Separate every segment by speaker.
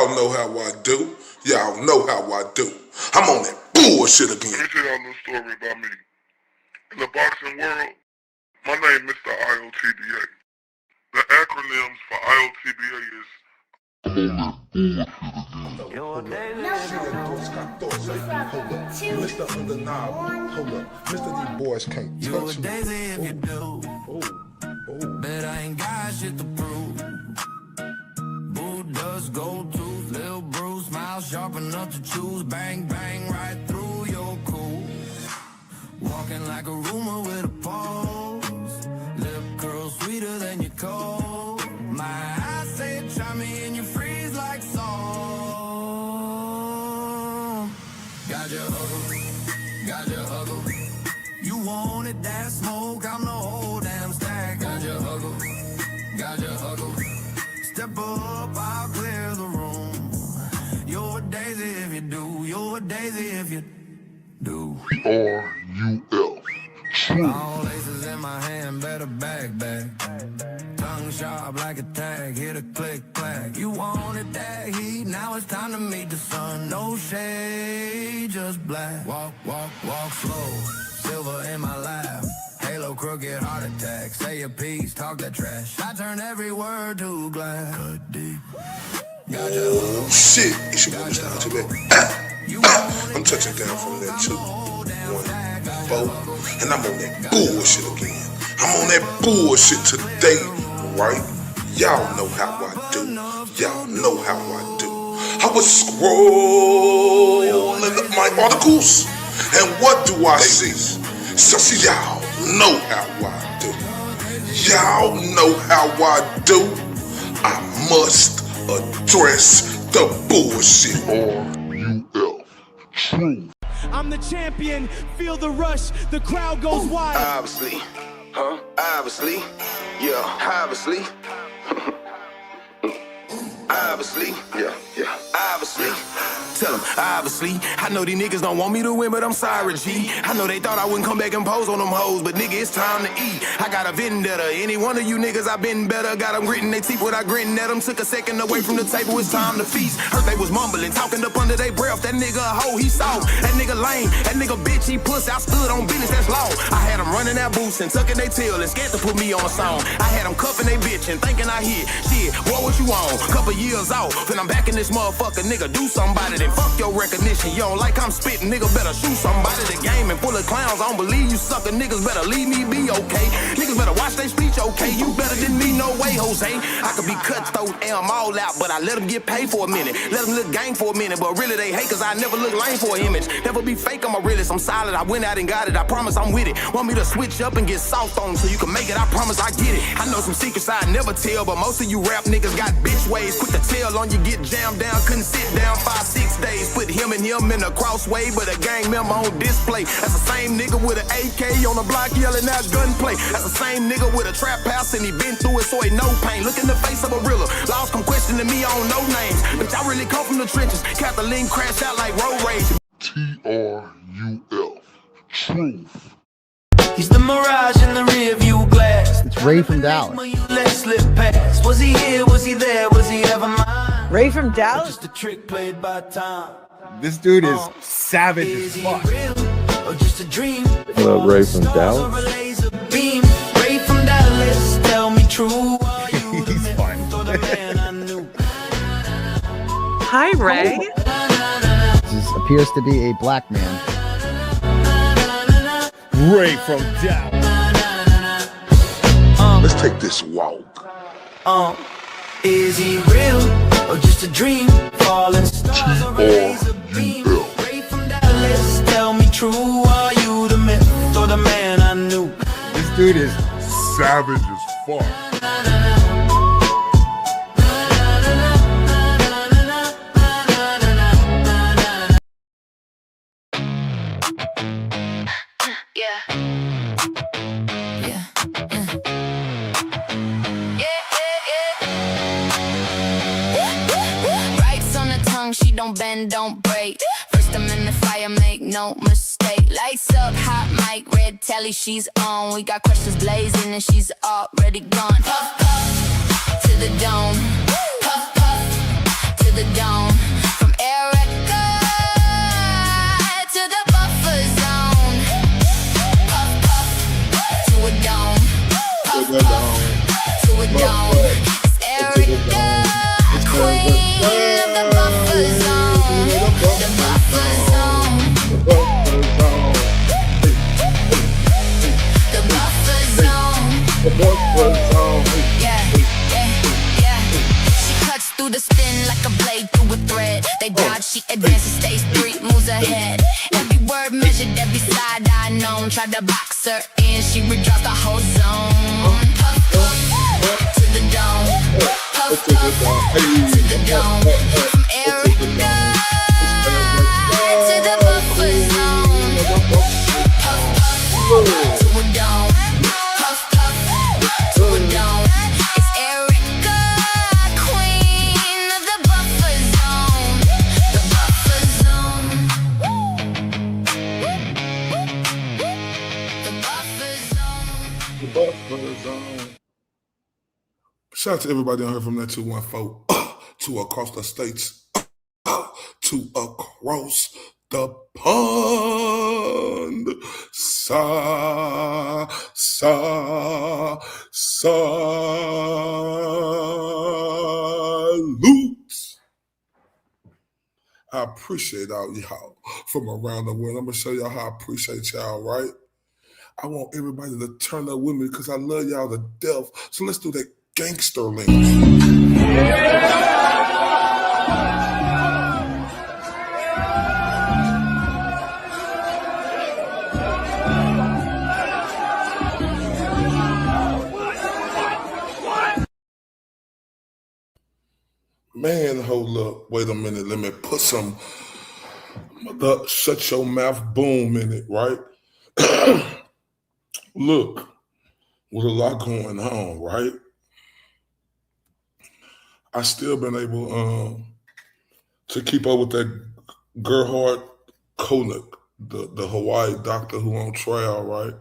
Speaker 1: Y'all know how I do. Y'all know how I do. I'm on that bullshit again.
Speaker 2: Let me tell y'all a little story about me. In the boxing world, my name is Mr. IOTBA. The acronyms for IOTBA is
Speaker 1: Mr. Undeniable. Hold up. Mr. These boys can't touch me.
Speaker 3: If you do, bet I ain't got shit to prove. Boo does go to Lil Bruce, smile sharp enough to choose. Bang, bang, right through your cool. Walking like a rumor with a pose. Lip curl sweeter than your cold. My eyes say try me and you freeze like salt. Got your huggle. You wanted that smoke, I'm the whole damn stack. Got your huggle. Step up, I'll clear the room. You're a daisy if you do. You're a daisy if you do.
Speaker 1: R-U-L.
Speaker 3: All aces in my hand, better back. Tongue sharp like a tag, hit a click, clack. You wanted that heat, now it's time to meet the sun. No shade, just black. Walk slow, silver in my lap. Halo, crooked heart attack. Say a piece, talk that trash. I turn every word to glass. Cut deep.
Speaker 1: Oh shit, it's your boy Mr. I'm touching down from that 2, 1, 4, and I'm on that bullshit again. I'm on that bullshit today, right? Y'all know how I do. Y'all know how I do. I was scrolling up my articles, and what do I see? So see, y'all know how I do. Y'all know how I do. I must address the bullshit. R-U-L. True.
Speaker 4: I'm the champion, feel the rush, the crowd goes wild.
Speaker 5: Obviously, obviously, yeah, obviously. Obviously, yeah, obviously. Tell them, obviously. I know these niggas don't want me to win, but I'm sorry, G. I know they thought I wouldn't come back and pose on them hoes, but nigga, it's time to eat. I got a vendetta. Any one of you niggas, I been better. Got them gritting they teeth without gritting at them. Took a second away from the table, it's time to feast. Heard they was mumbling, talking up under their breath. That nigga a hoe, he soft. That nigga lame. That nigga bitch, he puss. I stood on business, that's law. I had them running that boots and tucking their tail and scared to put me on a song. I had them cuffing they bitch and thinking I hit. Shit, what you on? Couple years off, and I'm back in this motherfucker, nigga. Do somebody, then fuck your recognition. You don't like I'm spitting, nigga, better shoot somebody. The game and full of clowns, I don't believe you sucker niggas. Better leave me be, okay? Niggas better watch their speech, okay? You better than me, no way, Jose. I could be cutthroat and I'm all out, but I let them get paid for a minute. Let them look gang for a minute, but really they hate cause I never look lame for an image. Never be fake, I'm a realist, I'm solid. I went out and got it, I promise I'm with it. Want me to switch up and get soft on so you can make it, I promise I get it. I know some secrets I never tell, but most of you rap niggas got bitch ways. Quick to tell on you, get jammed down, couldn't sit down 5-6 days. Put him and him in a crossway, but a gang member on display. That's the same nigga with an AK on the block yelling out gunplay. That's the same nigga with a trap house and he been through it so he no pain. Look in the face of a realer. Laws come questioning me on no names. Bitch, I really come from the trenches. Kathleen crashed out like road rage.
Speaker 1: T-R-U-F. Truth.
Speaker 3: He's the mirage in the rear view glass.
Speaker 6: It's Ray from Dallas.
Speaker 3: Let slip past. Was he here? Was he there? Was he ever mine?
Speaker 7: Ray from Dallas?
Speaker 3: Just a trick played by time.
Speaker 6: This dude is savage as fuck.
Speaker 3: Or just a dream?
Speaker 8: Hello, Ray from Dallas.
Speaker 3: Ray from Dallas, tell me true.
Speaker 6: He's fun.
Speaker 7: Hi, Ray.
Speaker 6: This appears to be a black man.
Speaker 4: Ray from Dallas.
Speaker 1: Let's take this walk.
Speaker 3: Is he real or just a dream? Falling stars or a laser beam? Ray from Dallas, tell me true. Are you the myth or the man I knew?
Speaker 6: This dude is
Speaker 1: Savage as fuck.
Speaker 9: She don't bend, don't break. First I'm in the fire, make no mistake. Lights up, hot mic, red telly, she's on. We got questions blazing and she's already gone. Puff, puff, to the dome. Puff, puff, to the dome. like a blade through a thread. They dodge, she advances, stays 3 moves ahead. Every word measured, every side I known. Tried to box her in, she redraws the whole zone. Puff, puff, to the dome. Puff, puff, to the dome. From Erica to the buffer zone. Puff, puff, to a dome. Puff, puff, to a dome. It's Erica, queen of the buffer zone. The buffer zone. The buffer zone.
Speaker 1: Shout out to everybody on here from that 214 to across the states to across the pond. Salute. I appreciate all y'all from around the world. I'm going to show y'all how I appreciate y'all, right? I want everybody to turn up with me because I love y'all to death. So let's do that gangster link. Man, hold up. Wait a minute. Let me put some shut your mouth boom in it, right? Look, with a lot going on, right? I still been able to keep up with that Gerhardt Konig, the Hawaii doctor who on trial, right,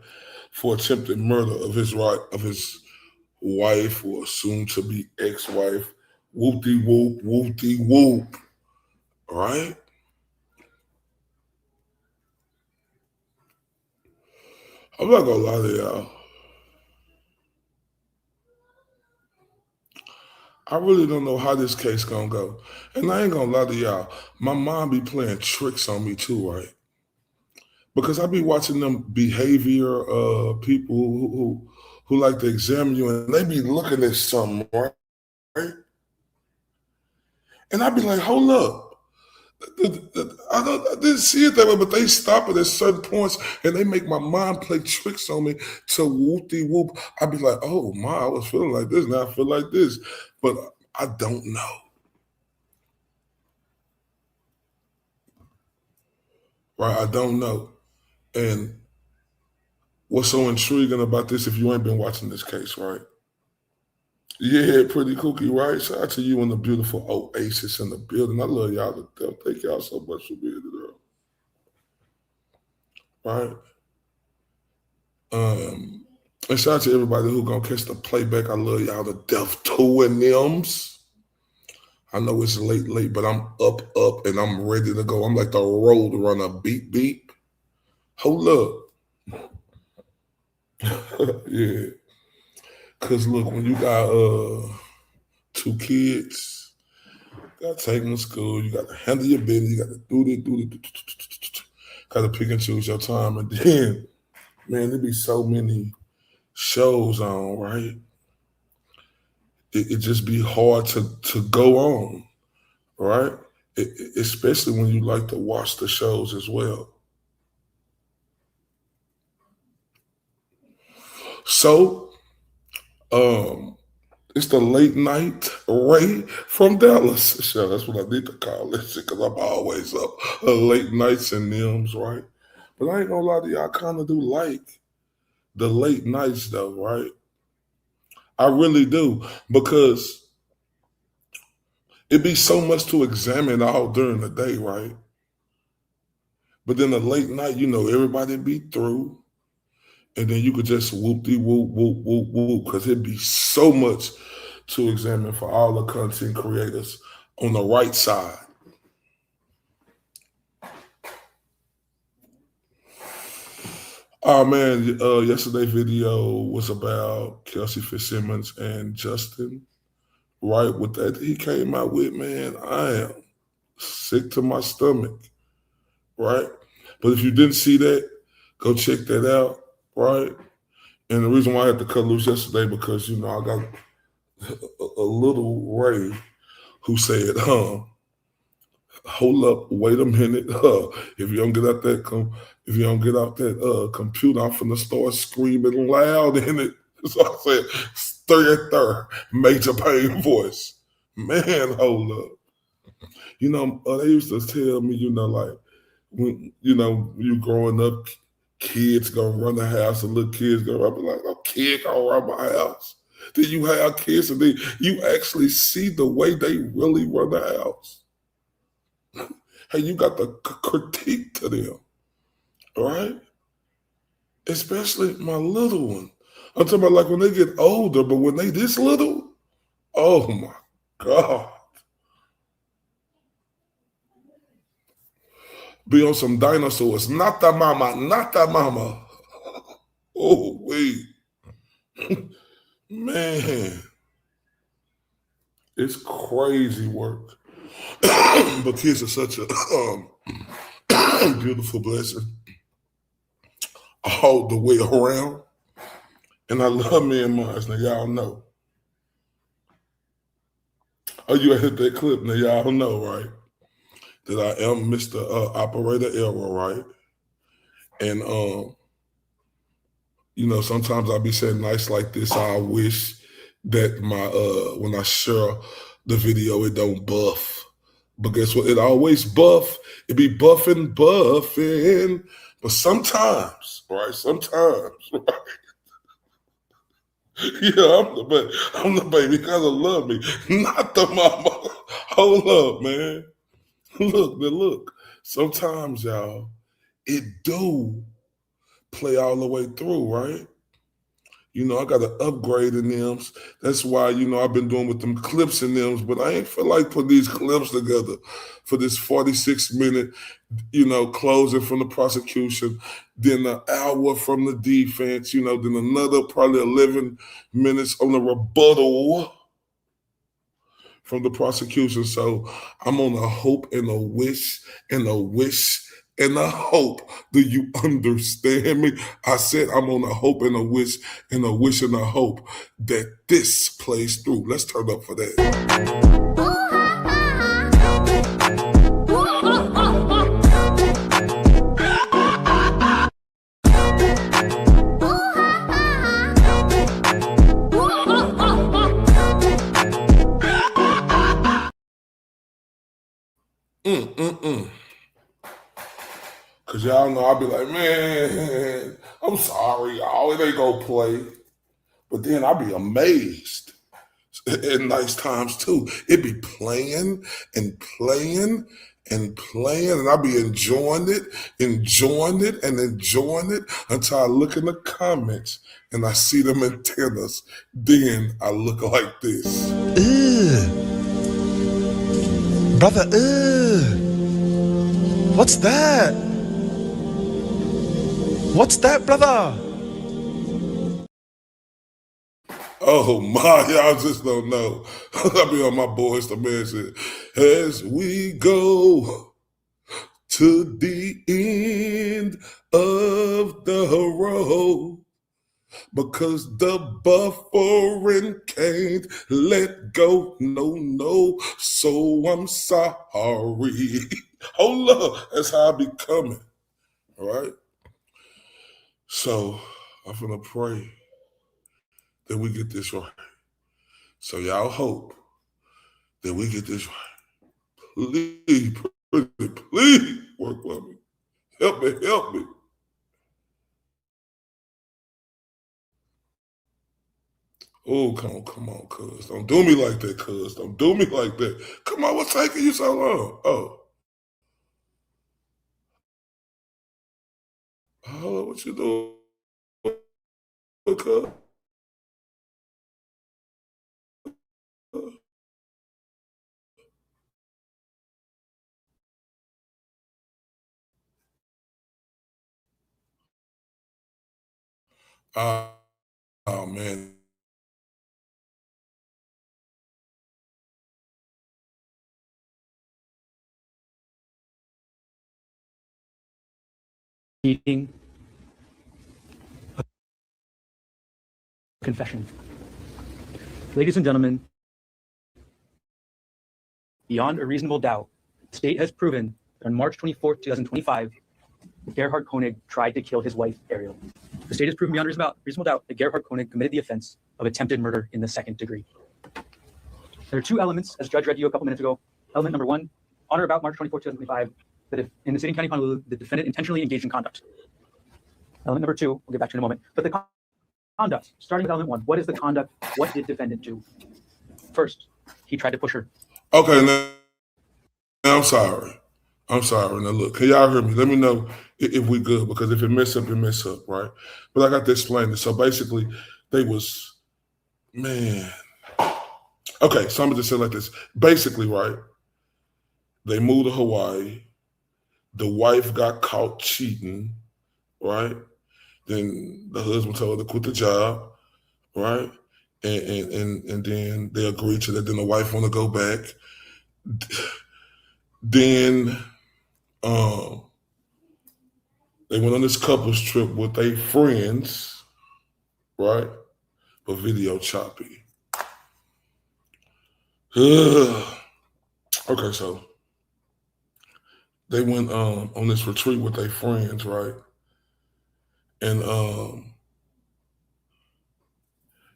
Speaker 1: for attempted murder of his wife or soon to be ex-wife. Whoop-de-whoop, whoop-de-whoop, right? I'm not gonna lie to y'all. I really don't know how this case gonna go. And I ain't gonna lie to y'all. My mom be playing tricks on me too, right? Because I be watching them behavior people who like to examine you and they be looking at something, right? And I be like, hold up. I didn't see it that way, but they stop it at certain points and they make my mind play tricks on me to whoop-de-whoop. I be like, oh my, I was feeling like this, now I feel like this. But I don't know. Right, I don't know. And what's so intriguing about this, if you ain't been watching this case, right? Yeah, pretty kooky, right? Shout out to you and the beautiful Oasis in the building. I love y'all to death. Thank y'all so much for being there. Right? And shout out to everybody who gonna catch the playback. I love y'all to death. Two and thems. I know it's late, but I'm up, and I'm ready to go. I'm like the road runner. Beep, beep. Hold up. Yeah. Because look, when you got 2 kids, you got to take them to school, you got to handle your business, you got to do got to pick and choose your time. And then, man, there be so many shows on, right? It just be hard to go on, right? Especially when you like to watch the shows as well. So, it's the late night Ray from Dallas show. That's what I need to call this because I'm always up late nights and thems, right? But I ain't gonna lie to you, I kind of do like the late nights though, right? I really do because it be so much to examine all during the day, right? But then the late night, you know, everybody be through. And then you could just whoop-de-whoop, whoop, whoop, whoop, because it'd be so much to examine for all the content creators on the right side. Oh, man, yesterday's video was about Kelsey Fitzsimmons and Justin. Right, with that he came out with, man, I am sick to my stomach, right? But if you didn't see that, go check that out. Right? And the reason why I had to cut loose yesterday because, you know, I got a little Ray
Speaker 2: who said, hold up, wait a minute. If you don't get out that computer, I'm finna start screaming loud in it. So I said, third, major pain voice. Man, hold up. They used to tell me, like, when, you growing up, kids gonna run the house and little kids gonna run. I be like, a kid gonna run my house. Then you have kids and then you actually see the way they really run the house. Hey, you got the critique to them, right? Especially my little one. I'm talking about like when they get older, but when they this little, oh my God. Be on some dinosaurs. Not the mama, not the mama. Oh, wait. Man. It's crazy work. But kids are such a beautiful blessing all the way around. And I love me and mine. Now, y'all know. Oh, you hit that clip. Now, y'all know, right? That I am Mr. Operator Error, right? And, sometimes I'll be saying nice like this. I wish that when I share the video, it don't buff. But guess what? It always buff. It be buffing. But sometimes, right? Yeah, I'm the baby because I love me, not the mama. Hold up, man. Look. Sometimes, y'all, it do play all the way through, right? I got to upgrade in them. That's why, I've been doing with them clips in them, but I ain't feel like putting these clips together for this 46-minute, closing from the prosecution, then an hour from the defense, then another probably 11 minutes on the rebuttal from the prosecution. So I'm on a hope and a wish and a wish and a hope. Do you understand me? I said I'm on a hope and a wish and a wish and a hope that this plays through. Let's turn up for that. Cause y'all know I'll be like, man, I'm sorry, y'all, it ain't gonna play. But then I'll be amazed at nice times too. It be playing and playing and playing, and I'll be enjoying it until I look in the comments and I see them antennas. Then I look like this.
Speaker 10: Brother, what's that? What's that, brother?
Speaker 2: Oh my, y'all just don't know. I'll be on my Boys to Men shit. As we go to the end of the road, because the buffering can't let go, no, so I'm sorry. Hold up, that's how I be coming, all right? So I'm gonna pray that we get this right. So y'all hope that we get this right. Please work with me. Help me. Oh, come on, cuz. Don't do me like that, cuz. Don't do me like that. Come on, what's taking you so long? Oh, what you doing, cuz? Oh, man.
Speaker 4: Meeting. Confession. Ladies and gentlemen,
Speaker 11: beyond a reasonable doubt, the state has proven that on March 24th, 2025, Gerhardt Konig tried to kill his wife, Ariel. The state has proven beyond reasonable doubt that Gerhardt Konig committed the offense of attempted murder in the second degree. There are two elements, as Judge read to you a couple minutes ago. Element number one, on or about March 24th, 2025, that if in the city and county of Honolulu, the defendant intentionally engaged in conduct. Element number two, we'll get back to in a moment, but the conduct, starting with element one, what is the conduct? What did defendant do? First, he tried to push her.
Speaker 2: Okay, now I'm sorry. Now look, can y'all hear me? Let me know if we good, because if it mess up, right? But I got to explain this. So basically, they was, man. Okay, so I'm gonna just say it like this. Basically, right, they moved to Hawaii. The wife got caught cheating, right? Then the husband told her to quit the job, right? And then they agreed to that. Then the wife want to go back. Then they went on this couples trip with their friends, right? But video choppy. Okay, so they went on this retreat with their friends, right? And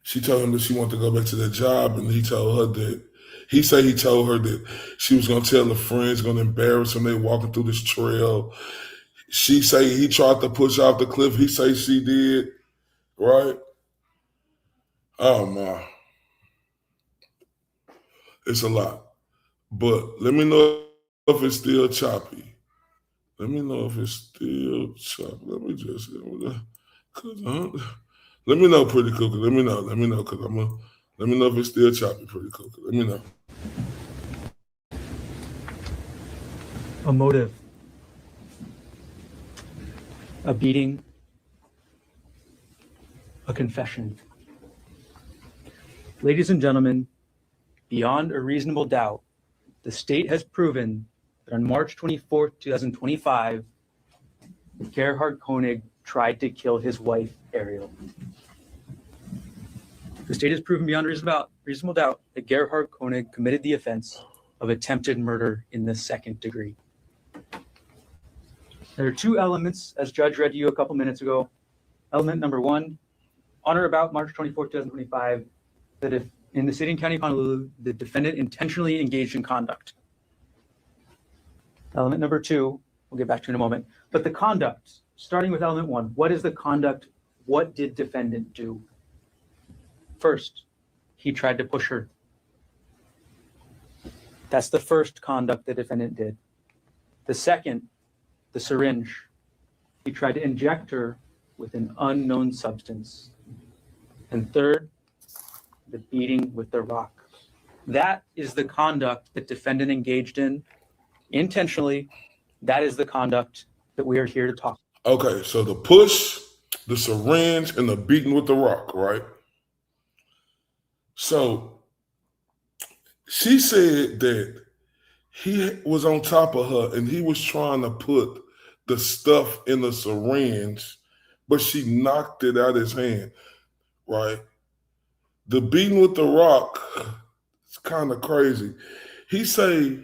Speaker 2: she told him that she wanted to go back to that job, and he told her that he told her that she was gonna tell the friends, gonna embarrass them. They walking through this trail. She say he tried to push off the cliff. He say she did, right? Oh my, it's a lot. But let me know if it's still choppy. Let me know if it's still choppy. Let me know, Pretty Cookie. Let me know, because let me know if it's still choppy, Pretty Cookie. Let me know.
Speaker 11: A motive, a beating, a confession. Ladies and gentlemen, beyond a reasonable doubt, the state has proven that on March 24th, 2025, Gerhardt Konig tried to kill his wife, Ariel. The state has proven beyond reasonable doubt that Gerhardt Konig committed the offense of attempted murder in the second degree. There are two elements, as Judge read to you a couple minutes ago. Element number one, on or about March 24th, 2025, that if in the city and county of Honolulu, the defendant intentionally engaged in conduct. Element number two, we'll get back to in a moment, but the conduct, starting with element one, what is the conduct? What did defendant do? First, he tried to push her. That's the first conduct the defendant did. The second, the syringe. He tried to inject her with an unknown substance. And third, the beating with the rock. That is the conduct that defendant engaged in intentionally. That is the conduct that we are here to talk about.
Speaker 2: Okay, so the push, the syringe, and the beating with the rock, right? So she said that he was on top of her and he was trying to put the stuff in the syringe, but she knocked it out of his hand, right? The beating with the rock, it's kind of crazy. He say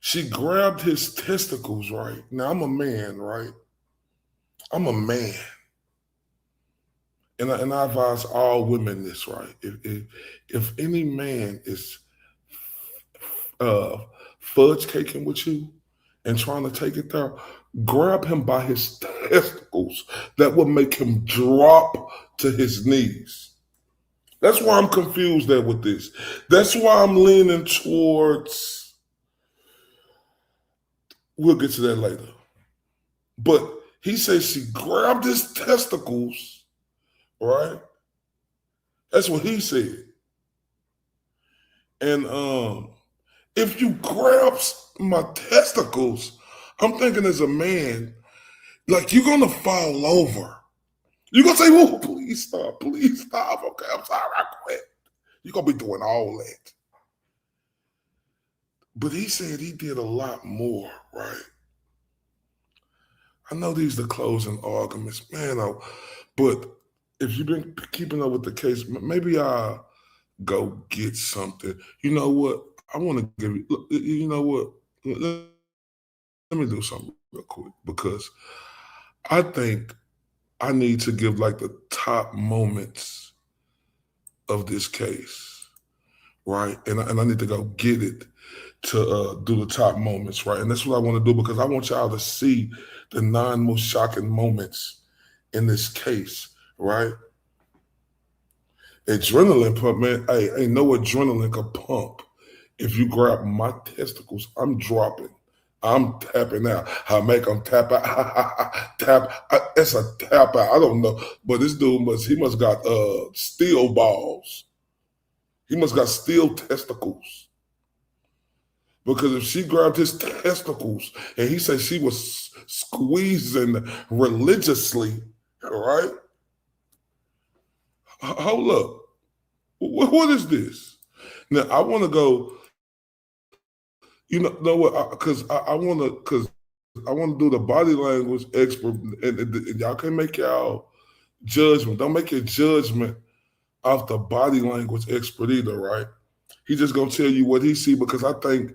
Speaker 2: she grabbed his testicles, right? Now, I'm a man, right? I'm a man. And I advise all women this, right? If any man is fudge caking with you and trying to take it there, grab him by his testicles. That will make him drop to his knees. That's why I'm confused there with this. That's why I'm leaning towards, we'll get to that later. But he says she grabbed his testicles, right? That's what he said. And if you grab my testicles, I'm thinking as a man, like you're gonna fall over. You're gonna say, "Oh, please stop, please stop." Okay, I'm sorry, I quit. You're gonna be doing all that. But he said he did a lot more, right? I know these are the closing arguments, man. But if you've been keeping up with the case, maybe I'll go get something. You know what? I want to give you. Look, you know what? Let me do something real quick because I think I need to give like the top moments of this case, right? And I need to go get it to do the top moments, right? And that's what I want to do because I want y'all to see the 9 most shocking moments in this case, right? Adrenaline pump, man. Hey, ain't no adrenaline can pump. If you grab my testicles, I'm dropping. I'm tapping out. I make them tap out. Tap. It's a tap out. I don't know, but this dude must got steel balls. He must got steel testicles. Because if she grabbed his testicles and he said she was squeezing religiously, right? Hold up. What is this? Now I want to go. You know what? Because I want to do the body language expert, and y'all can make y'all judgment. Don't make your judgment off the body language expert either, right? He just gonna tell you what he see because I think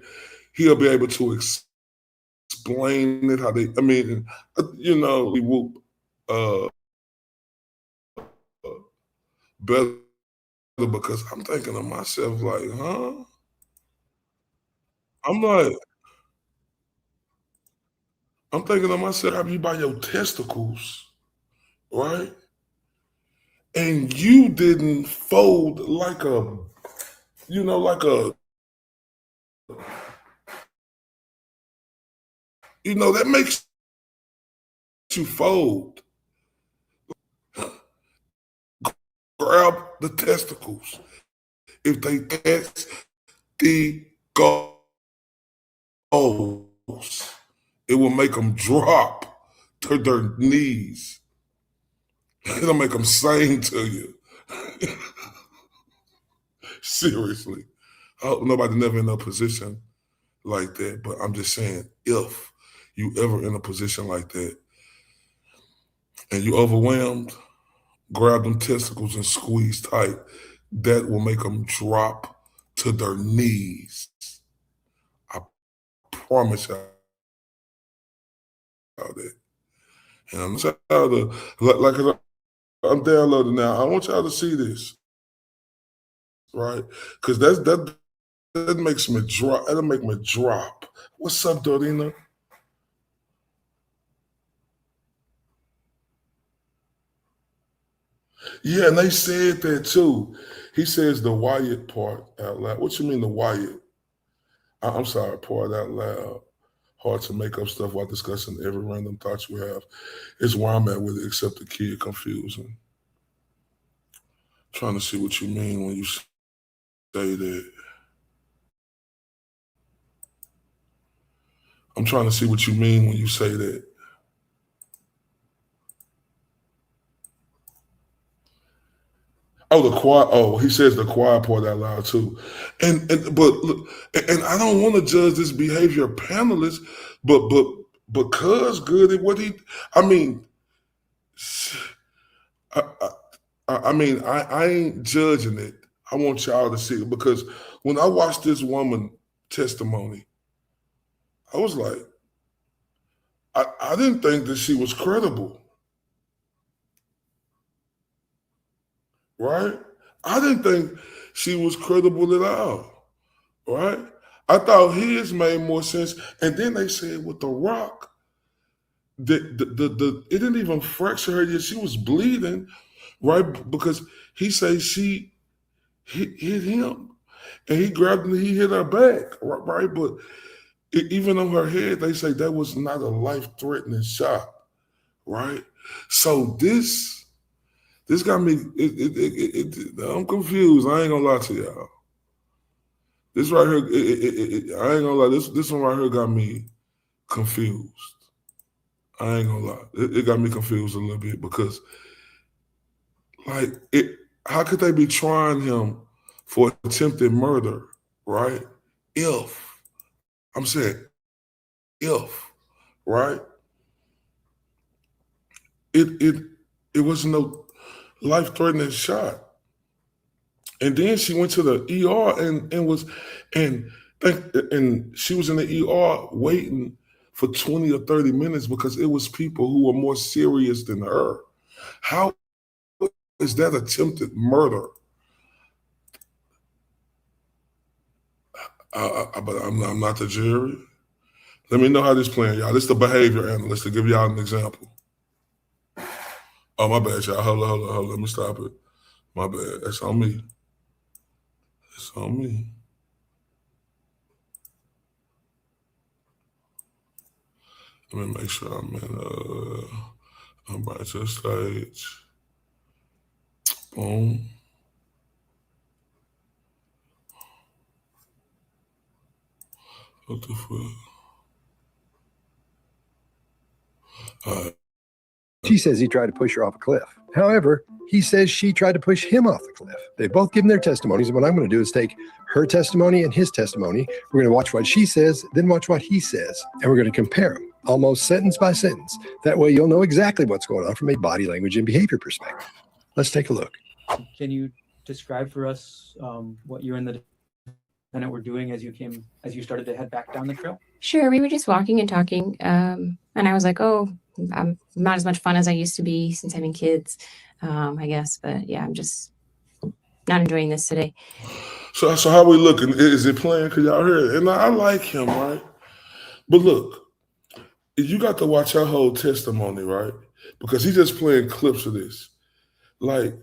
Speaker 2: he'll be able to explain it how they. I mean, you know, we will better because I'm thinking to myself like, huh? I'm thinking to myself, have you by your testicles, right? And you didn't fold like a, you know, like a, you know, that makes you fold. Grab the testicles. If they touch the goals, it will make them drop to their knees. It'll make them sing to you. Seriously. I hope nobody never in a position like that, but I'm just saying, if you ever in a position like that and you overwhelmed, grab them testicles and squeeze tight. That will make them drop to their knees. I promise y'all that. And I'm trying to, like I'm downloading now. I want y'all to see this, right? Because that makes me drop. That'll make me drop. What's up, Dorina? Yeah, and they said that too. He says the Wyatt part out loud. What you mean the Wyatt? I'm sorry, part out loud. Hard to make up stuff while discussing every random thought you have. It's where I'm at with it, except the kid confusing. Trying to see what you mean when you say that. I'm trying to see what you mean when you say that. Oh, the quiet. Oh, he says the quiet part out loud too, but look, and I don't want to judge this behavior panelist, but because good at what he, I mean, I ain't judging it. I want y'all to see it because when I watched this woman testimony, I was like, I didn't think that she was credible. Right? I didn't think she was credible at all. Right? I thought his made more sense. And then they said with The Rock, it didn't even fracture her yet. She was bleeding, right? Because he said she hit him and he grabbed her and he hit her back, right? But even on her head, they say that was not a life-threatening shot, right? So this got me, I'm confused. I ain't gonna lie to y'all. This right here, I ain't gonna lie, this one right here got me confused. I ain't gonna lie. It got me confused a little bit because, like, how could they be trying him for attempted murder, right? I'm saying, right? It wasn't no life-threatening shot. And then she went to the ER and And she was in the ER waiting for 20 or 30 minutes because it was people who were more serious than her. How is that attempted murder? But I'm not the jury. Let me know how this playing, y'all. This is the behavior analyst to give y'all an example. Oh, my bad, y'all. Hold on. Let me stop it. My bad. That's on me. It's on me. Let me make sure I'm right to the stage. Boom. What the fuck? All right.
Speaker 12: She says he tried to push her off a cliff. However, he says she tried to push him off the cliff. They've both given their testimonies, and what I'm going to do is take her testimony and his testimony. We're going to watch what she says, then watch what he says, and we're going to compare them almost sentence by sentence. That way you'll know exactly what's going on from a body language and behavior perspective. Let's take a look.
Speaker 11: Can you describe for us what you and the defendant were doing as you started to head back down the trail?
Speaker 13: Sure, we were just walking and talking, and I was like, oh, I'm not as much fun as I used to be since having kids, I guess. But yeah, I'm just not enjoying this today.
Speaker 2: So how we looking? Is it playing? Because y'all hear it. And I like him, right? But look, you got to watch her whole testimony, right? Because he's just playing clips of this. Like,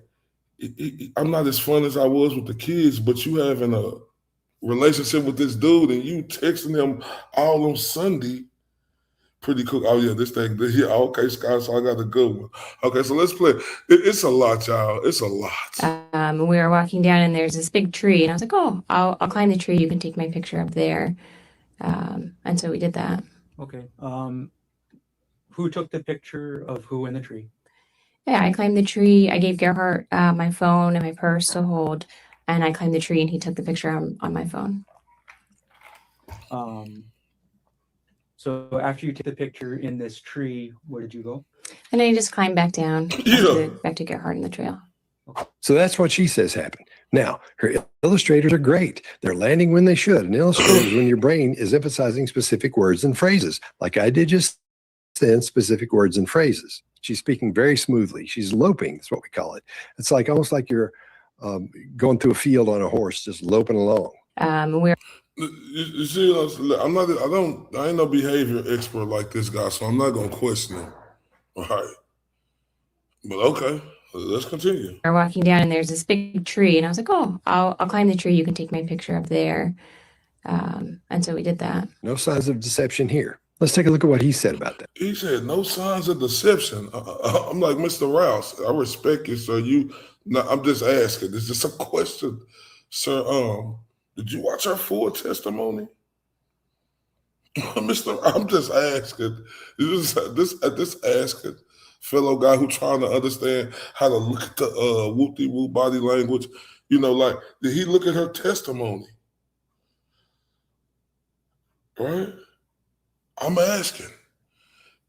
Speaker 2: I'm not as fun as I was with the kids, but you having a relationship with this dude and you texting him all on Sunday. Pretty cool. Oh, yeah, this thing. Yeah, okay, Scott, so I got a good one. Okay, so let's play. It's a lot, y'all. It's a lot.
Speaker 13: We were walking down and there's this big tree. And I was like, oh, I'll climb the tree. You can take my picture up there. And so we did that.
Speaker 11: Okay. Who took the picture of who in the tree?
Speaker 13: Yeah, I climbed the tree. I gave Gerhardt my phone and my purse to hold. And I climbed the tree and he took the picture on my phone.
Speaker 11: So after you took the picture in this tree, where did you go?
Speaker 13: And I just climbed back down back to Gerhardt in the trail.
Speaker 12: So that's what she says happened. Now, her illustrators are great. They're landing when they should. And illustrators when your brain is emphasizing specific words and phrases, like I did just then, specific words and phrases. She's speaking very smoothly. She's loping, that's what we call it. It's like almost like you're going through a field on a horse, just loping along.
Speaker 2: You see, I ain't no behavior expert like this guy, so I'm not gonna question him. All right, but okay, let's continue.
Speaker 13: We're walking down and there's this big tree, and I was like, oh, I'll climb the tree. You can take my picture up there. And so we did that.
Speaker 12: No signs of deception here. Let's take a look at what he said about that.
Speaker 2: He said no signs of deception. I'm like, Mr. Rouse, I respect you, sir. I'm just asking. This is a question, sir. Did you watch her full testimony? Mr. I'm just asking. This asking fellow guy who trying to understand how to look at the whoop-de-whoop body language. You know, like, did he look at her testimony? Right? I'm asking.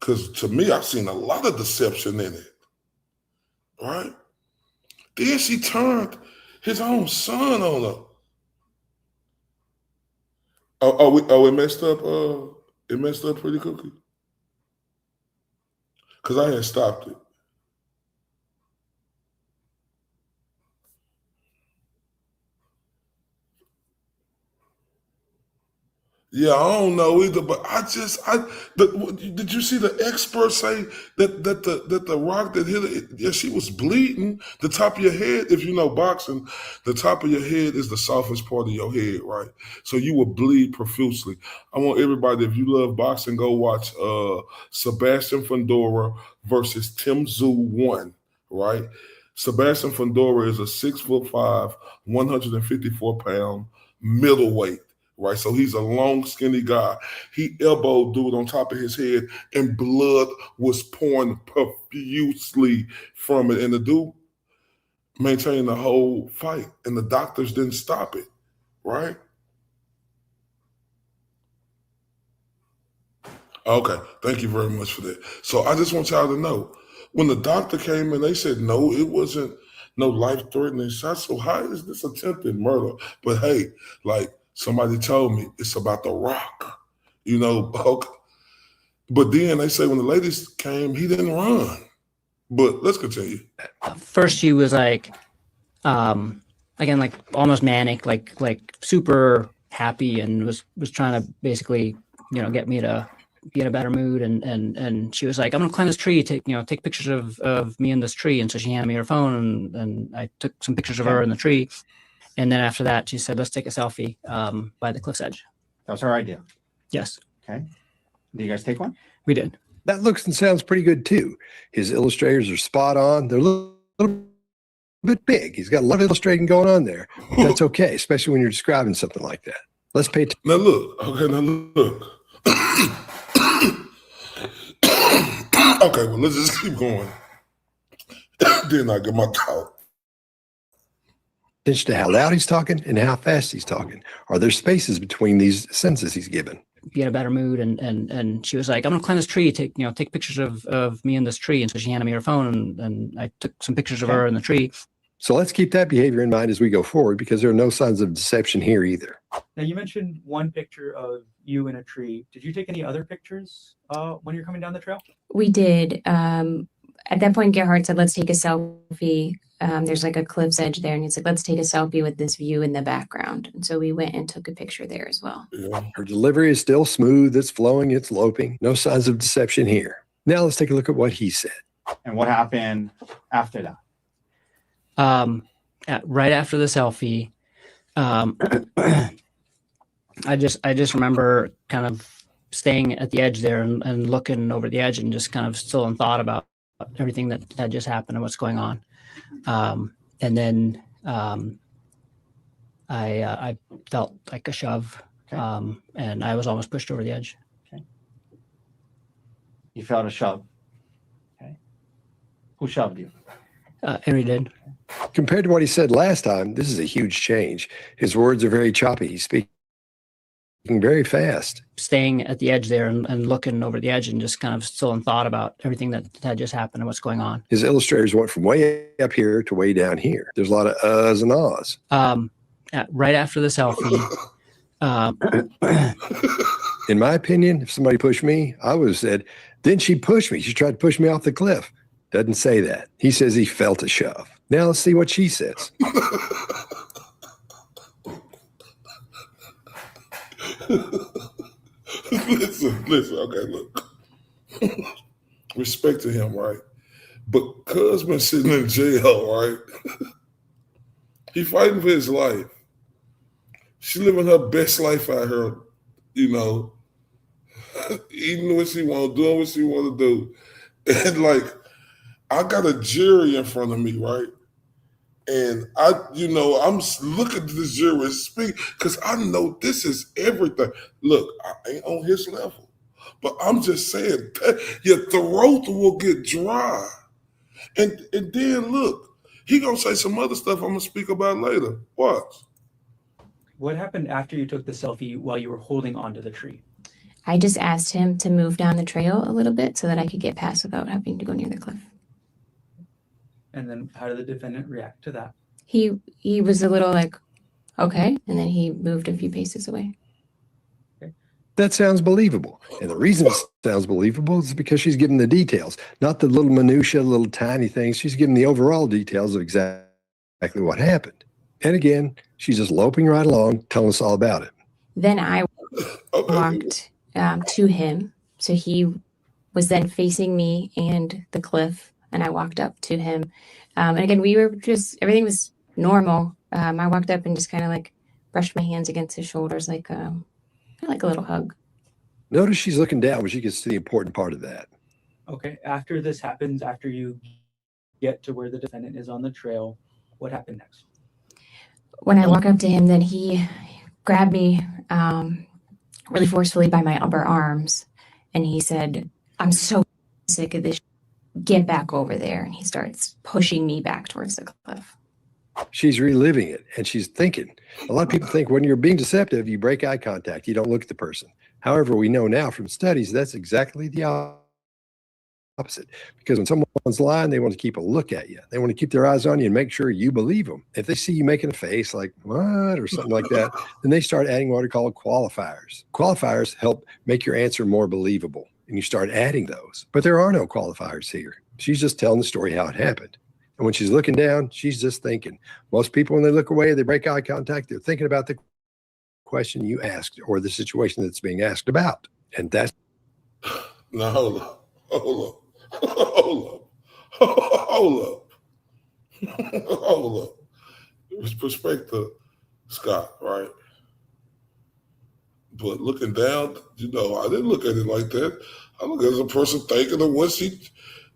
Speaker 2: Because to me, I've seen a lot of deception in it. Right? Then she turned his own son on her. It messed up. It messed up pretty quickly. Cause I had stopped it. Yeah, I don't know either, but did you see the expert say that the rock that hit her, yeah, she was bleeding. The top of your head, if you know boxing, the top of your head is the softest part of your head, right? So you will bleed profusely. I want everybody, if you love boxing, go watch Sebastian Fundora versus Tim Tszyu 1, right? Sebastian Fundora is a 6'5", 154-pound middleweight. Right, so he's a long, skinny guy. He elbowed dude on top of his head, and blood was pouring profusely from it. And the dude maintained the whole fight, and the doctors didn't stop it. Right? Okay, thank you very much for that. So I just want y'all to know, when the doctor came in, they said no, it wasn't no life-threatening shot. So how is this attempted murder? But hey, like, Somebody told me it's about The Rock, you know. But then they say when the ladies came, he didn't run. But let's continue.
Speaker 11: First, she was like, again, like almost manic, like super happy, and was trying to basically, you know, get me to be in a better mood. And she was like, I'm gonna climb this tree, take pictures of me in this tree. And so she handed me her phone, and I took some pictures of her in the tree. And then after that, she said, let's take a selfie by the cliff's edge.
Speaker 14: That was her idea.
Speaker 11: Yes.
Speaker 14: Okay. Did you guys take one?
Speaker 11: We did.
Speaker 12: That looks and sounds pretty good too. His illustrators are spot on. They're a little bit big. He's got a lot of illustrating going on there. That's okay, especially when you're describing something like that. Let's pay attention.
Speaker 2: Now look. Okay, now look. Okay, well, let's just keep going. Then I get my thought.
Speaker 12: Attention to how loud he's talking and how fast he's talking. Are there spaces between these sentences he's given?
Speaker 11: Be in a better mood. And she was like, I'm gonna climb this tree, take pictures of me in this tree. And so she handed me her phone, and I took some pictures of her in the tree.
Speaker 12: So let's keep that behavior in mind as we go forward, because there are no signs of deception here either.
Speaker 11: Now, you mentioned one picture of you in a tree. Did you take any other pictures when you're coming down the trail?
Speaker 13: We did. At that point, Gerhardt said, let's take a selfie. There's like a cliff's edge there. And he's like, let's take a selfie with this view in the background. And so we went and took a picture there as well.
Speaker 2: Yeah.
Speaker 12: Her delivery is still smooth. It's flowing. It's loping. No signs of deception here. Now let's take a look at what he said.
Speaker 14: And what happened after that?
Speaker 11: Right after the selfie, I just remember kind of staying at the edge there and looking over the edge and just kind of still in thought about everything that had just happened and what's going on. And then I felt like a shove, and I was almost pushed over the edge.
Speaker 14: Okay. You felt a shove. Okay. Who shoved you?
Speaker 11: Henry did.
Speaker 12: Compared to what he said last time, this is a huge change. His words are very choppy. He's speaking very fast.
Speaker 11: Staying at the edge there and looking over the edge and just kind of still in thought about everything that had just happened and what's going on.
Speaker 12: His illustrators went from way up here to way down here. There's a lot of uhs and ahs.
Speaker 11: Right after the selfie.
Speaker 12: In my opinion, if somebody pushed me, I would have said, then she pushed me. She tried to push me off the cliff. Doesn't say that. He says he felt a shove. Now let's see what she says.
Speaker 2: Listen, okay, look. Respect to him, right? But cuz been sitting in jail, right? He fighting for his life. She living her best life out here, you know, eating what she want, doing what she want to do. And like, I got a jury in front of me, right? And I'm looking at this jury speak because I know this is everything. Look, I ain't on his level, but I'm just saying that your throat will get dry. And then look, he gonna say some other stuff I'm gonna speak about later. Watch.
Speaker 11: What happened after you took the selfie while you were holding onto the tree?
Speaker 13: I just asked him to move down the trail a little bit so that I could get past without having to go near the cliff.
Speaker 11: And then how did the defendant react to that?
Speaker 13: He was a little like, okay. And then he moved a few paces away.
Speaker 12: That sounds believable. And the reason it sounds believable is because she's giving the details, not the little minutia, little tiny things. She's giving the overall details of exactly what happened. And again, she's just loping right along, telling us all about it.
Speaker 13: Then I walked to him. So he was then facing me and the cliff, and I walked up to him. And again, everything was normal. I walked up and just kind of like brushed my hands against his shoulders, like a little hug.
Speaker 12: Notice she's looking down, but she gets to the important part of that.
Speaker 11: Okay. After this happens, after you get to where the defendant is on the trail, what happened next?
Speaker 13: When I walk up to him, then he grabbed me really forcefully by my upper arms. And he said, I'm so sick of this. Get back over there. And he starts pushing me back towards the cliff.
Speaker 12: She's reliving it, and she's thinking. A lot of people think when you're being deceptive, you break eye contact. You don't look at the person. However, we know now from studies that's exactly the opposite. Because when someone's lying, they want to keep a look at you. They want to keep their eyes on you and make sure you believe them. If they see you making a face like, what, or something like that, then they start adding what are called qualifiers. Qualifiers help make your answer more believable, and you start adding those. But there are no qualifiers here. She's just telling the story how it happened. And when she's looking down, she's just thinking. Most people, when they look away, they break eye contact, they're thinking about the question you asked or the situation that's being asked about. And that's...
Speaker 2: Now, hold up. Hold up. Perspective, Scott, right? But looking down, I didn't look at it like that. I look at it as a person thinking of what she,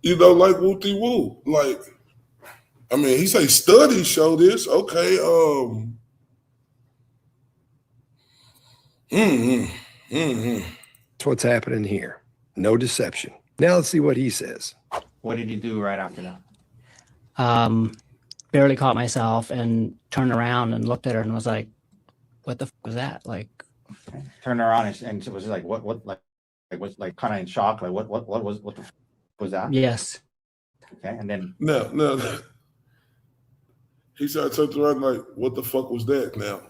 Speaker 2: like woo-de-woo. Like, I mean, he say studies show this. Okay,
Speaker 12: That's what's happening here. No deception. Now let's see what he says.
Speaker 14: What did you do right after that?
Speaker 15: Barely caught myself and turned around and looked at her and was like, what the was that? Like,
Speaker 14: okay. Turned around and it was like, what, was like kind of in shock. Like, what the was that?
Speaker 15: Yes.
Speaker 14: Okay. And then.
Speaker 2: No. He started turning around like, what the fuck was that now?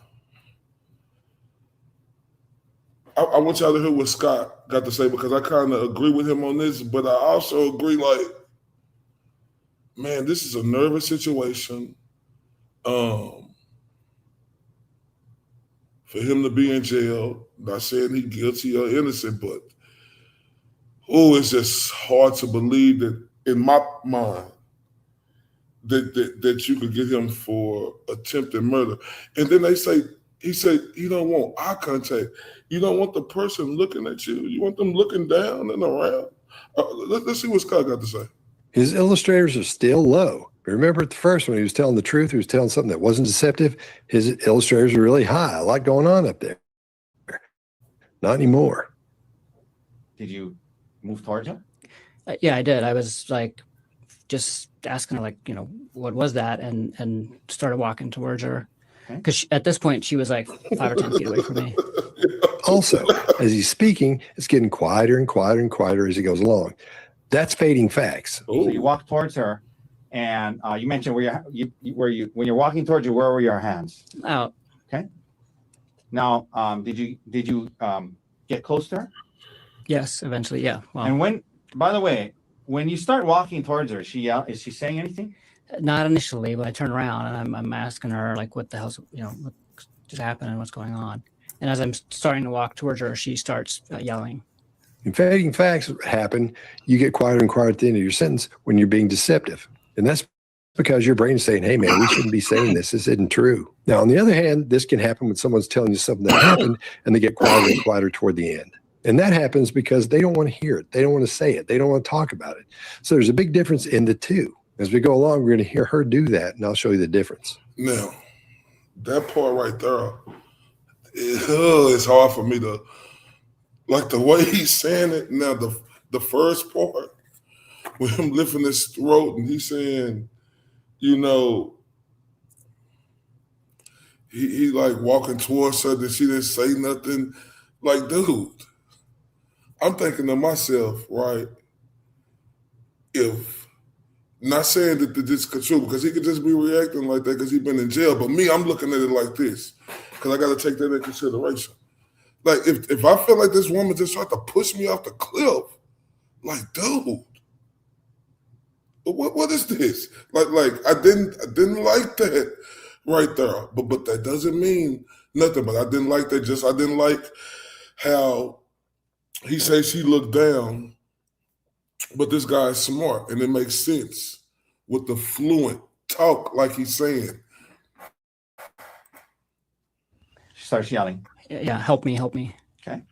Speaker 2: I want y'all to hear what Scott got to say, because I kind of agree with him on this, but I also agree, like, man, this is a nervous situation. For him to be in jail, not saying he's guilty or innocent, but it's just hard to believe that, in my mind, that you could get him for attempted murder. And then he said you don't want eye contact. You don't want the person looking at you. You want them looking down and around. Let's see what Scott got to say.
Speaker 12: His illustrators are still low. Remember at the first when he was telling the truth, he was telling something that wasn't deceptive. His illustrators are really high. A lot going on up there. Not anymore.
Speaker 14: Did you move towards him?
Speaker 15: Yeah, I did. I was like, just asking her, like, what was that? And started walking towards her. Because at this point, she was like 5 or 10 feet away from me.
Speaker 12: Also, as he's speaking, it's getting quieter and quieter and quieter as he goes along. That's fading facts.
Speaker 14: So you walk towards her, and you mentioned when you're walking towards her, where were your hands?
Speaker 15: Out.
Speaker 14: Okay. Now, did you get close to her?
Speaker 15: Yes, eventually, yeah. Well,
Speaker 14: and by the way, when you start walking towards her, is she saying anything?
Speaker 15: Not initially, but I turn around and I'm asking her, like, what the hell's, what just happened and what's going on. And as I'm starting to walk towards her, she starts yelling.
Speaker 12: When fading facts happen, you get quieter and quieter at the end of your sentence when you're being deceptive. And that's because your brain is saying, hey, man, we shouldn't be saying this. This isn't true. Now, on the other hand, this can happen when someone's telling you something that happened and they get quieter and quieter toward the end. And that happens because they don't want to hear it. They don't want to say it. They don't want to talk about it. So there's a big difference in the two. As we go along, we're going to hear her do that, and I'll show you the difference.
Speaker 2: Now, that part right there, it's hard for me to, like the way he's saying it. Now, the first part, with him lifting his throat and he's saying, he like walking towards her, that she didn't say nothing. Like, dude, I'm thinking to myself, right, if, not saying that this is true, because he could just be reacting like that because he's been in jail. But me, I'm looking at it like this, because I got to take that into consideration. Like, if I feel like this woman just tried to push me off the cliff, like, dude, what is this? Like I didn't like that right there. But that doesn't mean nothing. But I didn't like that. I didn't like how he says she looked down. But this guy's smart, and it makes sense with the fluent talk like he's saying.
Speaker 14: She starts yelling.
Speaker 15: Yeah, help me.
Speaker 14: Okay.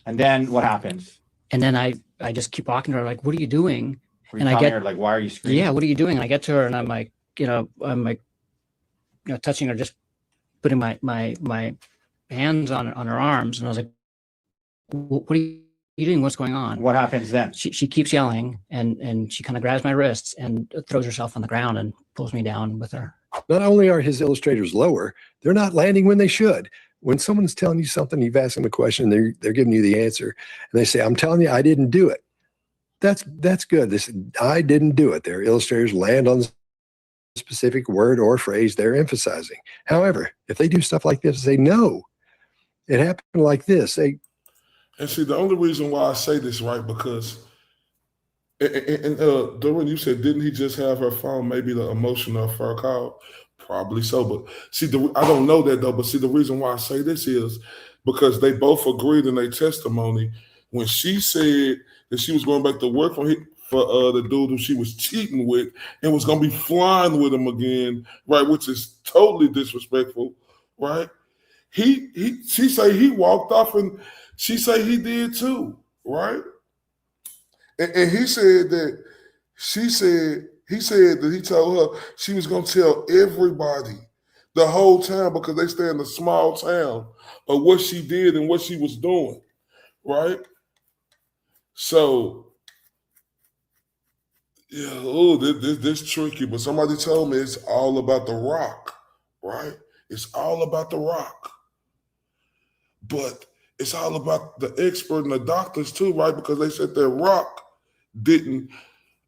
Speaker 14: And then what happens?
Speaker 15: And then I just keep walking to her, like, what are you doing?
Speaker 14: And I get her, like, why are you screaming?
Speaker 15: Yeah, what are you doing? And I get to her, and I'm like, touching her, just putting my hands on her arms, and I was like, what are you doing? What's going on?
Speaker 14: What happens then?
Speaker 15: She keeps yelling, and she kind of grabs my wrists and throws herself on the ground and pulls me down with her.
Speaker 12: Not only are his illustrators lower, they're not landing when they should. When someone's telling you something, you've asked them a question, they're giving you the answer, and they say, I'm telling you, I didn't do it. that's good. This I didn't do it. Their illustrators land on the specific word or phrase they're emphasizing. However, if they do stuff like this, say no, it happened like this.
Speaker 2: And see, the only reason why I say this, right, because Duran, you said, didn't he just have her phone, maybe the emotional fur call? Probably so. But see, I don't know that though. But see, the reason why I say this is because they both agreed in their testimony when she said that she was going back to work for the dude who she was cheating with and was going to be flying with him again, right? Which is totally disrespectful, right? She say he walked off and she say he did too, right? And he said that he said that he told her she was going to tell everybody the whole time because they stay in a small town of what she did and what she was doing, right? So, yeah, this tricky, but somebody told me it's all about the rock, right? It's all about the rock. But it's all about the expert and the doctors too, right? Because they said that rock didn't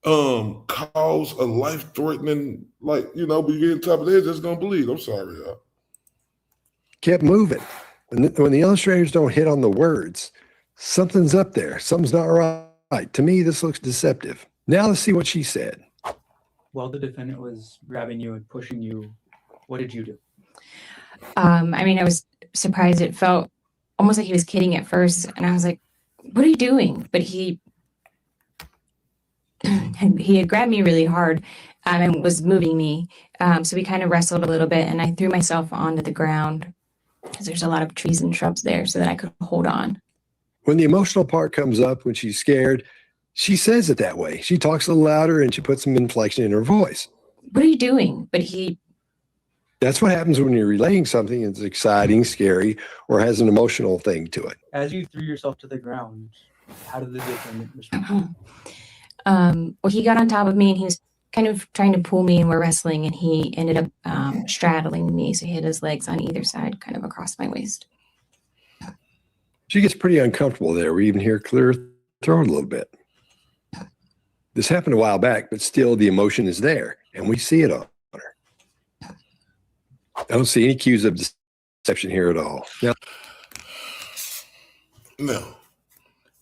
Speaker 2: cause a life-threatening, but you get on top of the head, just gonna bleed. I'm sorry, y'all.
Speaker 12: Kept moving. When the illustrators don't hit on the words, something's up there. Something's not right. To me, this looks deceptive. Now let's see what she said.
Speaker 11: While the defendant was grabbing you and pushing you, what did you do?
Speaker 13: I was surprised. It felt almost like he was kidding at first, and I was like, "What are you doing?" But he had grabbed me really hard and was moving me. So we kind of wrestled a little bit, and I threw myself onto the ground because there's a lot of trees and shrubs there so that I could hold on.
Speaker 12: When the emotional part comes up, when she's scared, she says it that way. She talks a little louder and she puts some inflection in her voice.
Speaker 13: What are you doing? But
Speaker 12: that's what happens when you're relaying something that's exciting, scary, or has an emotional thing to it.
Speaker 11: As you threw yourself to the ground, how did the defendant respond?
Speaker 13: Well, he got on top of me and he was kind of trying to pull me, and we're wrestling, and he ended up straddling me. So he had his legs on either side, kind of across my waist.
Speaker 12: She gets pretty uncomfortable there. We even hear clear throat a little bit. This happened a while back, but still the emotion is there, and we see it on her. I don't see any cues of deception here at all.
Speaker 2: No.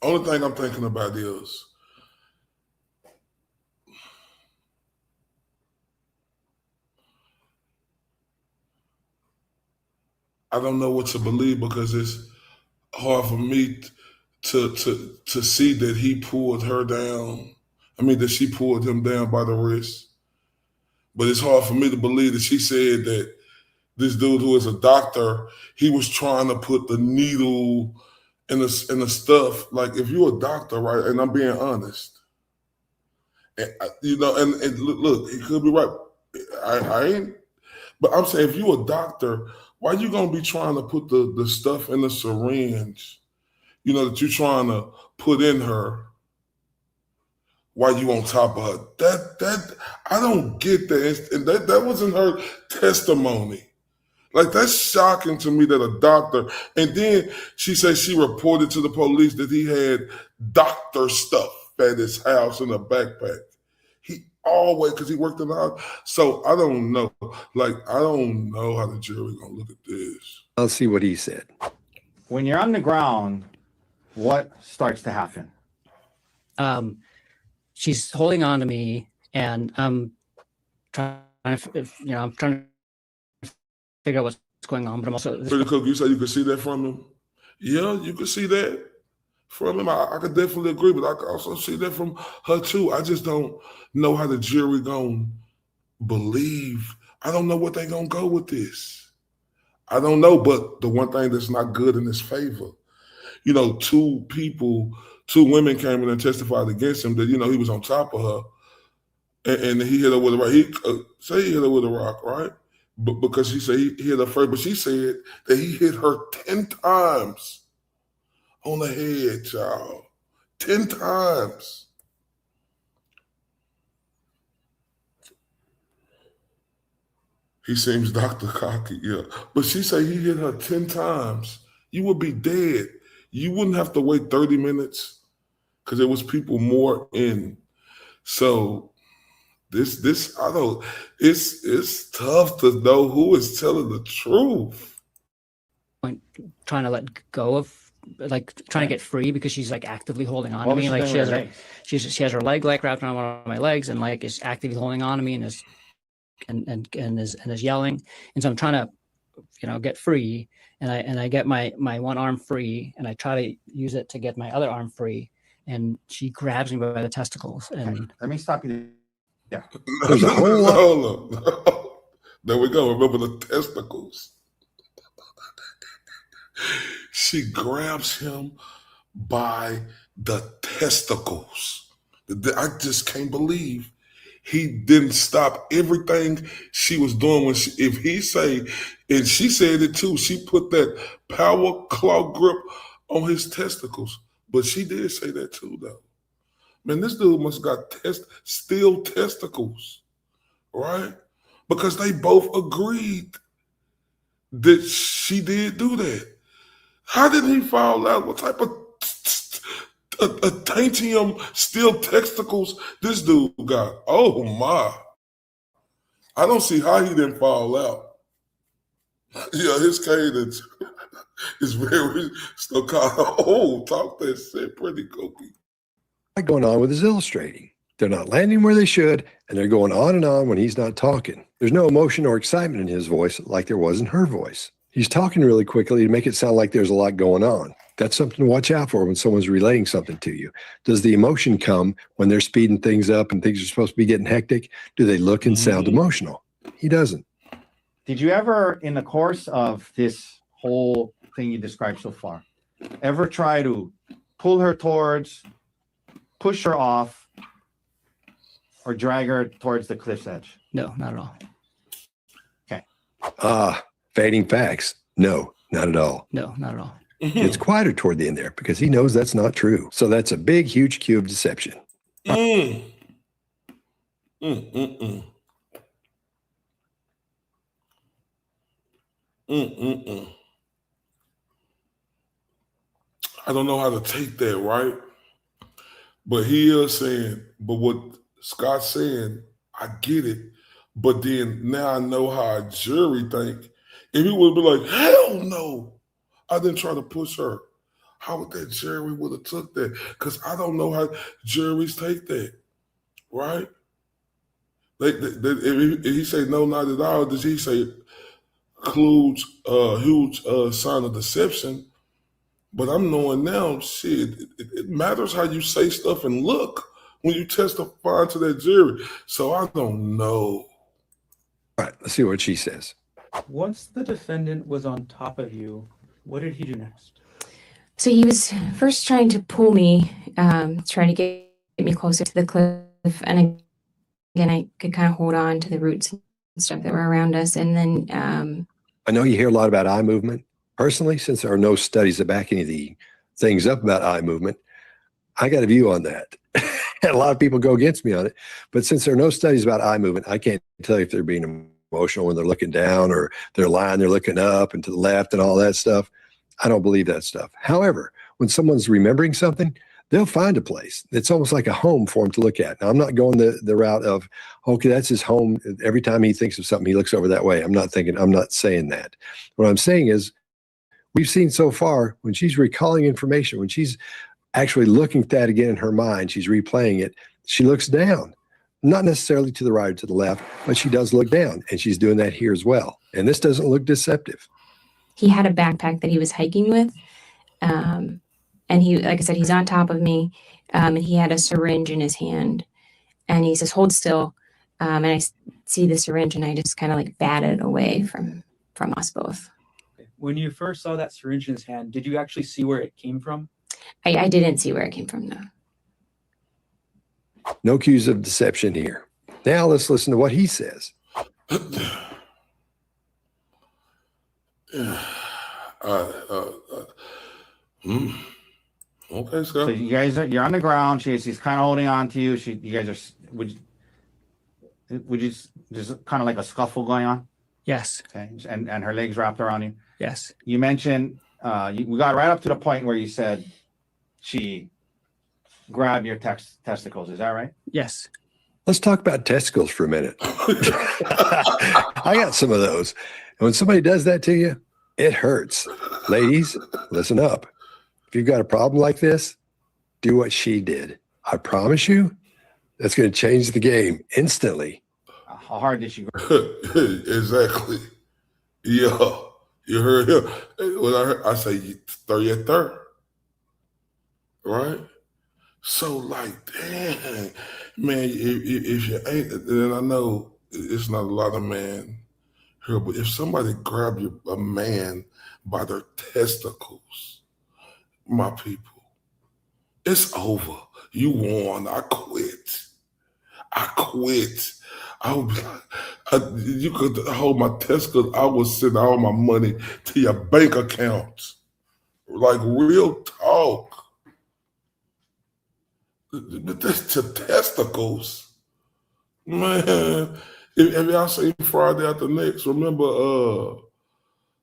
Speaker 2: Only thing I'm thinking about is I don't know what to believe because it's hard for me to see that he pulled her down. That she pulled him down by the wrist. But it's hard for me to believe that she said that this dude who is a doctor, he was trying to put the needle in the stuff. Like if you're a doctor, right, and I'm being honest, and look, he could be right. I ain't, but I'm saying if you're a doctor, why you gonna be trying to put the stuff in the syringe, that you're trying to put in her while you on top of her? That I don't get that. And that wasn't her testimony. Like, that's shocking to me that a doctor, and then she said she reported to the police that he had doctor stuff at his house in a backpack. He always, because he worked in the house. So I don't know. I don't know how the jury gonna look at this.
Speaker 12: I'll see what he said.
Speaker 14: When you're on the ground, what starts to happen?
Speaker 15: She's holding on to me, and I'm trying to figure out what's going on, but I'm also...
Speaker 2: Pretty Cook, you said you could see that from him? Yeah, you could see that from him. I could definitely agree, but I could also see that from her too. I just don't know how the jury gonna believe. I don't know what they gonna go with this. I don't know, but the one thing that's not good in his favor, two women came in and testified against him that, he was on top of her and he hit her with a rock. He hit her with a rock, right? But because she said he hit her first, but she said that he hit her 10 times on the head, child. 10 times. He seems Dr. Cocky, yeah. But she said he hit her 10 times. You would be dead. You wouldn't have to wait 30 minutes because there was people more in. So this I don't. It's tough to know who is telling the truth.
Speaker 15: Trying to let go of, like trying to get free because she's like actively holding on to me. Like she has her leg like wrapped around one of my legs and like is actively holding on to me and is yelling. And so I'm trying to, get free. And I get my one arm free and I try to use it to get my other arm free. And she grabs me by the testicles. And
Speaker 14: let me stop you there.
Speaker 2: There's a whole lot. No. There we go. Remember the testicles. She grabs him by the testicles. I just can't believe he didn't stop everything she was doing when if he say, and she said it too, she put that power claw grip on his testicles. But she did say that too, though. Man, this dude must got steel testicles, right? Because they both agreed that she did do that. How did he fall out? What type of titanium steel testicles this dude got? Oh my. I don't see how he didn't fall out. Yeah, his cadence is very staccato. Oh, talk that shit pretty cookie.
Speaker 12: What's going on with his illustrating? They're not landing where they should, and they're going on and on when he's not talking. There's no emotion or excitement in his voice like there was in her voice. He's talking really quickly to make it sound like there's a lot going on. That's something to watch out for when someone's relaying something to you. Does the emotion come when they're speeding things up and things are supposed to be getting hectic? Do they look and sound emotional? He doesn't.
Speaker 14: Did you ever, in the course of this whole thing you described so far, ever try to pull her towards, push her off, or drag her towards the cliff's edge?
Speaker 15: No, not at all.
Speaker 14: Okay.
Speaker 12: Fading facts. No, not at all.
Speaker 15: No, not at all.
Speaker 12: It's quieter toward the end there because he knows that's not true. So that's a big, huge cube deception.
Speaker 2: I don't know how to take that, right? But he is saying, but what Scott's saying, I get it. But then now I know how a jury think. If he would be like, hell no, I didn't try to push her. How would that jury would have took that? Because I don't know how juries take that, right? If he say no, not at all, does he say includes a huge sign of deception? But I'm knowing now, shit, it matters how you say stuff and look when you testify to that jury. So I don't know.
Speaker 12: All right, let's see what she says.
Speaker 11: Once the defendant was on top of you, what did he do next?
Speaker 13: So he was first trying to pull me, trying to get me closer to the cliff. And again, I could kind of hold on to the roots and stuff that were around us. And then
Speaker 12: I know you hear a lot about eye movement. Personally, since there are no studies that back any of the things up about eye movement, I got a view on that. And a lot of people go against me on it. But since there are no studies about eye movement, I can't tell you if they're being emotional when they're looking down or they're lying, they're looking up and to the left and all that stuff. I don't believe that stuff. However, when someone's remembering something, they'll find a place. It's almost like a home for him to look at. Now, I'm not going the route of, okay, that's his home. Every time he thinks of something, he looks over that way. I'm not saying that. What I'm saying is, we've seen so far when she's recalling information, when she's actually looking at that again in her mind, she's replaying it, she looks down. Not necessarily to the right or to the left, but she does look down, and she's doing that here as well. And this doesn't look deceptive.
Speaker 13: he had a backpack that he was hiking with. And he, like I said, he's on top of me. And he had a syringe in his hand. And he says, hold still. And I see the syringe and I just kind of like bat it away from us both.
Speaker 11: When you first saw that syringe in his hand, did you actually see where it came from?
Speaker 13: I didn't see where it came from, no.
Speaker 12: No cues of deception here. Now let's listen to what he says.
Speaker 2: Okay,
Speaker 14: so you guys are, you're on the ground. She's kind of holding on to you. You guys are, would you just kind of like a scuffle going on?
Speaker 15: Yes.
Speaker 14: Okay. And her legs wrapped around you.
Speaker 15: Yes.
Speaker 14: You mentioned we got right up to the point where you said she grab your testicles. Is that right?
Speaker 15: Yes.
Speaker 12: Let's talk about testicles for a minute. I got some of those. And when somebody does that to you, it hurts. Ladies, listen up. If you've got a problem like this, do what she did. I promise you, that's going to change the game instantly.
Speaker 14: How hard did she grab?
Speaker 2: Exactly. Yeah. You heard him. When I say 30 at 30. Right? So like, dang, man, if you ain't, then I know it's not a lot of men here, but if somebody grab a man by their testicles, my people, it's over. You won. I quit. I would be like, you could hold my testicles. I would send all my money to your bank account. Like real talk. But that's to testicles. Man, have y'all seen Friday After Next? Remember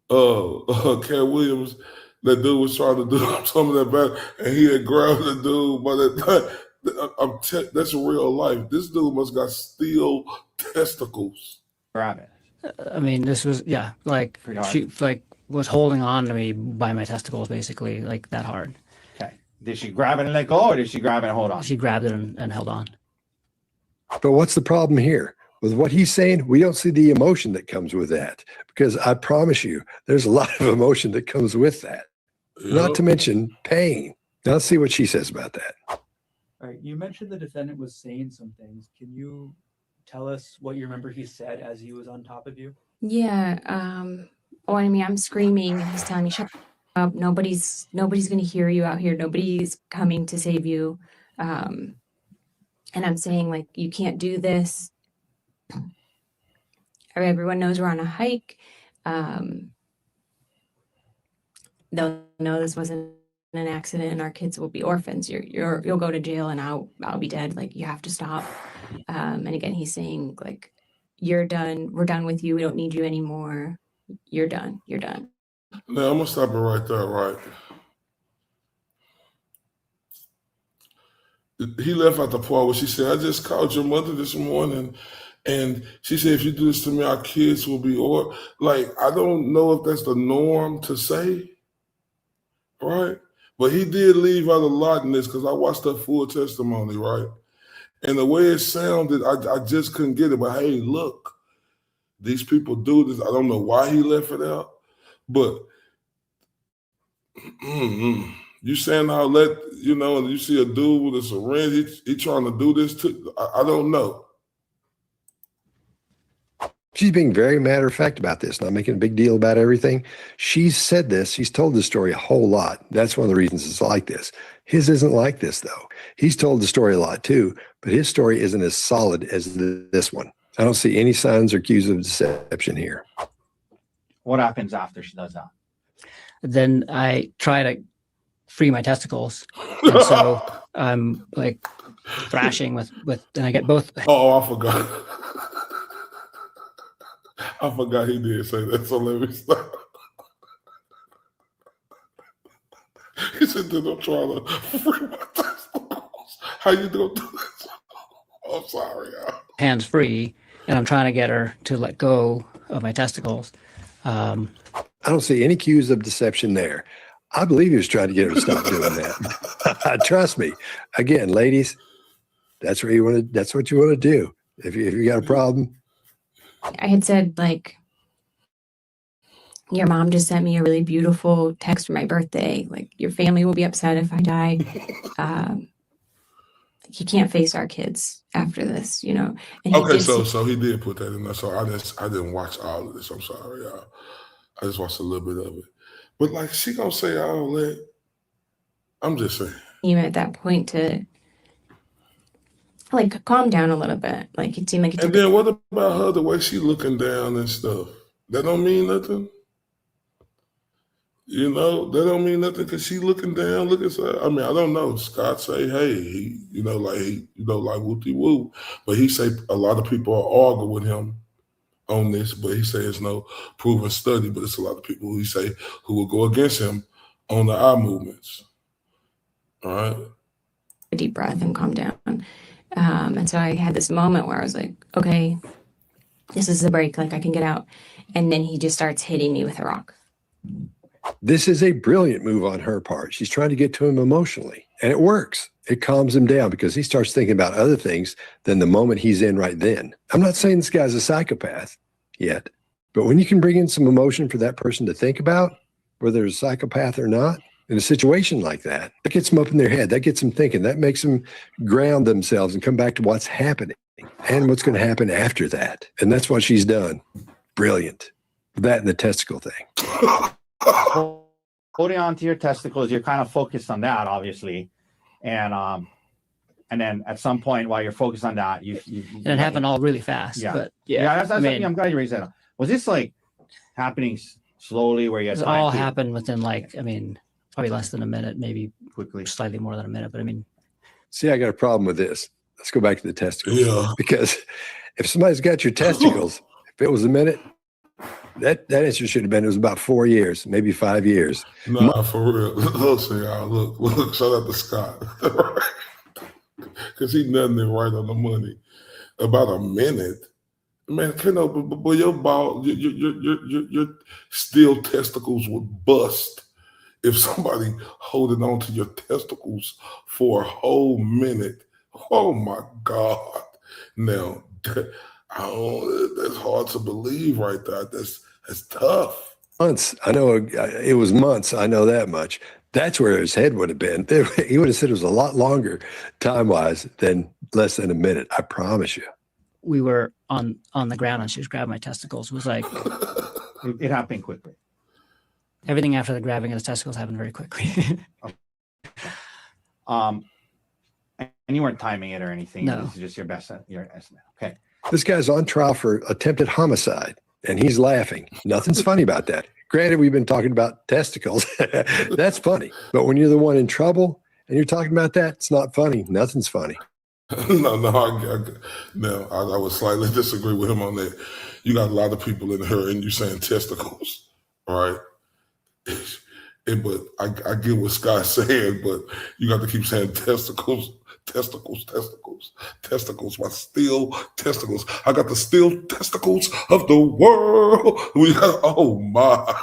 Speaker 2: Cat Williams, that dude was trying to do some of that bad, and he had grabbed the dude by that. That's real life. This dude must got steel testicles.
Speaker 14: Grab it.
Speaker 15: I mean, this was, yeah, like she like was holding on to me by my testicles, basically, like that hard.
Speaker 14: Okay. Did she grab it and let go, or did she grab it and hold on?
Speaker 15: She grabbed it and held on.
Speaker 12: But what's the problem here? With what he's saying, we don't see the emotion that comes with that, because I promise you, there's a lot of emotion that comes with that. Yep. Not to mention pain. Now let's see what she says about that.
Speaker 11: All right. You mentioned the defendant was saying some things. Can you tell us what you remember he said as he was on top of you?
Speaker 13: Yeah. Oh, I mean, I'm screaming. He's telling me, shut up. Nobody's going to hear you out here. Nobody's coming to save you. And I'm saying, like, you can't do this. Everyone knows we're on a hike. They'll know this wasn't an accident and our kids will be orphans. You'll go to jail and I'll be dead. Like, you have to stop. And again, he's saying, like, you're done. We're done with you. We don't need you anymore. You're done. You're done.
Speaker 2: Now I'm gonna stop it right there, right? He left out the part where she said, I just called your mother this morning and she said, if you do this to me, our kids will be, or like, I don't know if that's the norm to say, right? But he did leave out a lot in this because I watched the full testimony, right? And the way it sounded, I just couldn't get it. But hey, look, these people do this. I don't know why he left it out, but you saying I'll let, you know, and you see a dude with a syringe, he trying to do this to, I don't know.
Speaker 12: She's being very matter of fact about this, not making a big deal about everything. She's said this. She's told this story a whole lot. That's one of the reasons it's like this. His isn't like this, though. He's told the story a lot, too, but his story isn't as solid as this one. I don't see any signs or cues of deception here.
Speaker 14: What happens after she does that?
Speaker 15: Then I try to free my testicles. And so I'm like thrashing with, and I get both.
Speaker 2: Oh, I forgot. I forgot he did say that, so let me stop. He said, then I'm trying to free my testicles. How you gonna do that? I'm sorry, y'all.
Speaker 15: Hands free, and I'm trying to get her to let go of my testicles.
Speaker 12: I don't see any cues of deception there. I believe he was trying to get her to stop doing that. Trust me. Again, ladies, that's what you want to. That's what you want to do. If you got a problem.
Speaker 13: I had said, like, your mom just sent me a really beautiful text for my birthday. Like, your family will be upset if I die. You can't face our kids after this, you know. And
Speaker 2: okay, so he did put that in there. So I didn't watch all of this. I'm sorry, y'all. I just watched a little bit of it. But like, she gonna say all that. I'm just saying.
Speaker 13: Even at that point to like calm down a little bit. Like, it seemed like it.
Speaker 2: And then what about her? The way she looking down and stuff. That don't mean nothing. You know, that don't mean nothing because she looking down. Look at her. I mean, I don't know. Scott say, hey, like whoopty whoop. But he say a lot of people are arguing with him on this, but he says it's no proven study, but it's a lot of people who he say who will go against him on the eye movements. All right.
Speaker 13: deep breath and calm down. And so I had this moment where I was like, okay, this is the break. Like I can get out. And then he just starts hitting me with a rock.
Speaker 12: This is a brilliant move on her part. She's trying to get to him emotionally, and it works. It calms him down because he starts thinking about other things than the moment he's in right then. I'm not saying this guy's a psychopath yet, but when you can bring in some emotion for that person to think about, whether they're a psychopath or not, in a situation like that, that gets them up in their head. That gets them thinking. That makes them ground themselves and come back to what's happening and what's going to happen after that. And that's what she's done. Brilliant. That and the testicle thing.
Speaker 14: Holding on to your testicles, you're kind of focused on that, obviously. And then at some point while you're focused on that, you
Speaker 15: and it happened all really fast.
Speaker 14: Yeah.
Speaker 15: But
Speaker 14: I'm glad you raised that up. Was this like happening slowly where you had
Speaker 15: it
Speaker 14: time
Speaker 15: all
Speaker 14: to-
Speaker 15: happened within probably less than a minute, maybe
Speaker 14: quickly,
Speaker 15: slightly more than a minute. But
Speaker 12: See, I got a problem with this. Let's go back to the testicles.
Speaker 2: Yeah.
Speaker 12: Because if somebody's got your testicles, if it was a minute, that answer should have been, it was about 4 years, maybe 5 years.
Speaker 2: Nah, for real. Listen, y'all, look, shout out to Scott. Because he nothing there right on the money. About a minute. Man, but your ball, your steel testicles would bust if somebody holding on to your testicles for a whole minute. Oh my God. Now, that's hard to believe right there. That's tough.
Speaker 12: Months. I know it was months. I know that much. That's where his head would have been. He would have said it was a lot longer time-wise than less than a minute. I promise you.
Speaker 15: we were on the ground and she was grabbing my testicles. It was like
Speaker 14: it happened quickly.
Speaker 15: Everything after the grabbing of the testicles happened very quickly.
Speaker 14: And you weren't timing it or anything.
Speaker 15: No.
Speaker 14: This is just your estimate. Okay.
Speaker 12: This guy's on trial for attempted homicide, and he's laughing. Nothing's funny about that. Granted, we've been talking about testicles. That's funny. But when you're the one in trouble and you're talking about that, it's not funny. Nothing's funny.
Speaker 2: No, I would slightly disagree with him on that. You got a lot of people in here and you saying testicles, right? But I get what Scott's saying, but you got to keep saying testicles, my steel testicles. I got the steel testicles of the world. Oh my.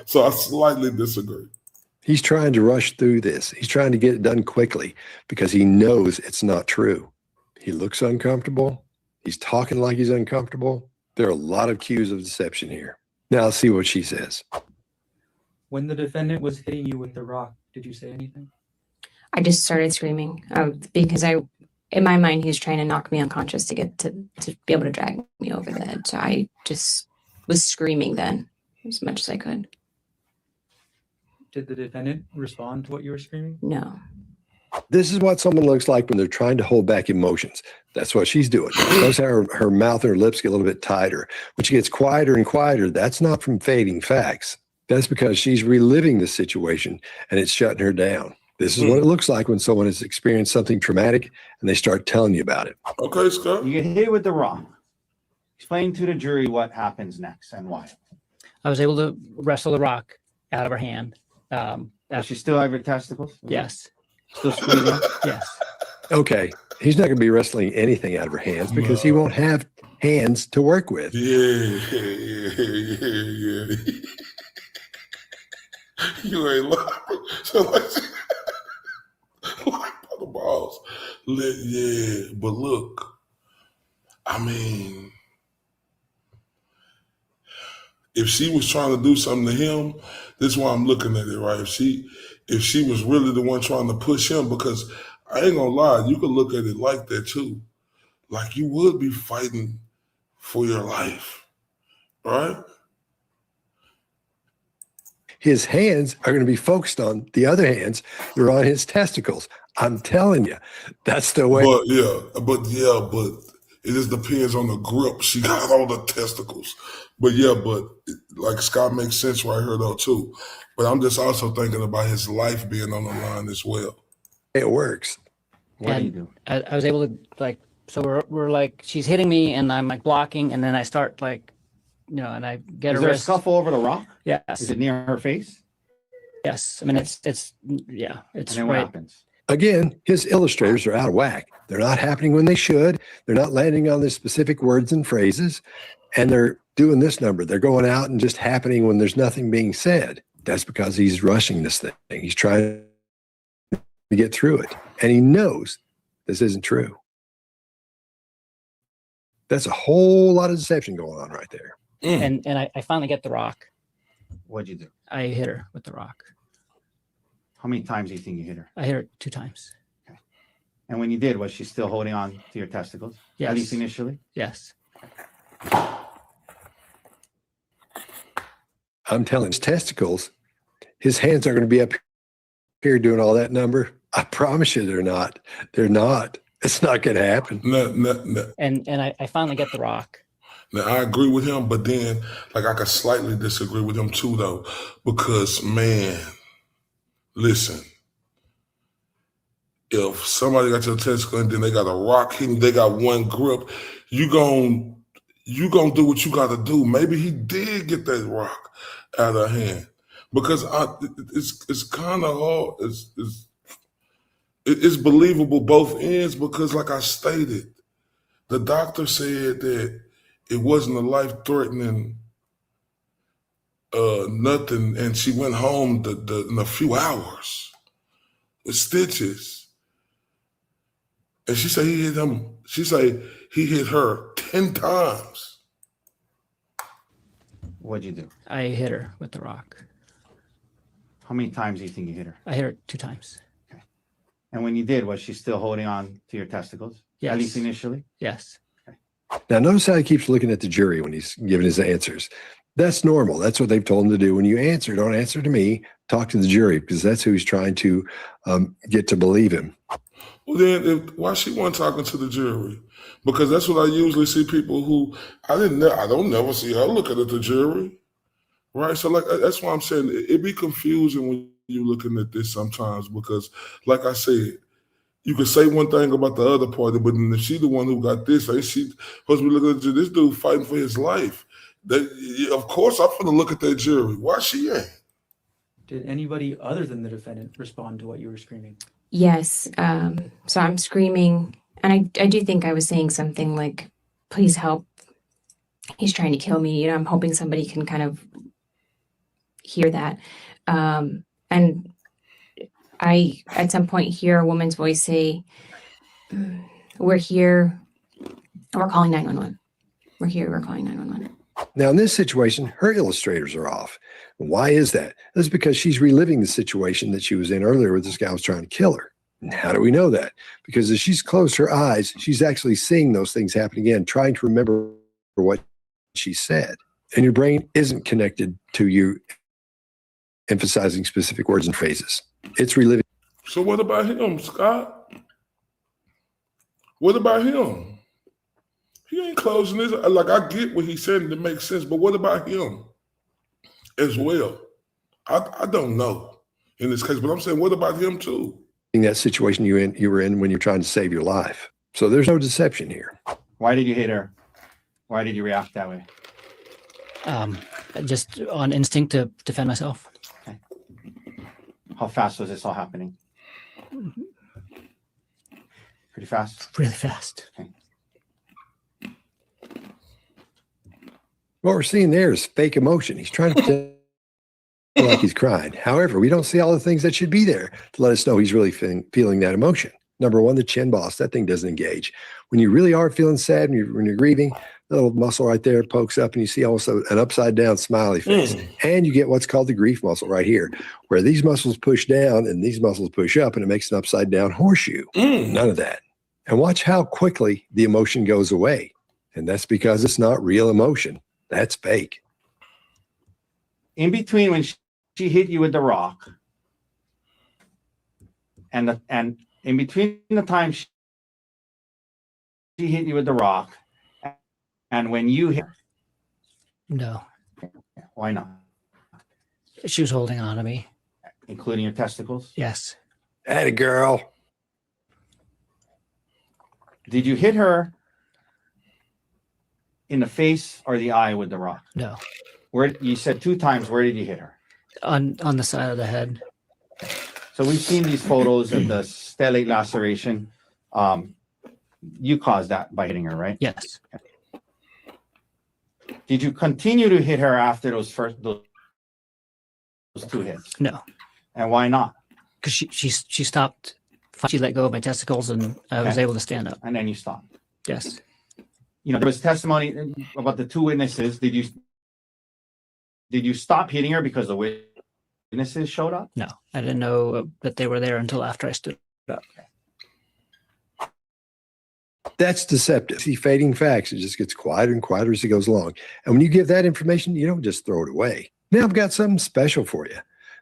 Speaker 2: So I slightly disagree.
Speaker 12: He's trying to rush through this. He's trying to get it done quickly because he knows it's not true. He looks uncomfortable. He's talking like he's uncomfortable. There are a lot of cues of deception here. Now let's see what she says.
Speaker 11: When the defendant was hitting you with the rock, did you say anything?
Speaker 13: I just started screaming because in my mind, he was trying to knock me unconscious to get to be able to drag me over the head. So I just was screaming then as much as I could.
Speaker 11: Did the defendant respond to what you were screaming?
Speaker 13: No.
Speaker 12: This is what someone looks like when they're trying to hold back emotions. That's what she's doing. Notice how her mouth and her lips get a little bit tighter. When she gets quieter and quieter, that's not from fading facts. That's because she's reliving the situation and it's shutting her down. This is what it looks like when someone has experienced something traumatic and they start telling you about it.
Speaker 2: Okay, Scott.
Speaker 14: You get hit with the rock. Explain to the jury what happens next and why.
Speaker 15: I was able to wrestle the rock out of her hand.
Speaker 14: Does she still have your testicles?
Speaker 15: Yes.
Speaker 14: Still squeezing?
Speaker 15: Yes.
Speaker 12: Okay. He's not going to be wrestling anything out of her hands because he won't have hands to work with.
Speaker 2: Yeah. You ain't lying. So like by the balls. Yeah, but look, I mean, if she was trying to do something to him, this is why I'm looking at it, right? If she was really the one trying to push him, because I ain't gonna lie, you could look at it like that too. Like you would be fighting for your life, right?
Speaker 12: His hands are going to be focused on the other hands. They're on his testicles. I'm telling you, that's the way.
Speaker 2: But it just depends on the grip. She got all the testicles. But like Scott makes sense right here though too. But I'm just also thinking about his life being on the line as well.
Speaker 12: It works.
Speaker 14: What do you do?
Speaker 15: I was able to so we're like, she's hitting me and I'm like blocking and then I start and I get
Speaker 14: Is
Speaker 15: her
Speaker 14: there
Speaker 15: wrist.
Speaker 14: a scuffle over the rock?
Speaker 15: Yes.
Speaker 14: Is it near her face?
Speaker 15: Yes. I mean, it's
Speaker 14: And then
Speaker 15: right.
Speaker 14: what happens?
Speaker 12: Again, his illustrators are out of whack. They're not happening when they should. They're not landing on the specific words and phrases. And they're doing this number. They're going out and just happening when there's nothing being said. That's because he's rushing this thing. He's trying to get through it. And he knows this isn't true. That's a whole lot of deception going on right there.
Speaker 15: And I finally get the rock.
Speaker 14: What'd you do?
Speaker 15: I hit her with the rock.
Speaker 14: How many times do you think you hit her?
Speaker 15: I hit her 2 times.
Speaker 14: Okay. And when you did, was she still holding on to your testicles?
Speaker 15: Yes.
Speaker 14: At least initially?
Speaker 15: Yes.
Speaker 12: I'm telling his testicles, his hands are going to be up here doing all that number. I promise you they're not. They're not. It's not going to happen.
Speaker 2: No.
Speaker 15: And I finally get the rock.
Speaker 2: Now, I agree with him, but then, like, I could slightly disagree with him too, though, because, man, listen, if somebody got your testicle and then they got a rock hitting, they got one grip, you gon' do what you got to do. Maybe he did get that rock out of hand, because it's kind of hard. It's believable both ends, because, like I stated, the doctor said that it wasn't a life-threatening nothing, and she went home in a few hours with stitches. And she said he hit him. She said he hit her 10 times.
Speaker 14: What'd you do?
Speaker 15: I hit her with the rock.
Speaker 14: How many times do you think you hit her?
Speaker 15: I hit her 2 times.
Speaker 14: Okay. And when you did, was she still holding on to your testicles?
Speaker 15: Yes.
Speaker 14: At least initially?
Speaker 15: Yes.
Speaker 12: Now, notice how he keeps looking at the jury when he's giving his answers. That's normal. That's what they've told him to do. When you answer, don't answer to me. Talk to the jury, because that's who he's trying to get to believe him.
Speaker 2: Well, then, why she wasn't talking to the jury? Because that's what I usually see people who I don't never see her looking at the jury, right? So, like, that's why I'm saying it be confusing when you're looking at this sometimes, because, like I said, you can say one thing about the other party, but then if she the one who got this, ain't she supposed to be looking at this dude fighting for his life? Of course, I'm going to look at that jury. Why she ain't?
Speaker 11: Did anybody other than the defendant respond to what you were screaming?
Speaker 13: Yes. So I'm screaming, and I do think I was saying something like, please help. He's trying to kill me. I'm hoping somebody can kind of hear that. And I, at some point, hear a woman's voice say, we're here. We're calling 911. We're here. We're calling 911.
Speaker 12: Now, in this situation, her illustrators are off. Why is that? That's because she's reliving the situation that she was in earlier where this guy was trying to kill her. And how do we know that? Because as she's closed her eyes, she's actually seeing those things happen again, trying to remember what she said. And your brain isn't connected to you emphasizing specific words and phrases. It's reliving.
Speaker 2: So what about him, Scott? What about him? He ain't closing his. Like, I get what he's saying, it makes sense, but what about him as well? I don't know in this case, but I'm saying, what about him too?
Speaker 12: In that situation you were in when you're trying to save your life. So there's no deception here.
Speaker 14: Why did you hit her? Why did you react that way?
Speaker 15: Just on instinct to defend myself.
Speaker 14: Okay. How fast was this all happening? Pretty fast?
Speaker 15: Really fast.
Speaker 14: Okay.
Speaker 12: What we're seeing there is fake emotion. He's trying to pretend like he's crying. However, we don't see all the things that should be there to let us know he's really feeling that emotion. Number one, the chin boss, that thing doesn't engage. When you really are feeling sad, when you're grieving, the little muscle right there pokes up and you see almost an upside down smiley face. And you get what's called the grief muscle right here, where these muscles push down and these muscles push up and it makes an upside down horseshoe. None of that. And watch how quickly the emotion goes away. And that's because it's not real emotion. That's fake.
Speaker 14: In between when she hit you with the rock and in between the time she hit you with the rock and when you hit her.
Speaker 15: No.
Speaker 14: Why not?
Speaker 15: She was holding on to me.
Speaker 14: Including your testicles?
Speaker 15: Yes.
Speaker 12: Atta girl.
Speaker 14: Did you hit her in the face or the eye with the rock?
Speaker 15: No.
Speaker 14: Where you said 2 times, where did you hit her?
Speaker 15: On the side of the head.
Speaker 14: So we've seen these photos of the stellate laceration. You caused that by hitting her, right?
Speaker 15: Yes.
Speaker 14: Did you continue to hit her after those two hits?
Speaker 15: No.
Speaker 14: And why not?
Speaker 15: Because she stopped. She let go of my testicles, and I was able to stand up.
Speaker 14: And then you stopped.
Speaker 15: Yes.
Speaker 14: You know, there was testimony about the two witnesses. Did you stop hitting her because the witnesses showed up?
Speaker 15: No, I didn't know that they were there until after I stood up.
Speaker 12: That's deceptive. See, fading facts. It just gets quieter and quieter as it goes along. And when you give that information, you don't just throw it away. Now I've got something special for you.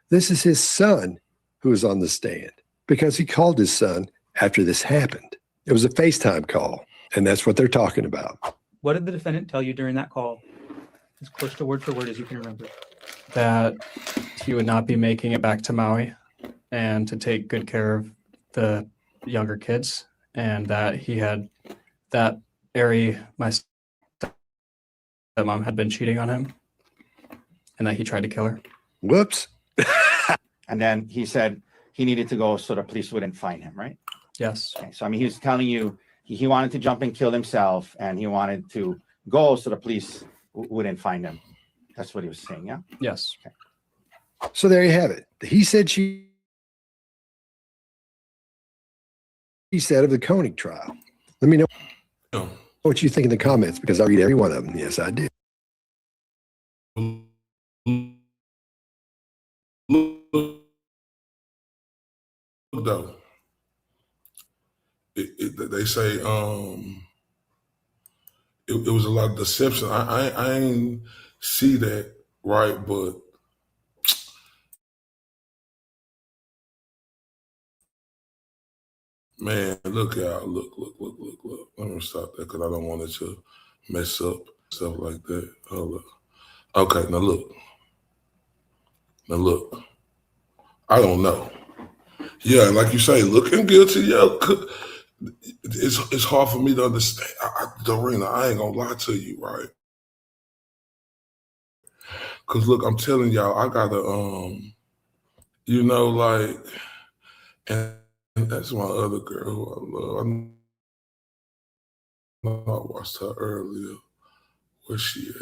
Speaker 12: This is his son who is on the stand because he called his son after this happened. It was a FaceTime call, and that's what they're talking about.
Speaker 11: What did the defendant tell you during that call? As close to word for word as you can remember.
Speaker 16: That he would not be making it back to Maui and to take good care of the younger kids, and that he had that my stepmom had been cheating on him, and that he tried to kill her.
Speaker 12: Whoops.
Speaker 14: And then he said he needed to go so the police wouldn't find him, right?
Speaker 16: Yes.
Speaker 14: Okay, so I mean, he was telling you he wanted to jump and kill himself, and he wanted to go so the police wouldn't find him. That's what he was saying, yeah?
Speaker 16: Yes.
Speaker 14: Okay.
Speaker 12: So there you have it. He said she said of the Konig trial. Let me know what you think in the comments because I read every one of them. Yes, I do.
Speaker 2: Though they say it was a lot of deception. I ain't see that, right? But man, look out, look. Let me stop that because I don't want it to mess up stuff like that. Hold up. Okay, now look. I don't know. Yeah, like you say, looking guilty, yeah. It's hard for me to understand. Dorena, I ain't gonna lie to you, right? Cause look, I'm telling y'all, I gotta, like, and that's my other girl who I love. I watched her earlier. Where's she at?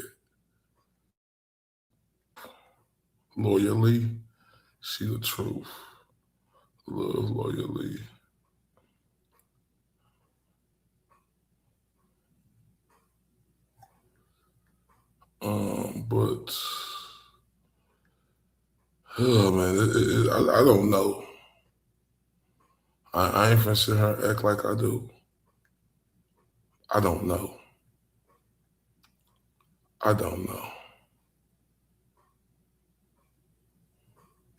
Speaker 2: Loyally, she the truth. Love, loyally. But oh man, I don't know. I ain't finna sit her and act like I do. I don't know.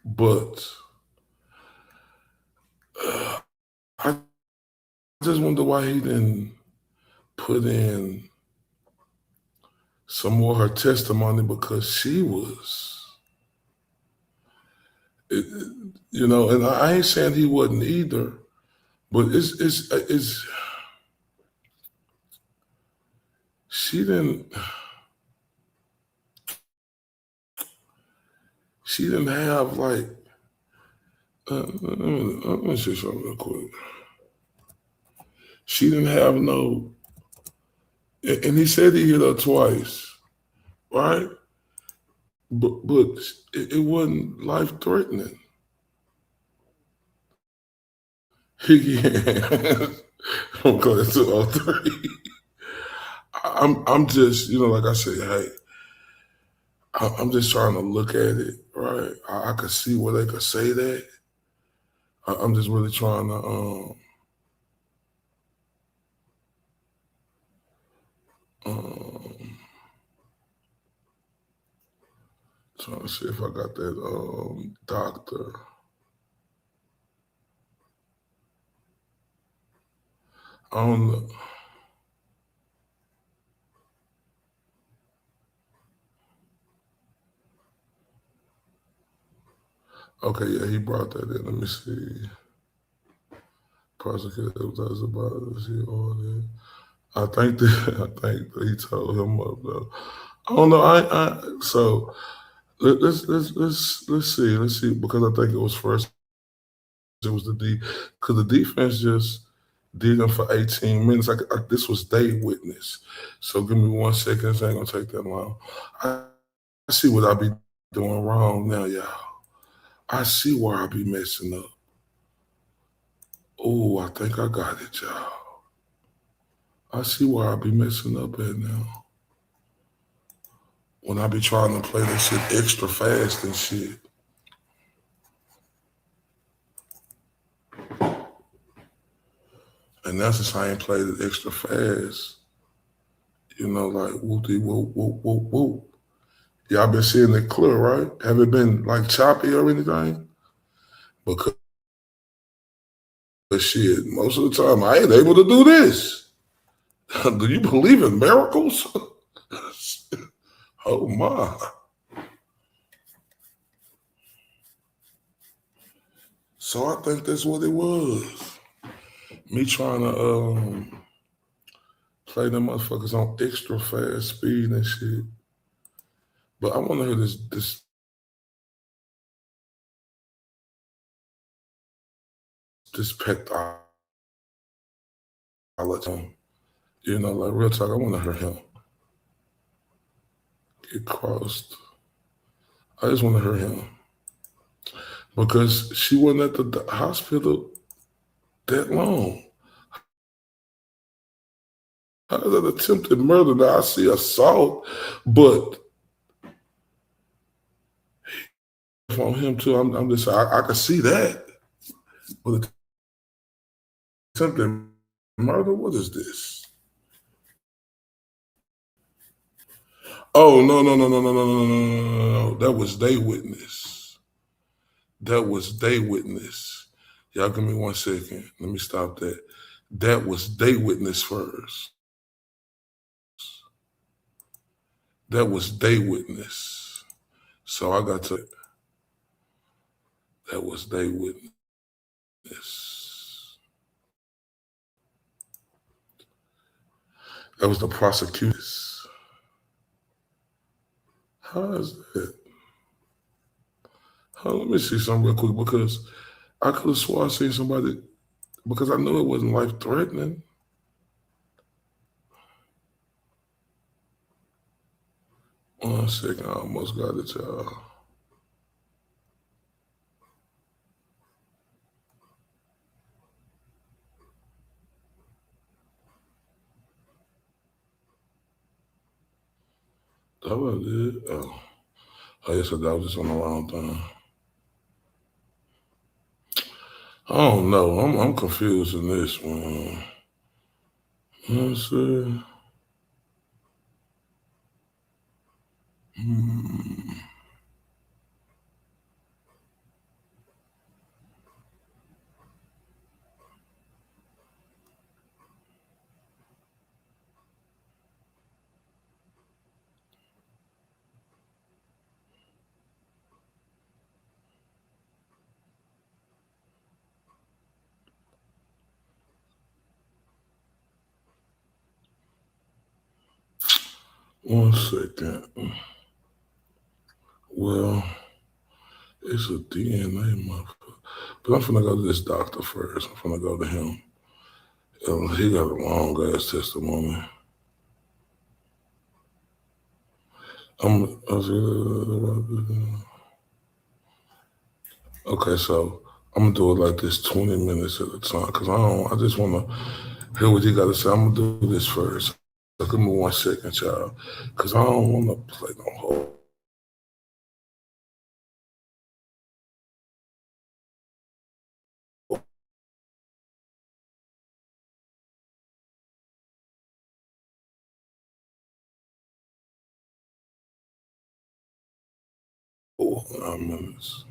Speaker 2: But I just wonder why he didn't put in some more of her testimony because she was, and I ain't saying he wasn't either, but it's she didn't have like, let me say something real quick. She didn't have no, and he said he hit her twice, right? But it wasn't life-threatening. I'm going to all three. I'm just, like I said, hey, I'm just trying to look at it, right? I could see where they could say that. I'm just really trying to trying to see if I got that doctor. I don't know. Okay, yeah, he brought that in. Let me see. Prosecutor was about to see all that. I think that he told him up though. I don't know. So let's see because I think it was first It was because the defense just did them for 18 minutes. This was day witness. So give me 1 second. It ain't gonna take that long. I see what I be doing wrong now, y'all. I see where I be messing up. Oh, I think I got it, y'all. I see where I be messing up at now. When I be trying to play this shit extra fast and shit. And that's since I ain't played it extra fast. You know, like whoop-de whoop, whoop, whoop, whoop. Y'all been seeing it clear, right? Have it been like choppy or anything? Because shit, most of the time I ain't able to do this. Do you believe in miracles? Oh my. So I think that's what it was. Me trying to play them motherfuckers on extra fast speed and shit. But I want to hear this pecked tone. You know, like real talk, I want to hear him get crossed. I just want to hear him. Because she wasn't at the hospital that long. How is that attempted murder? Now I see assault, but on him too, I'm just, I can see that. But attempted murder, what is this? Oh, no. That was day witness. That was day witness. Y'all give me 1 second. Let me stop that. That was day witness first. That was day witness. So I got to, that was day witness. That was the prosecution. How is that? Let me see something real quick because I could have swore I seen somebody because I knew it wasn't life threatening. One second, I almost got it, y'all. That was it. Oh, I guess that was just on the wrong thing. I don't know. I'm confused in this one. Let's see. One second. Well, it's a DNA motherfucker. But I'm finna go to this doctor first. I'm finna go to him. He got a long ass testimony. Okay, so I'm gonna do it like this 20 minutes at a time because I just wanna hear what you gotta say. I'm gonna do this first. So give me 1 second, y'all, because I don't wanna play no whole. Oh, 9 minutes.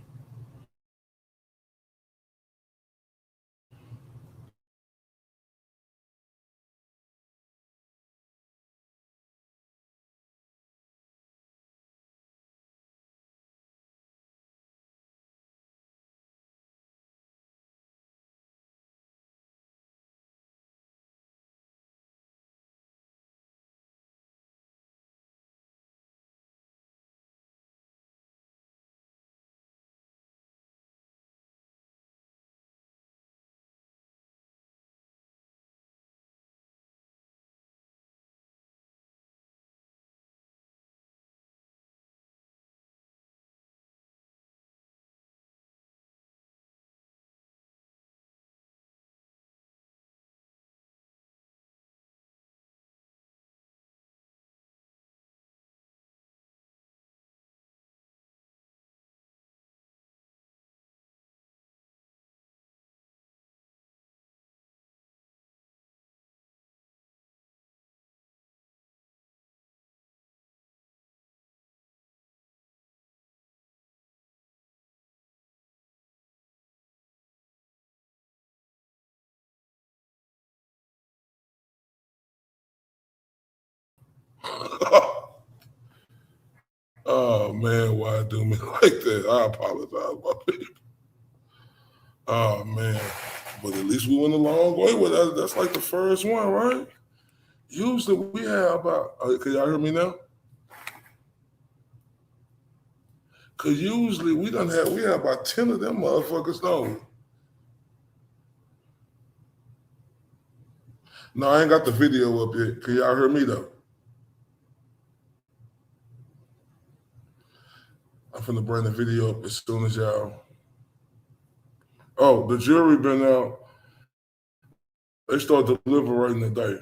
Speaker 2: Oh man, why do me like that? I apologize, my people. Oh man, but at least we went a long way with that. That's like the first one, right? Usually we have about. Can y'all hear me now? Cause usually we have about 10 of them motherfuckers, don't we? No, I ain't got the video up yet. Can y'all hear me though? I'm finna bring the video up as soon as y'all. Oh, the jury been out. They start deliberating today.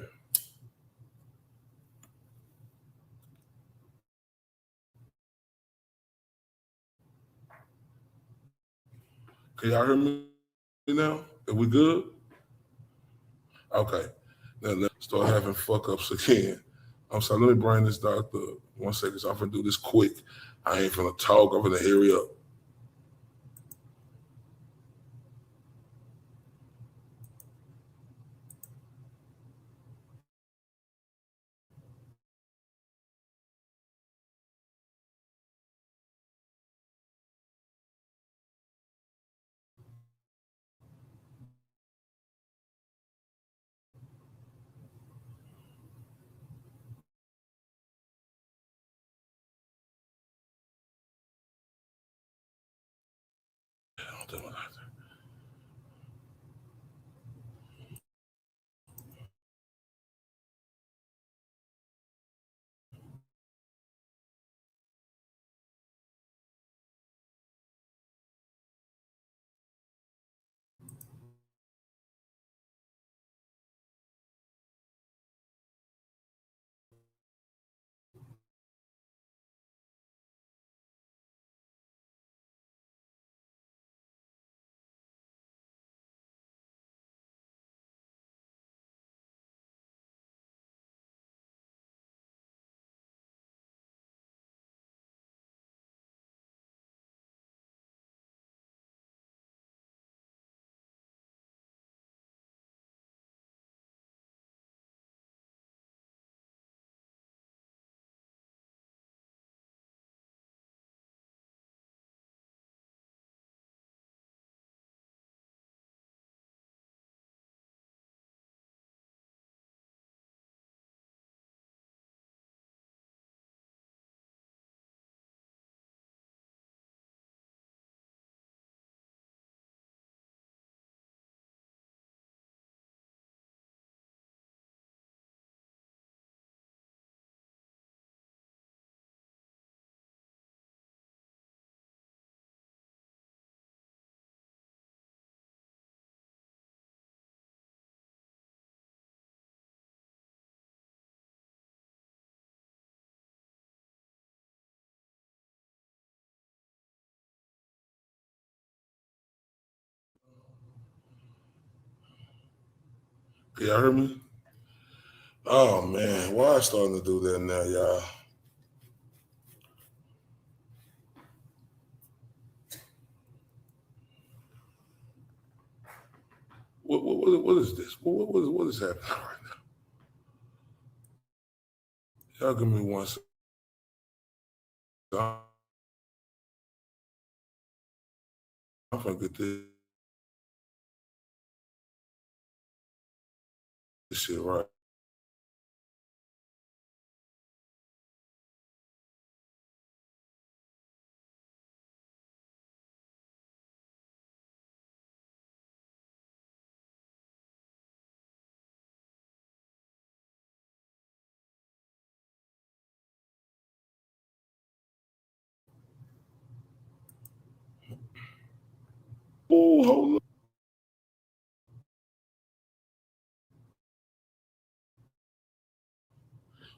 Speaker 2: Can y'all hear me now? Are we good? Okay. Now let's start having fuck ups again. I'm sorry, let me bring this doctor up. 1 second. So I'm finna do this quick. I ain't finna talk. I'm finna hurry up. Can y'all hear me? Oh man, why I starting to do that now, y'all? What is this? What is happening right now? Y'all give me 1 second. I'm gonna get this shit right. Oh,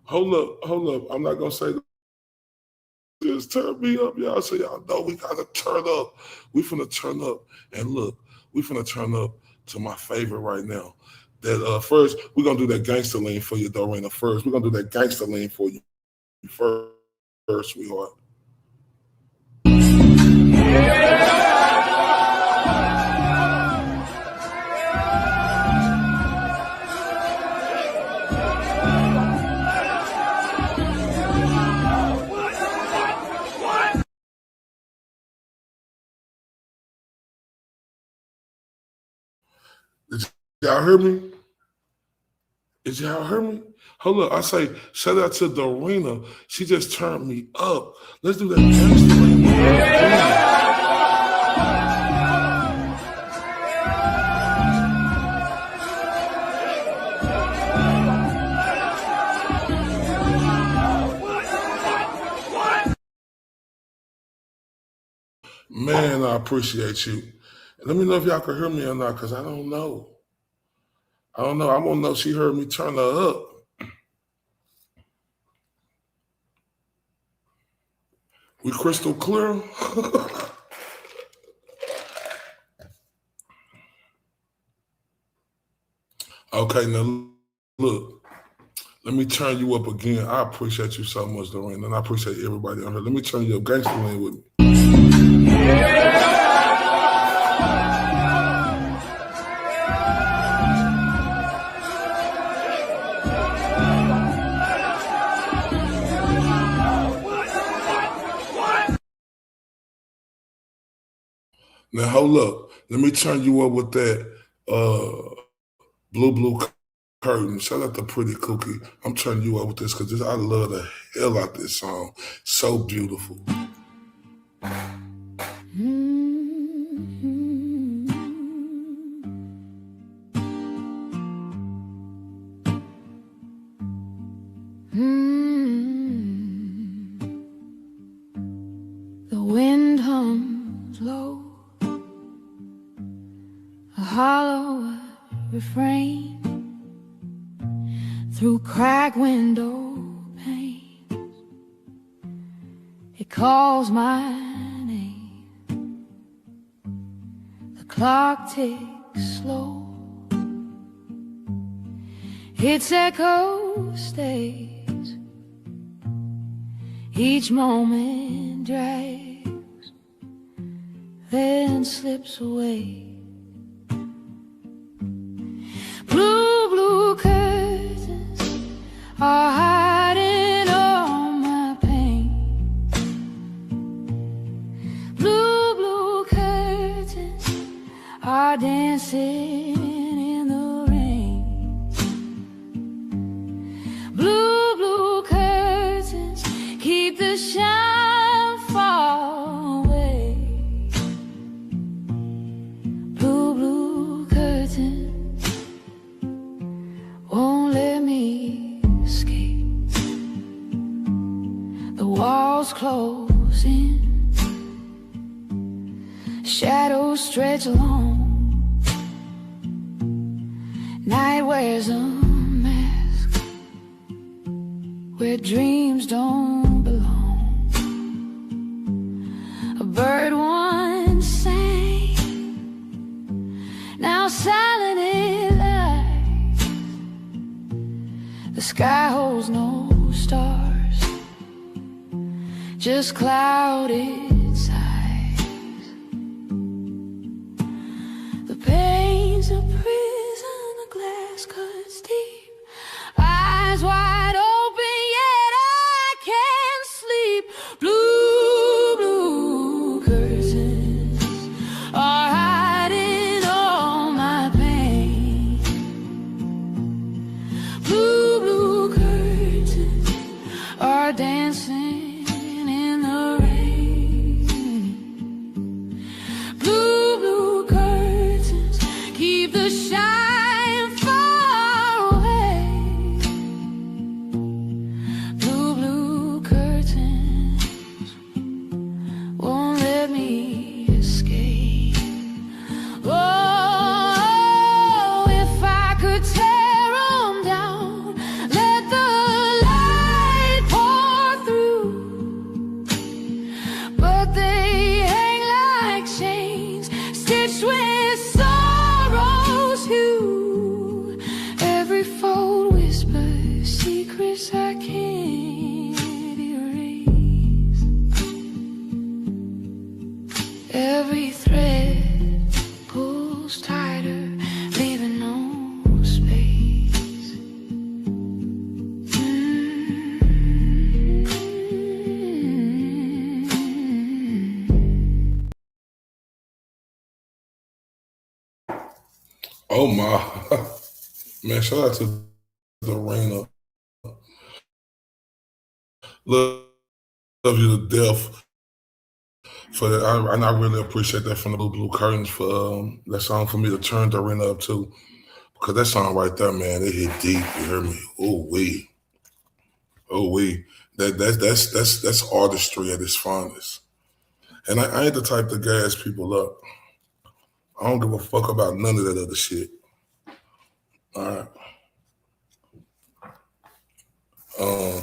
Speaker 2: hold up. Hold up. I'm not gonna say just turn me up, y'all, so y'all know we gotta turn up. We finna turn up. And look, we finna turn up to my favorite right now. That first, we're gonna do that gangster lean for you, Dorena. First, we're gonna do that gangster lean for you first, sweetheart. Did y'all hear me? Did y'all hear me? Hold up. I say, shout out to Dorena. She just turned me up. Let's do that gangster lean. Man, I appreciate you. Let me know if y'all can hear me or not, because I don't know. I want to know if she heard me turn her up. We crystal clear? Okay, now look. Let me turn you up again. I appreciate you so much, Doreen, and I appreciate everybody on here. Let me turn you up. Gangster Lane with me. Now hold up. Let me turn you up with that blue curtain. Shout out to Pretty Cookie. I'm turning you up with this because I love the hell out this song. So beautiful.
Speaker 9: The wind hums low, a hollow refrain through cracked window panes. It calls my name. The clock ticks slow. Its echo stays. Each moment drags, then slips away. Blue curtains are hiding all my pain. Blue curtains are dancing in the rain. Blue curtains keep the shine far away. Blue curtains won't let me escape. The walls close in, shadows stretch along. Night wears a mask where dreams don't belong. A bird once sang, now silent it lies. The sky holds no stars, just clouded sighs. The pain's a prison, the glass cuts deep. Eyes wide open, yet I can't sleep. Blue curtains are hiding all my pain. Blue curtains are dancing in the rain. Blue curtains keep the shine far away. Blue curtains won't let me escape. Oh, if I could tear 'em down, let the light pour through. But they hang like chains, stitched with sorrow's hue.
Speaker 2: Oh my. Man, shout out to the arena. Love you to death for that. I really appreciate that from the Blue Curtains for that song for me to turn the arena up to. Because that song right there, man, it hit deep. You hear me? Oh wee. Oh wee. That's artistry at its finest. And I ain't the type to gas people up. I don't give a fuck about none of that other shit. All right.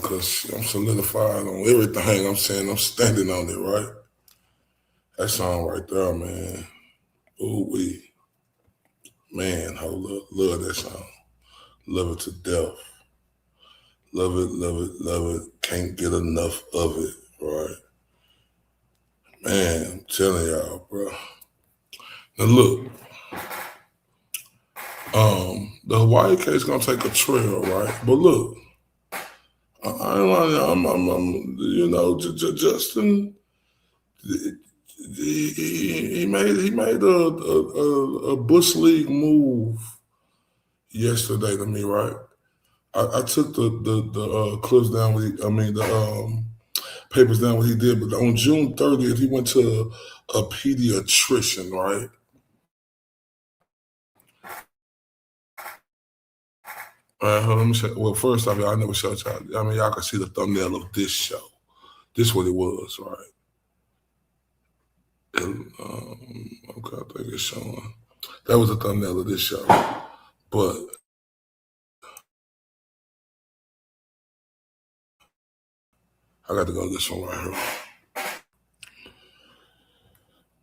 Speaker 2: Cause I'm solidified on everything I'm saying. I'm standing on it, right? That song right there, man. Ooh wee. Man, I love that song. Love it to death. Love it, love it, love it. Can't get enough of it, right? Man, I'm telling y'all, bro. Now look, the Hawaii case gonna take a trail, right? But look, I ain't lying, Justin, he made a Bush League move yesterday to me, right? I took the clips down with the papers down what he did, but on June 30th he went to a pediatrician, right? All right, hold on, let me show. Well, first off, I never showed y'all. I mean, y'all can see the thumbnail of this show. This what it was, right? And, okay, I think it's showing. That was the thumbnail of this show. But I got to go to this one right here.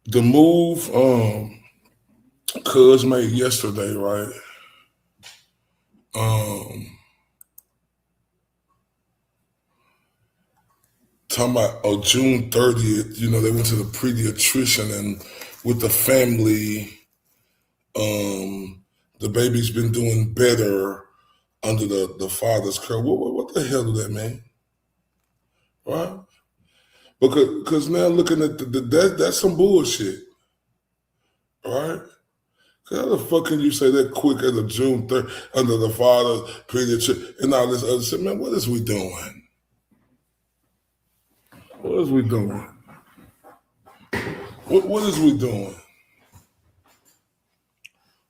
Speaker 2: The move Cuz made yesterday, right? Talking about June 30th, they went to the pediatrician, and with the family, the baby's been doing better under the father's care. What the hell is that, man? Right? Because now looking at that's some bullshit. Right? How the fuck can you say that quick as a June 3rd under the father, pediatrician, and all this other shit? Man, what is we doing? What is we doing? What is we doing?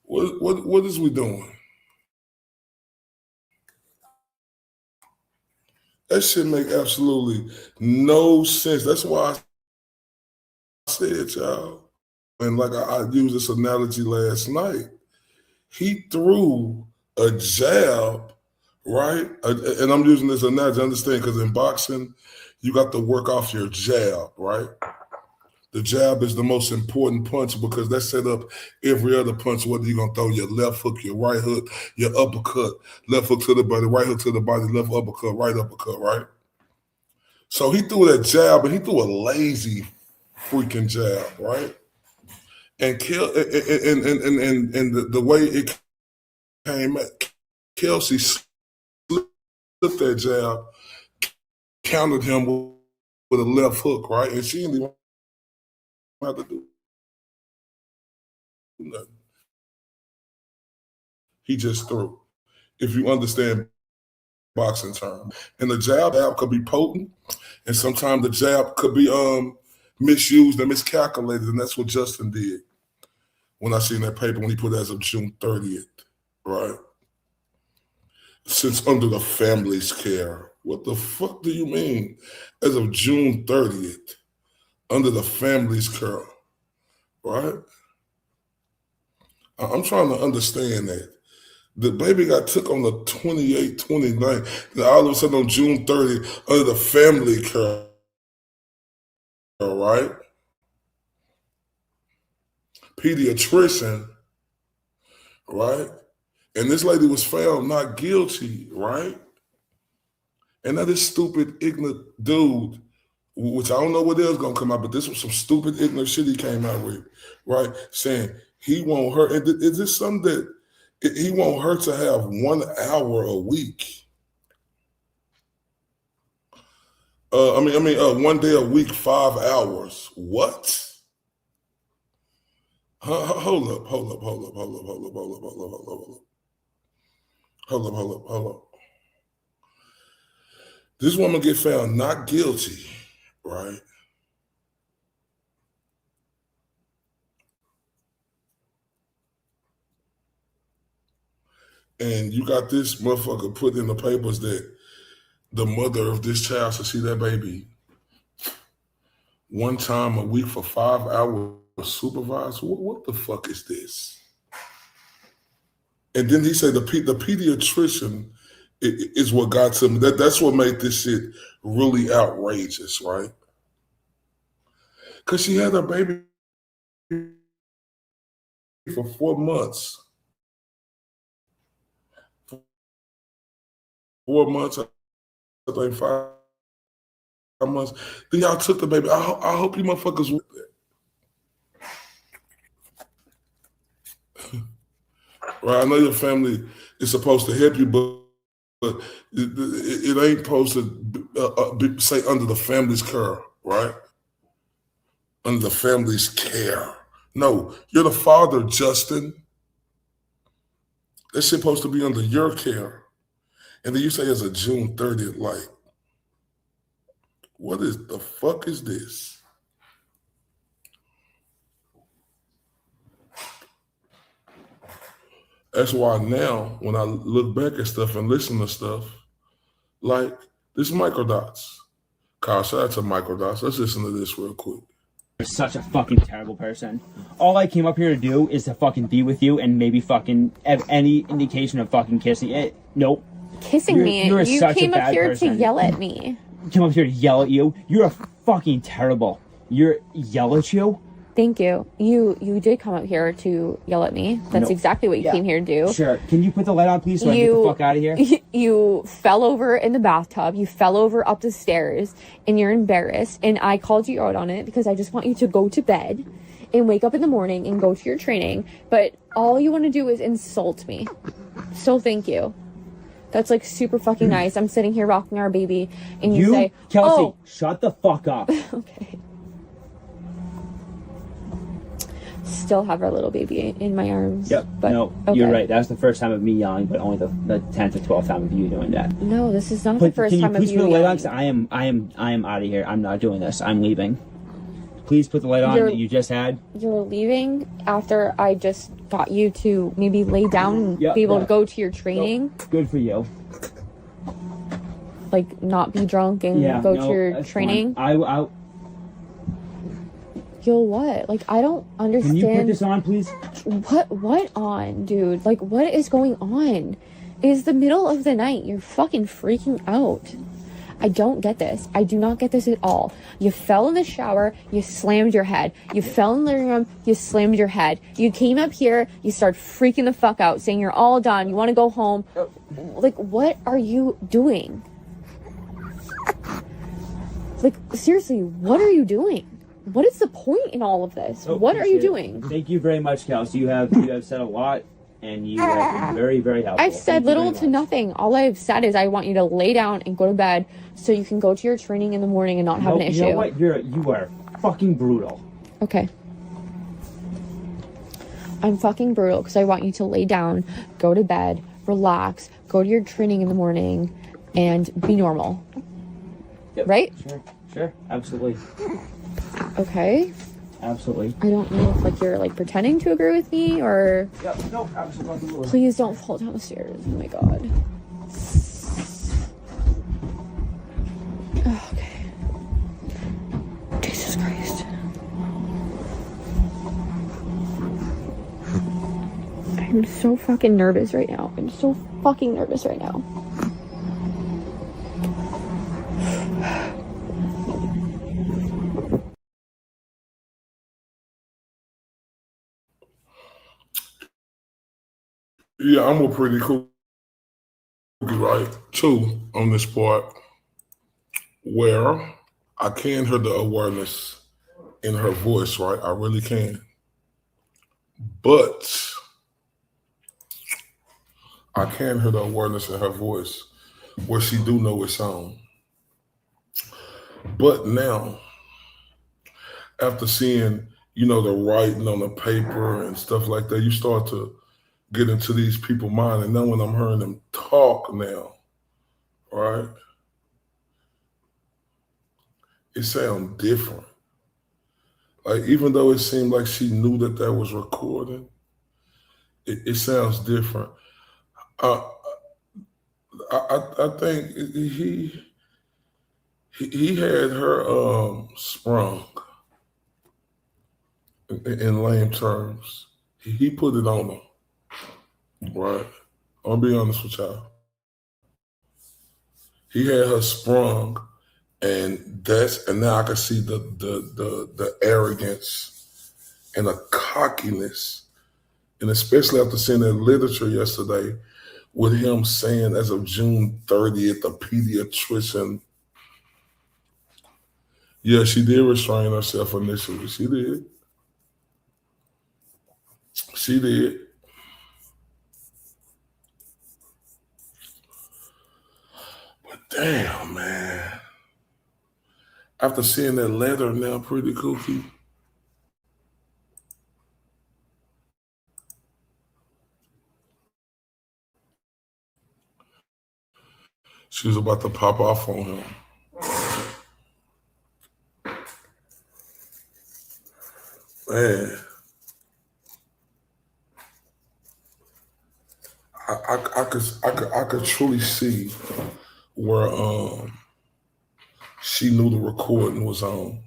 Speaker 2: What is we doing? That shit make absolutely no sense. That's why I said, y'all, and like I used this analogy last night, he threw a jab, right? And I'm using this analogy, understand, because in boxing, you got to work off your jab, right? The jab is the most important punch because that set up every other punch, whether you're going to throw your left hook, your right hook, your uppercut, left hook to the body, right hook to the body, left uppercut, right? So he threw that jab, and he threw a lazy freaking jab, right? And the way it came at, Kelsey slipped that jab, countered him with a left hook, right? And she didn't even have to do nothing. He just threw. If you understand boxing term. And the jab could be potent, and sometimes the jab could be misused and miscalculated, and that's what Justin did when I seen that paper when he put it as of June 30th, right? Since under the family's care. What the fuck do you mean? As of June 30th, under the family's care, right? I'm trying to understand that. The baby got took on the 28th, 29th, and all of a sudden on June 30th, under the family care, right? Pediatrician, right? And this lady was found not guilty, right? And now this stupid, ignorant dude, which I don't know what else gonna come out, but this was some stupid, ignorant shit he came out with, right? Saying he want her, and is this something that he want her to have 1 hour a week? 1 day a week, 5 hours. What? Hold up. This woman get found not guilty, right? And you got this motherfucker put in the papers that the mother of this child should see that baby one time a week for 5 hours supervised. What the fuck is this? And then he said the pediatrician is what got to me. That's what made this shit really outrageous, right? Because she had her baby for 4 months. 4 months, I think 5 months. Then y'all took the baby. I hope you motherfuckers with that. Right? I know your family is supposed to help you, but it ain't supposed to say under the family's care, right? Under the family's care. No, you're the father, Justin. That's supposed to be under your care. And then you say it's a June 30th, like, what is the fuck is this? That's why now, when I look back at stuff and listen to stuff, like this microdots. Kyle, shout out to microdots. Let's listen to this real quick.
Speaker 17: You're such a fucking terrible person. All I came up here to do is to fucking be with you and maybe fucking have any indication of fucking kissing it. Nope.
Speaker 18: Kissing me.
Speaker 17: You're
Speaker 18: You
Speaker 17: such
Speaker 18: came
Speaker 17: a
Speaker 18: up
Speaker 17: bad
Speaker 18: here
Speaker 17: person.
Speaker 18: to yell at me.
Speaker 17: Came up here to yell at you. You're a fucking terrible. You're yell at you?
Speaker 18: Thank you. You did come up here to yell at me. That's
Speaker 17: No.
Speaker 18: exactly what you
Speaker 17: Yeah.
Speaker 18: came here to do.
Speaker 17: Sure. Can you put the light on, please, so I can get the fuck out of here?
Speaker 18: You fell over in the bathtub. You fell over up the stairs, and you're embarrassed. And I called you out on it because I just want you to go to bed and wake up in the morning and go to your training. But all you want to do is insult me. So thank you. That's like super fucking nice. I'm sitting here rocking our baby, and you say,
Speaker 17: Kelsey,
Speaker 18: "Oh,
Speaker 17: shut the fuck up."
Speaker 18: okay." Still have our little baby in my arms.
Speaker 17: Yep.
Speaker 18: But
Speaker 17: No,
Speaker 18: okay.
Speaker 17: you're right. That's the first time of me yelling, but only the 10th or 12th time of you doing that.
Speaker 18: No, this is not the first
Speaker 17: Can you
Speaker 18: time of
Speaker 17: please
Speaker 18: you
Speaker 17: put the light on?
Speaker 18: yelling.
Speaker 17: 'Cause I am out of here. I'm not doing this. I'm leaving. Please put the light on
Speaker 18: You're-
Speaker 17: that you just had.
Speaker 18: You're leaving after I just got you to maybe lay down and
Speaker 17: Yeah,
Speaker 18: be able
Speaker 17: yeah.
Speaker 18: to go to your training,
Speaker 17: Good for you.
Speaker 18: like not be drunk and
Speaker 17: Yeah.
Speaker 18: go
Speaker 17: no,
Speaker 18: to your
Speaker 17: that's
Speaker 18: training.
Speaker 17: fine.
Speaker 18: You'll what? Like I don't understand.
Speaker 17: Can you put this on, please?
Speaker 18: What on, dude? Like what is going on? It is the middle of the night. You're fucking freaking out. I don't get this. I do not get this at all. You fell in the shower, you slammed your head. You fell in the living room, you slammed your head. You came up here, you start freaking the fuck out, saying you're all done, you want to go home. Like, what are you doing? Like, seriously, what are you doing? What is the point in all of this?
Speaker 17: Oh,
Speaker 18: What are you
Speaker 17: appreciate it.
Speaker 18: doing?
Speaker 17: Thank you very much, Kelsey. You have said a lot, and you have been very, very helpful.
Speaker 18: I've said
Speaker 17: Thank you
Speaker 18: little
Speaker 17: very
Speaker 18: to
Speaker 17: much.
Speaker 18: nothing. All I've said is I want you to lay down and go to bed so you can go to your training in the morning and not have an issue.
Speaker 17: You know what? You are fucking brutal.
Speaker 18: Okay. I'm fucking brutal because I want you to lay down, go to bed, relax, go to your training in the morning, and be normal.
Speaker 17: Yep.
Speaker 18: Right?
Speaker 17: Sure, absolutely.
Speaker 18: Okay.
Speaker 17: Absolutely.
Speaker 18: I don't know if like you're like pretending to agree with me or
Speaker 17: Yep, no, absolutely.
Speaker 18: please don't fall down the stairs. Oh my god. Oh, okay. Jesus Christ. I'm so fucking nervous right now. I'm so fucking nervous right now.
Speaker 2: Yeah, I'm a pretty cool, right, too, on this part, where I can hear the awareness in her voice, right? I really can. But I can hear the awareness in her voice where she do know it's on. But now, after seeing, the writing on the paper and stuff like that, you start to get into these people's mind. And then when I'm hearing them talk now, right, it sounds different. Like, even though it seemed like she knew that was recorded, it sounds different. I think he had her sprung. In lame terms, he put it on her. Right? I'll be honest with y'all. He had her sprung, and now I can see the arrogance and the cockiness, and especially after seeing that literature yesterday with him saying as of June 30th, the pediatrician. Yeah, she did restrain herself initially. She did. She did. But damn, man. After seeing that letter now, pretty kooky. She was about to pop off on him. Man. I could truly see where she knew the recording was on,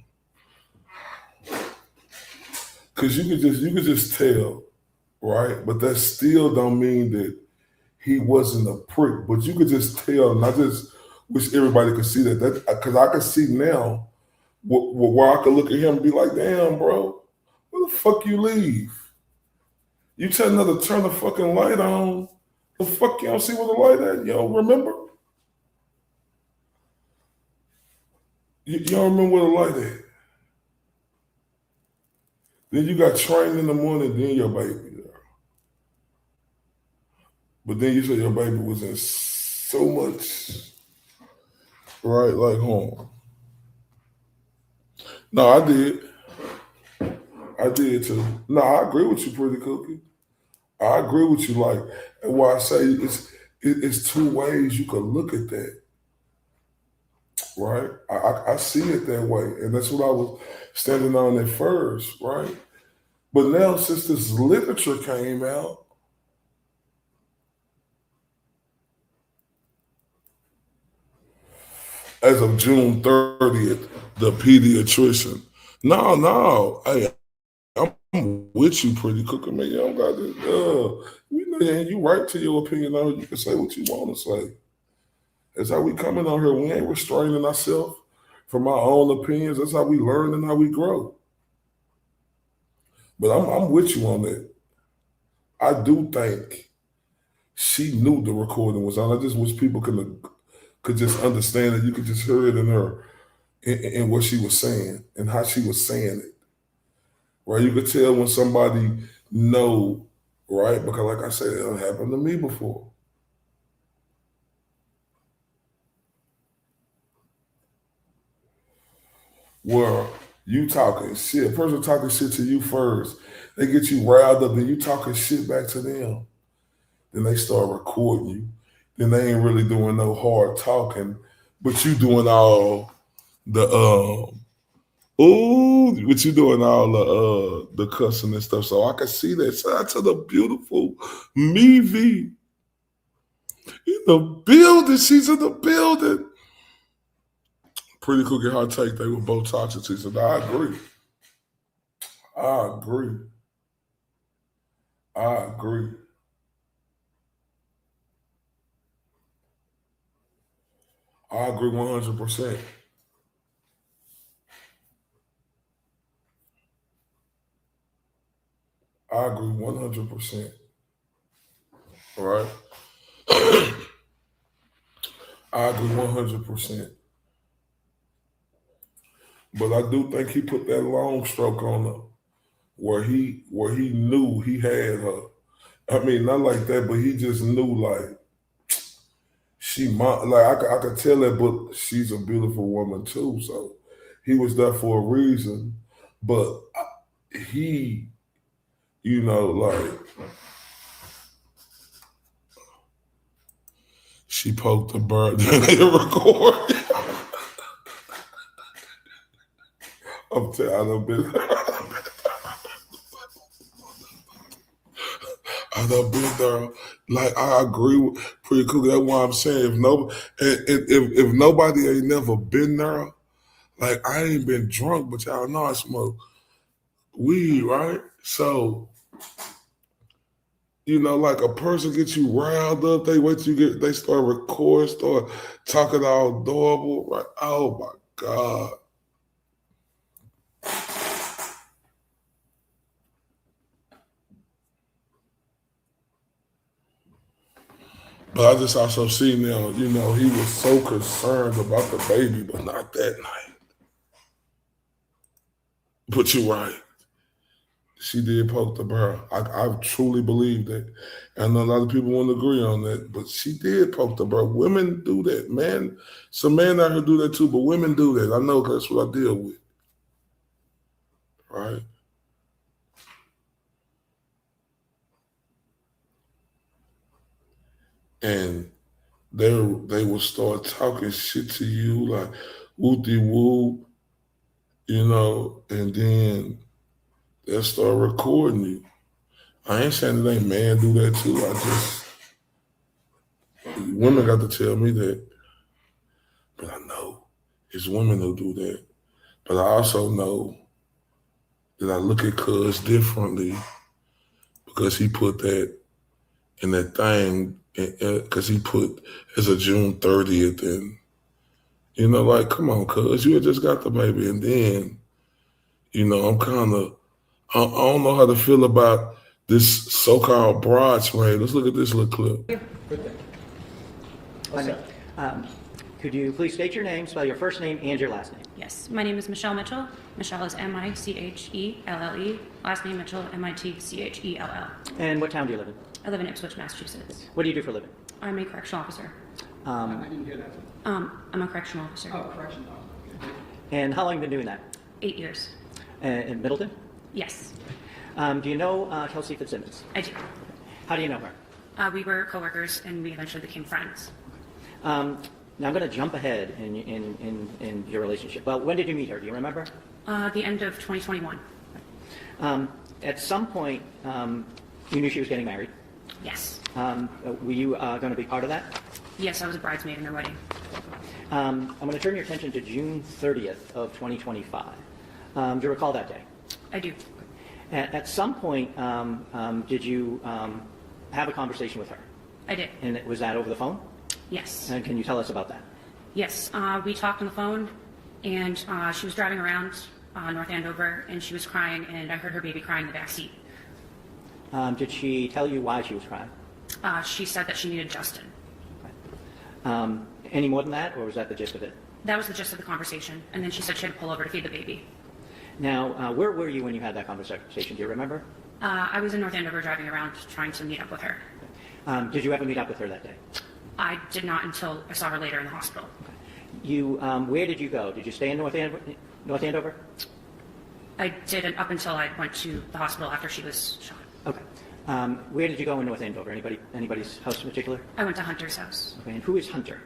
Speaker 2: because you could just tell, right? But that still don't mean that he wasn't a prick. But you could just tell, and I just wish everybody could see that because I could see now where I could look at him and be like, damn, bro, where the fuck you leave? You tell another turn the fucking light on. The fuck you don't see where the light at? You don't remember? You don't remember where the light at? Then you got trained in the morning, then your baby. But then you said your baby was in so much, right, like home. No, I did. I did too. No, I agree with you, pretty cookie. I agree with you. Like, and why I say it's two ways you could look at that, right? I see it that way, and that's what I was standing on at first, right? But now, since this literature came out, as of June 30th, the pediatrician. No, hey, I'm with you, pretty cookie, man. You don't got this. You right to your opinion. Now you can say what you want to say. That's how we coming on here. We ain't restraining ourselves from our own opinions. That's how we learn and how we grow. But I'm with you on that. I do think she knew the recording was on. I just wish people could just understand it. You could just hear it in her, in what she was saying and how she was saying it. Right? You could tell when somebody know, right? Because like I said, it happened to me before. Where you talking shit, a person talking shit to you first, they get you riled up and you talking shit back to them. Then they start recording you. Then they ain't really doing no hard talking, but you doing all the but you doing all the cussing and stuff. So I can see that. Shout out to the beautiful Mevi in the building. She's in the building. Pretty Cookie Hot Take, they were both toxic. She said, I agree. I agree 100%. I agree 100%. All right? I agree 100%. But I do think he put that long stroke on her where he knew he had her. I mean, not like that, but he just knew, like, I could tell that, but she's a beautiful woman too. So he was there for a reason. But he, you know, like, she poked the bird, then they record. I'm telling you, I done been there. Like, I agree with pretty cool. That's why I'm saying if nobody ain't never been there, like, I ain't been drunk, but y'all know I smoke weed, right? So, you know, like, a person gets you riled up, they start recording, start talking all adorable, right? Oh my God. But I just also see now, you know, he was so concerned about the baby, but not that night. But you're right. She did poke the bear. I truly believe that. And I know a lot of people won't agree on that, but she did poke the bear. Women do that, man. Some men out here do that too, but women do that. I know because that's what I deal with. Right? And they will start talking shit to you like whoop-de-whoop, you know, and then they'll start recording you. I ain't saying that ain't man do that too. Women got to tell me that. But I know it's women who do that. But I also know that I look at Cuz differently because he put that in that thing, because he put as a June 30th, and, you know, like, come on, Cuz, you had just got the baby. And then, you know, I'm kind of, I don't know how to feel about this so-called bridesmaid. Let's look at this little clip.
Speaker 11: Could you please state your name, spell your first name and your last name?
Speaker 19: Yes, my name is Michelle Mitchell. Michelle is Michelle. Last name Mitchell, Mitchell.
Speaker 11: And what town do you live in?
Speaker 19: I live in Ipswich, Massachusetts.
Speaker 11: What do you do for a living?
Speaker 19: I'm a correctional officer.
Speaker 11: I
Speaker 19: didn't hear that. I'm a correctional officer.
Speaker 11: Oh, correctional officer. And how long have you been doing that?
Speaker 19: 8 years.
Speaker 11: In Middleton?
Speaker 19: Yes.
Speaker 11: Do you know Kelsey Fitzsimmons?
Speaker 19: I do.
Speaker 11: How do you know her?
Speaker 19: We were coworkers and we eventually became friends.
Speaker 11: Now I'm going to jump ahead in your relationship. Well, when did you meet her? Do you remember?
Speaker 19: The end of 2021.
Speaker 11: At some point, you knew she was getting married.
Speaker 19: Yes.
Speaker 11: Were you going to be part of that?
Speaker 19: Yes, I was a bridesmaid in her wedding.
Speaker 11: I'm going to turn your attention to June 30th of 2025. Do you recall that day?
Speaker 19: I do.
Speaker 11: At some point, did you have a conversation with her?
Speaker 19: I did.
Speaker 11: And was that over the phone?
Speaker 19: Yes.
Speaker 11: And can you tell us about that?
Speaker 19: Yes. We talked on the phone, and she was driving around North Andover, and she was crying, and I heard her baby crying in the back seat.
Speaker 11: Did she tell you why she was crying?
Speaker 19: She said that she needed Justin.
Speaker 11: Any more than that, or was that the gist of it?
Speaker 19: That was the gist of the conversation, and then she said she had to pull over to feed the baby.
Speaker 11: Now, where were you when you had that conversation? Do you remember?
Speaker 19: I was in North Andover driving around trying to meet up with her.
Speaker 11: Did you ever meet up with her that day?
Speaker 19: I did not until I saw her later in the hospital.
Speaker 11: Okay. You, where did you go? Did you stay in North Andover?
Speaker 19: I did up until I went to the hospital after she was shot.
Speaker 11: Okay. Where did you go in North Andover? Anybody's house in particular?
Speaker 19: I went to Hunter's house.
Speaker 11: Okay. And who is Hunter?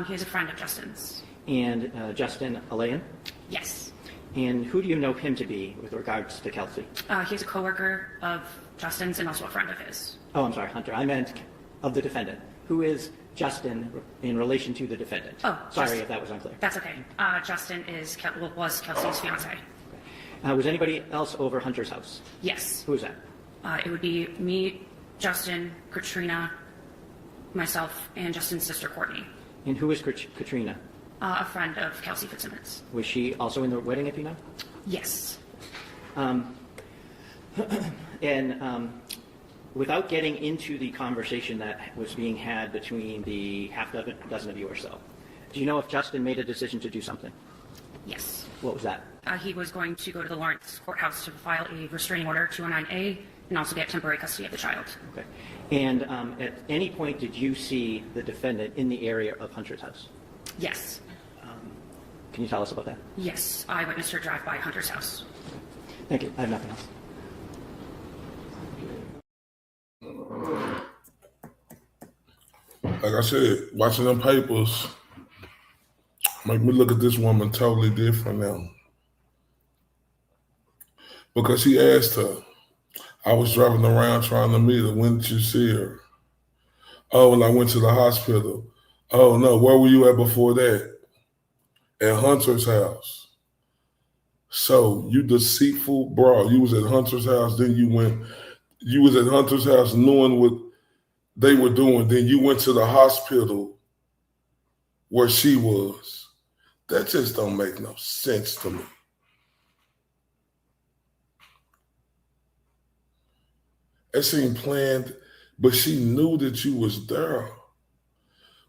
Speaker 19: He is a friend of Justin's.
Speaker 11: And Justin Alayan?
Speaker 19: Yes.
Speaker 11: And who do you know him to be with regards to Kelsey?
Speaker 19: He's a coworker of Justin's and also a friend of his.
Speaker 11: Oh, I'm sorry, Hunter. I meant of the defendant. Who is Justin in relation to the defendant?
Speaker 19: Oh,
Speaker 11: sorry if that was unclear.
Speaker 19: That's okay. Justin was Kelsey's fiance.
Speaker 11: Okay. Was anybody else over Hunter's house?
Speaker 19: Yes.
Speaker 11: Who was that?
Speaker 19: It would be me, Justin, Katrina, myself, and Justin's sister, Courtney.
Speaker 11: And who is Katrina?
Speaker 19: A friend of Kelsey Fitzsimmons.
Speaker 11: Was she also in the wedding, if you know?
Speaker 19: Yes.
Speaker 11: Without getting into the conversation that was being had between the dozen of you or so, do you know if Justin made a decision to do something?
Speaker 19: Yes.
Speaker 11: What was that?
Speaker 19: He was going to go to the Lawrence courthouse to file a restraining order, 209A, and also get temporary custody of the child.
Speaker 11: Okay. And at any point, did you see the defendant in the area of Hunter's house?
Speaker 19: Yes.
Speaker 11: Can you tell us about that?
Speaker 19: Yes. I witnessed her drive by Hunter's house.
Speaker 15: Thank you. I have nothing else.
Speaker 2: Like I said, watching them papers make me look at this woman totally different now. Because he asked her, I was driving around trying to meet her. When did you see her? Oh, when I went to the hospital. Oh, no, where were you at before that? At Hunter's house. So, you deceitful broad. You was at Hunter's house, then you was at Hunter's house knowing what they were doing. Then you went to the hospital where she was. That just don't make no sense to me. It seemed planned, but she knew that you was there.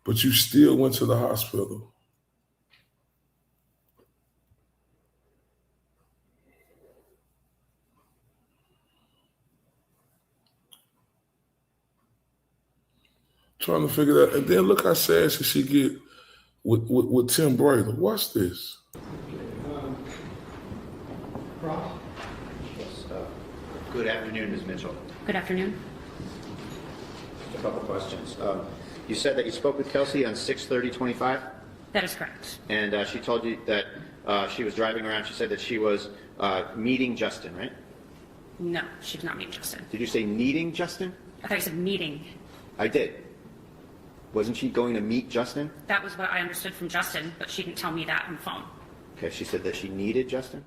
Speaker 2: But you still went to the hospital. Trying to figure that. And then look how sad she get with Tim Brady. Watch this.
Speaker 20: Good afternoon, Ms. Mitchell.
Speaker 19: Good afternoon.
Speaker 20: Just a couple questions. You said that you spoke with Kelsey on 6/30/25,
Speaker 19: That is correct.
Speaker 20: and she told you that she was driving around. She said that she was meeting Justin, right?
Speaker 19: No, she did not meet Justin.
Speaker 20: Did you say needing Justin?
Speaker 19: I thought you said meeting.
Speaker 20: I did. Wasn't she going to meet Justin?
Speaker 19: That was what I understood from Justin, but she didn't tell me that on the phone.
Speaker 20: Okay, she said that she needed Justin?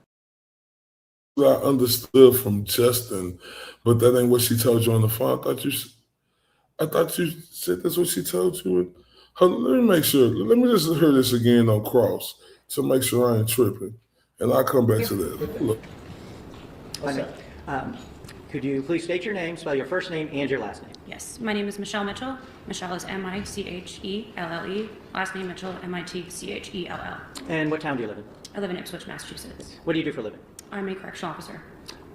Speaker 2: I understood from Justin, but that ain't what she told you on the phone. I thought you said that's what she told you. Let me make sure. Let me just hear this again on cross to make sure I ain't tripping, and I'll come back to that. Look.
Speaker 15: Could you please state your name, spell your first name and your last name?
Speaker 19: Yes, my name is Michelle Mitchell. Michelle is Michelle. Last name Mitchell, Mitchell.
Speaker 15: And what town do you live in?
Speaker 19: I live in Ipswich, Massachusetts.
Speaker 15: What do you do for a living?
Speaker 19: I'm a correctional officer.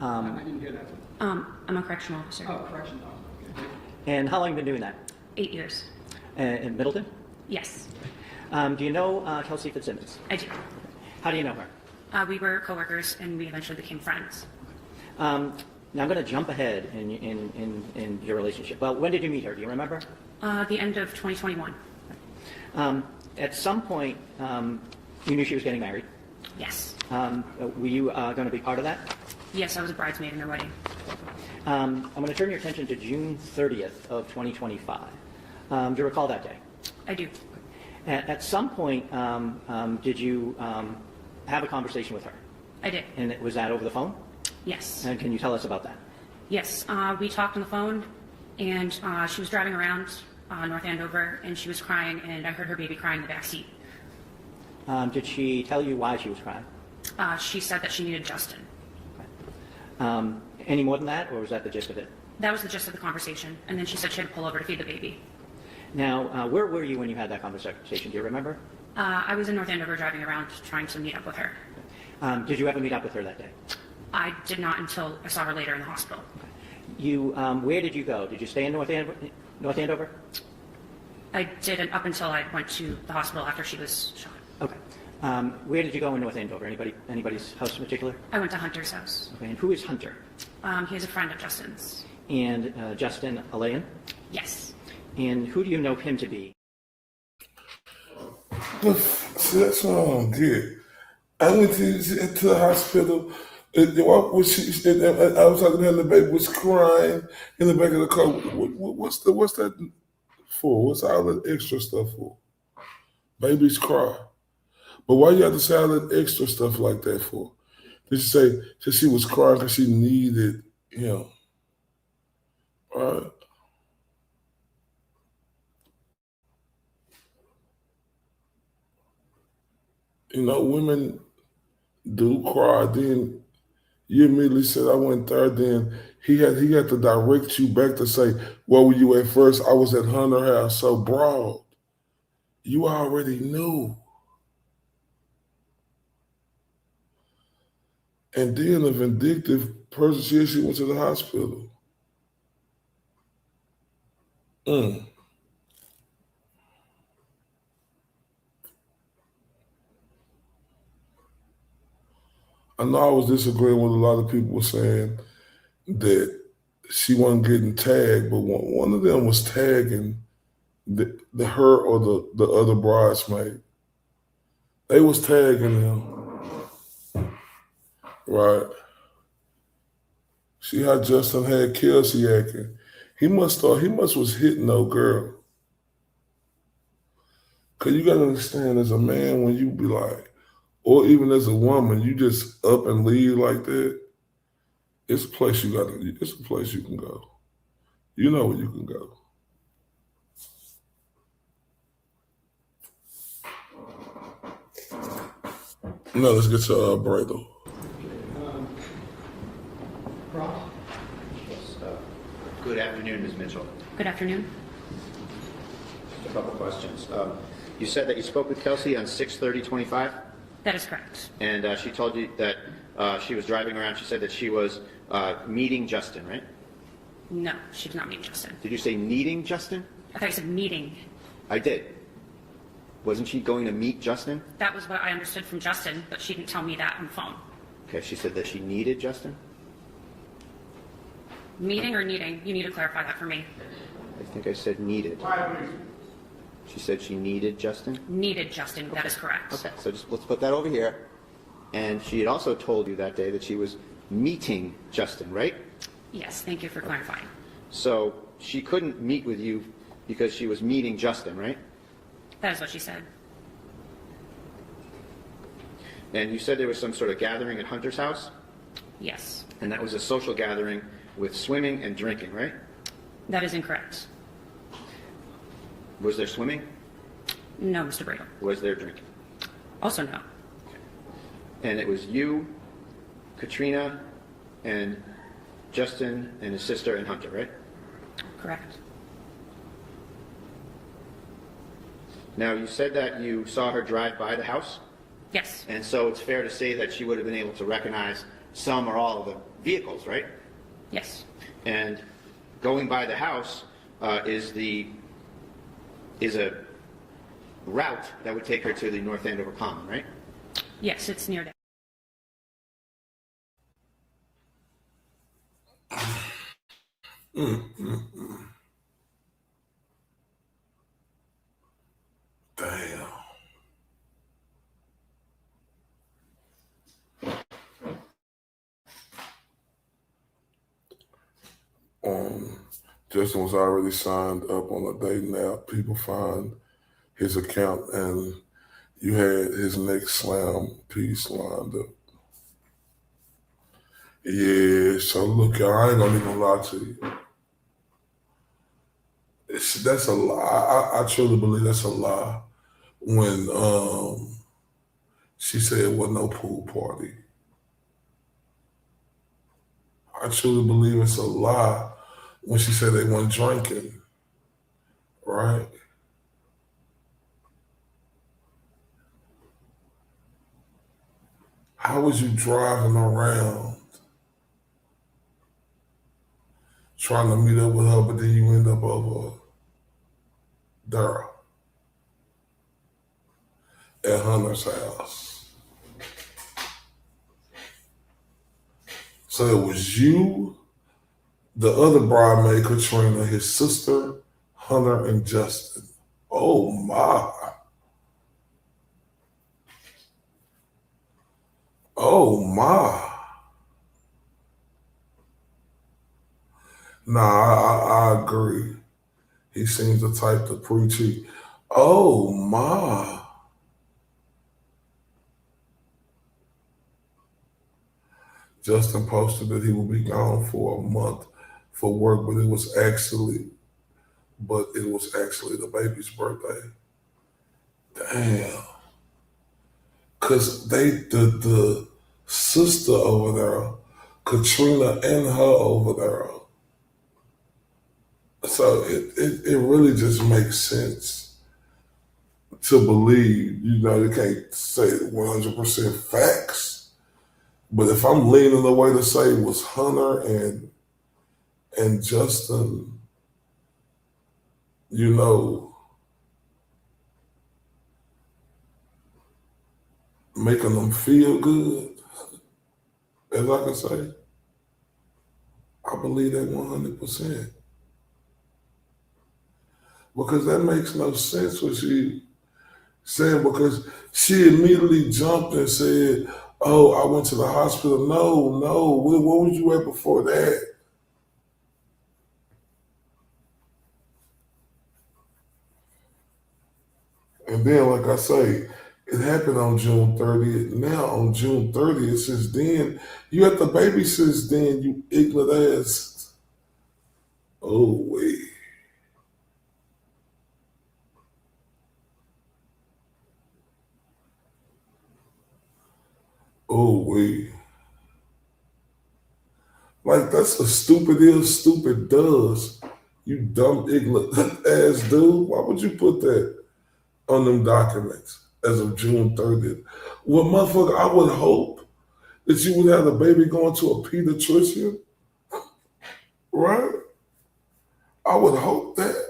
Speaker 15: I
Speaker 19: didn't hear that. I'm a correctional officer.
Speaker 15: Oh, correctional officer. And how long have you been doing that?
Speaker 19: 8 years.
Speaker 15: In Middleton?
Speaker 19: Yes,
Speaker 15: Do you know Kelsey Fitzsimmons?
Speaker 19: I do.
Speaker 15: How do you know her?
Speaker 19: We were coworkers and we eventually became friends.
Speaker 15: Now I'm going to jump ahead in your relationship. Well, when did you meet her? Do you remember?
Speaker 19: The end of 2021.
Speaker 15: At some point, you knew she was getting married.
Speaker 19: Yes.
Speaker 15: Were you going to be part of that?
Speaker 19: Yes, I was a bridesmaid in their wedding.
Speaker 15: I'm going to turn your attention to June 30th of 2025. Do you recall that day?
Speaker 19: I do.
Speaker 15: At some point, did you have a conversation with her?
Speaker 19: I did.
Speaker 15: And was that over the phone?
Speaker 19: Yes.
Speaker 15: And can you tell us about that?
Speaker 19: Yes, we talked on the phone, and she was driving around North Andover, and she was crying, and I heard her baby crying in the back seat.
Speaker 15: Did she tell you why she was crying?
Speaker 19: She said that she needed Justin.
Speaker 15: Any more than that, or was that the gist of it?
Speaker 19: That was the gist of the conversation, and then she said she had to pull over to feed the baby.
Speaker 15: Now, where were you when you had that conversation? Do you remember?
Speaker 19: I was in North Andover driving around trying to meet up with her.
Speaker 15: Did you ever meet up with her that day?
Speaker 19: I did not until I saw her later in the hospital.
Speaker 15: Where did you go? Did you stay in North Andover?
Speaker 19: I did up until I went to the hospital after she was shot.
Speaker 15: Okay. Where did you go in North Andover? Anybody's house in particular?
Speaker 19: I went to Hunter's house.
Speaker 15: Okay. And who is Hunter?
Speaker 19: He's a friend of Justin's.
Speaker 15: And Justin Alain?
Speaker 19: Yes.
Speaker 15: And who do you know him to be?
Speaker 2: See, that's what I don't get. I went to the hospital. I was talking to her, and the baby was crying in the back of the car. What's that for? What's all that extra stuff for? Babies cry. But why you have to say all that extra stuff like that for? Did you say that she was crying because she needed him? All right. You know, women do cry. Then you immediately said I went there. Then he had to direct you back to say, where were you at first? I was at Hunter House. So broad. You already knew. And then a vindictive person, she went to the hospital. I know I was disagreeing with a lot of people were saying that she wasn't getting tagged, but one of them was tagging the her or the other bridesmaid. They was tagging them, right? See how Justin had Kelsey acting. He must was hitting no girl. Cause you gotta understand, as a man, when you be like, or even as a woman, you just up and leave like that. It's a place it's a place you can go. You know where you can go. Now let's get to Brado.
Speaker 20: Good afternoon, Ms. Mitchell.
Speaker 19: Good afternoon.
Speaker 20: Just a couple questions. You said that you spoke with Kelsey on 6/30/25?
Speaker 19: That is correct.
Speaker 20: And she told you that she was driving around. She said that she was meeting Justin, right?
Speaker 19: No, she did not meet Justin.
Speaker 20: Did you say needing Justin?
Speaker 19: I thought you said meeting.
Speaker 20: I did. Wasn't she going to meet Justin?
Speaker 19: That was what I understood from Justin, but she didn't tell me that on the phone.
Speaker 20: Okay, she said that she needed Justin?
Speaker 19: Meeting or needing? You need to clarify that for me.
Speaker 20: I think I said needed. She said she needed Justin?
Speaker 19: Needed Justin, that is correct.
Speaker 20: Okay, so just let's put that over here. And she had also told you that day that she was meeting Justin, right?
Speaker 19: Yes, thank you for clarifying.
Speaker 20: So she couldn't meet with you because she was meeting Justin, right?
Speaker 19: That is what she said.
Speaker 20: And you said there was some sort of gathering at Hunter's house?
Speaker 19: Yes.
Speaker 20: And that was a social gathering with swimming and drinking, right?
Speaker 19: That is incorrect.
Speaker 20: Was there swimming?
Speaker 19: No, Mr. Brado.
Speaker 20: Was there drinking?
Speaker 19: Also no.
Speaker 20: And it was you, Katrina, and Justin and his sister and Hunter, right?
Speaker 19: Correct.
Speaker 20: Now, you said that you saw her drive by the house?
Speaker 19: Yes.
Speaker 20: And so it's fair to say that she would have been able to recognize some or all of the vehicles, right?
Speaker 19: Yes.
Speaker 20: And going by the house is a route that would take her to the North Andover Common, right?
Speaker 19: Yes, it's near there.
Speaker 2: Damn. Justin was already signed up on a dating app. People find his account and you had his next slam piece lined up. Yeah, so look, y'all, I ain't gonna even lie to you. That's a lie. I truly believe that's a lie. When she said it wasn't no pool party. I truly believe it's a lie when she said they weren't drinking, right? How was you driving around trying to meet up with her, but then you end up over there at Hunter's house? So it was you, the other bridemaid, Katrina, his sister, Hunter, and Justin. Oh my. Oh my. Nah, I agree. He seems the type to preach it. Oh my. Justin posted that he will be gone for a month for work, but it was actually the baby's birthday. Damn. Cause the sister over there, Katrina and her over there. So it really just makes sense to believe, you can't say 100% facts, but if I'm leaning the way to say it was Hunter and Justin, making them feel good, And like I say, I believe that 100%. Because that makes no sense what she saying, because she immediately jumped and said, oh, I went to the hospital. No, where was you at before that? And then, like I say, it happened on June 30th. Now, on June 30th, since then, you had the baby since then, you ignorant ass. Oh, wait. Oh, wait. Like, that's a stupid is, stupid does. You dumb, ignorant ass dude. Why would you put that on them documents as of June 30th? Well, motherfucker, I would hope that you would have the baby going to a pediatrician, right? I would hope that.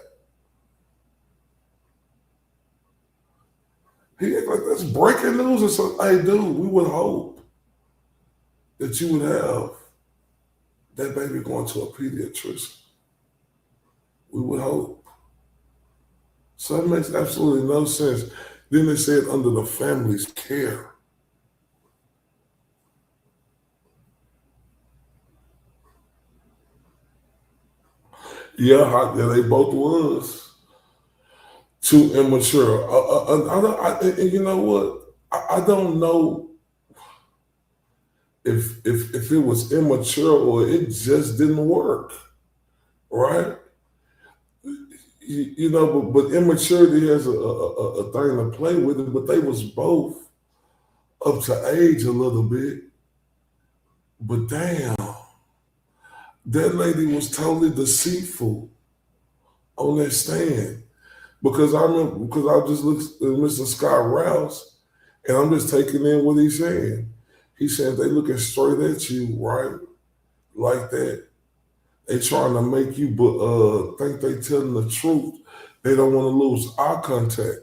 Speaker 2: He act like that's breaking news or something. Hey, dude, we would hope that you would have that baby going to a pediatrician. We would hope. So it makes absolutely no sense. Then they said under the family's care. Yeah, they both was too immature. And you know what? I don't know if it was immature or it just didn't work, right? You know, but immaturity has a thing to play with it. But they was both up to age a little bit. But damn, that lady was totally deceitful on that stand. Because I remember, because I just looked at Mr. Scott Rouse, and I'm just taking in what he's saying. He said they looking straight at you, right? Like that. They trying to make you think they telling the truth. They don't want to lose eye contact.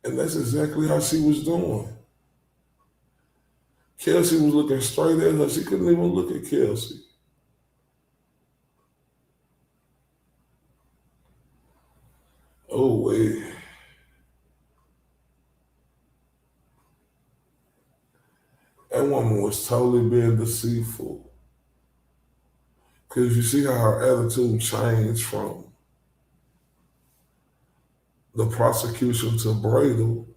Speaker 2: And that's exactly how she was doing. Kelsey was looking straight at her. She couldn't even look at Kelsey. Oh, wait. That woman was totally being deceitful. Because you see how her attitude changed from the prosecution to Bradle.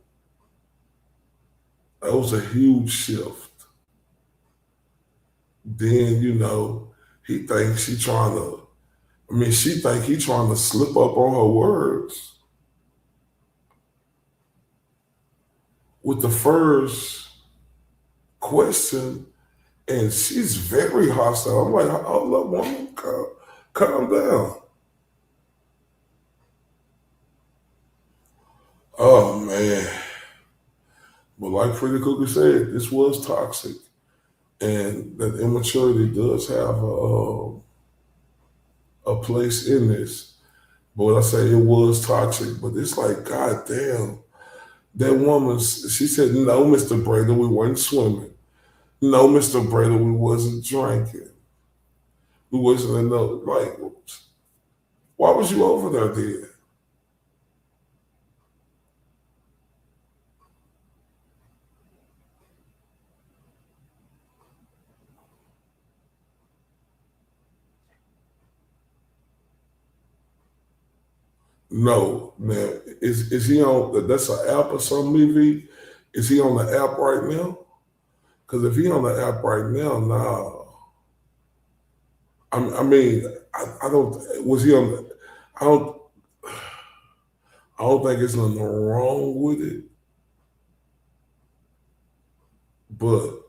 Speaker 2: That was a huge shift. Then, you know, he thinks she think he trying to slip up on her words. With the first question, and she's very hostile. I'm like, hold up, woman, calm down. Oh, man. But like Freddie Cooker said, this was toxic. And that immaturity does have a place in this. But when I say it was toxic, but it's like, God damn. That woman, she said, no, Mr. Brady, we weren't swimming. No, Mr. Brady, we wasn't drinking. We wasn't in no, like, why was you over there then? No, man. Is he on, that's an app or something, maybe? Is he on the app right now? Because if he on the app right now, nah. I mean, I don't, was he on, I don't think there's nothing wrong with it. But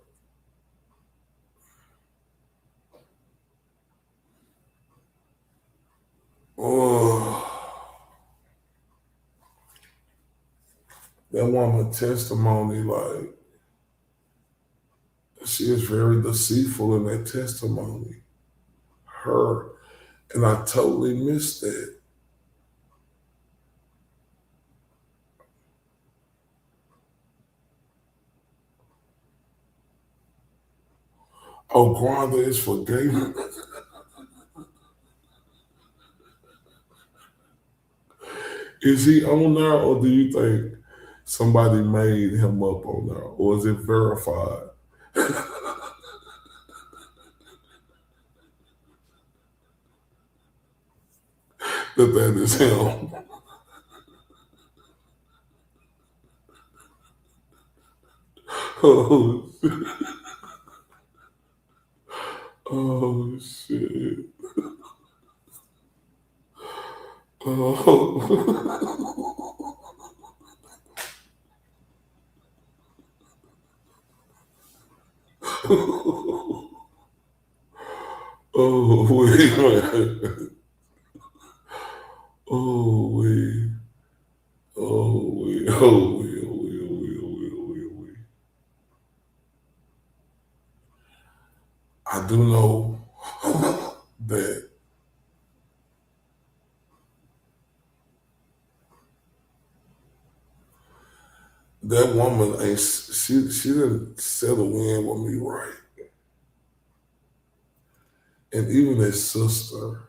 Speaker 2: that woman's testimony, like, she is very deceitful in that testimony. Her. And I totally missed that. Oh, Granda is for gay. Is he on there, or do you think somebody made him up on there, or is it verified? that is him. Oh, oh shit. Oh. Oh, wait. Oh, wait. Oh, wait. Oh, wait. Oh, wait. Oh, wait. Oh, wait. Oh, wait. Oh, wait. I do know that that woman ain't, she didn't settle in with me right. And even his sister.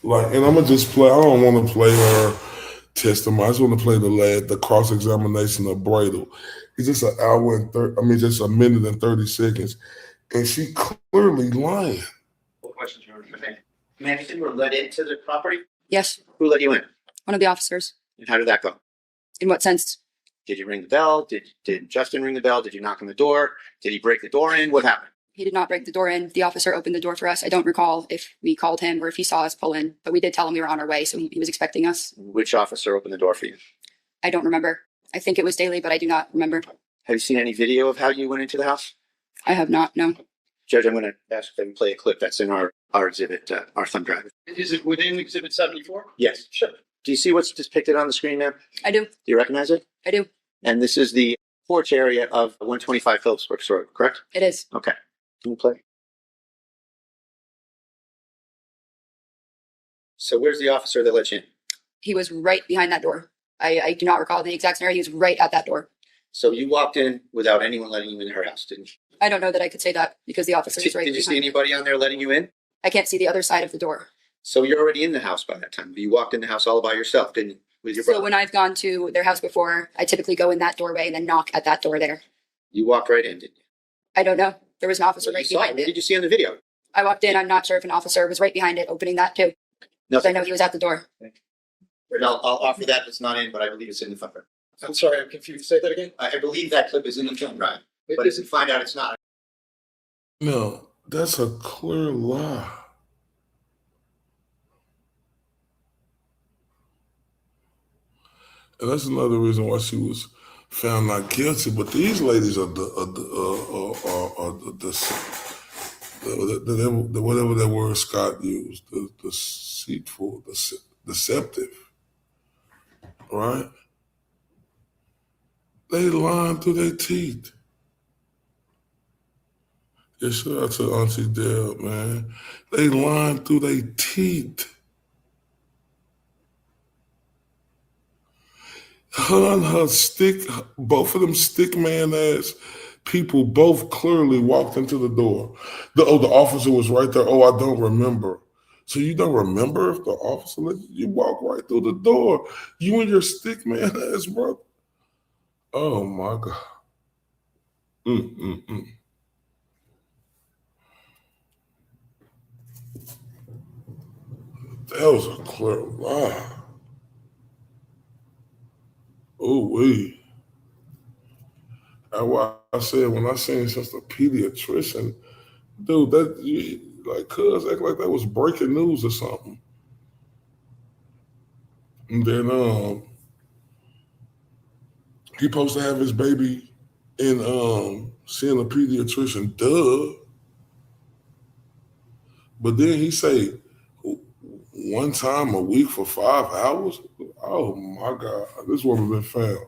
Speaker 2: Like, and I'm gonna just play, I don't want to play her testimony. I just want to play the cross-examination of Bradle. It's just an hour and just a minute and 30 seconds. And she clearly lying.
Speaker 20: What questions are for me? Ma'am, you said you were let into the property?
Speaker 21: Yes.
Speaker 20: Who let you in?
Speaker 21: One of the officers.
Speaker 20: And how did that go?
Speaker 21: In what sense?
Speaker 20: Did you ring the bell? Did Justin ring the bell? Did you knock on the door? Did he break the door in? What happened?
Speaker 21: He did not break the door in. The officer opened the door for us. I don't recall if we called him or if he saw us pull in, but we did tell him we were on our way, so he was expecting us.
Speaker 20: Which officer opened the door for you?
Speaker 21: I don't remember. I think it was Daly, but I do not remember.
Speaker 20: Have you seen any video of how you went into the house?
Speaker 21: I have not, no.
Speaker 20: Judge, I'm going to ask if we play a clip that's in our exhibit, our thumb drive.
Speaker 22: Is it within Exhibit 74?
Speaker 20: Yes.
Speaker 22: Sure.
Speaker 20: Do you see what's depicted on the screen, ma'am?
Speaker 21: I do.
Speaker 20: Do you recognize it?
Speaker 21: I do.
Speaker 20: And this is the porch area of 125 Phillips Brooks Road, correct?
Speaker 21: It is.
Speaker 20: Okay. Can you play? So where's the officer that let you in?
Speaker 21: He was right behind that door. I do not recall the exact scenario. He was right at that door.
Speaker 20: So you walked in without anyone letting you in her house, didn't you?
Speaker 21: I don't know that I could say that because the officer was right
Speaker 20: Did you see
Speaker 21: behind me.
Speaker 20: anybody on there letting you in?
Speaker 21: I can't see the other side of the door.
Speaker 20: So you're already in the house by that time. You walked in the house all by yourself, didn't you? With your brother?
Speaker 21: So when I've gone to their house before, I typically go in that doorway and then knock at that door there.
Speaker 20: You walked right in, didn't you?
Speaker 21: I don't know. There was an officer
Speaker 20: Well,
Speaker 21: right
Speaker 20: you saw it.
Speaker 21: behind
Speaker 20: What
Speaker 21: it.
Speaker 20: did you see on the video?
Speaker 21: I walked in. I'm not sure if an officer was right behind it, opening that too.
Speaker 20: No.
Speaker 21: So I know he was at the door.
Speaker 20: I'll offer that. It's not in, but I believe it's in the thumb drive.
Speaker 22: I'm sorry, I'm confused. Say that again.
Speaker 20: I believe that clip is in the thumb drive. But if you find out it's not.
Speaker 2: No, that's a clear lie. And that's another reason why she was found not guilty. But these ladies are the whatever that word Scott used, the deceitful, deceptive, right? They lying through their teeth. Yeah, shout out to Auntie Deb, man. They lying through their teeth. Her and her both of them stick man ass people both clearly walked into the door. The officer was right there. Oh, I don't remember. So you don't remember if the officer let you walk right through the door? You and your stick man ass brother. Oh my God. That was a clear lie. Oh, wait. That's why I said when I seen since the pediatrician, dude, cuz act like that was breaking news or something. And then he supposed to have his baby in seeing a pediatrician, duh. But then he say one time a week for 5 hours. Oh my God, this woman been found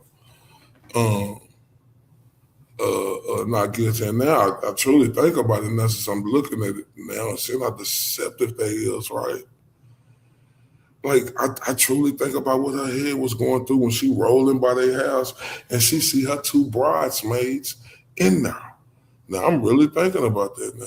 Speaker 2: not guilty. And now I truly think about it. And that's just, I'm looking at it now and seeing how deceptive that is, right? Like I truly think about what her head was going through when she rolling by their house and she see her two bridesmaids in there. Now I'm really thinking about that now.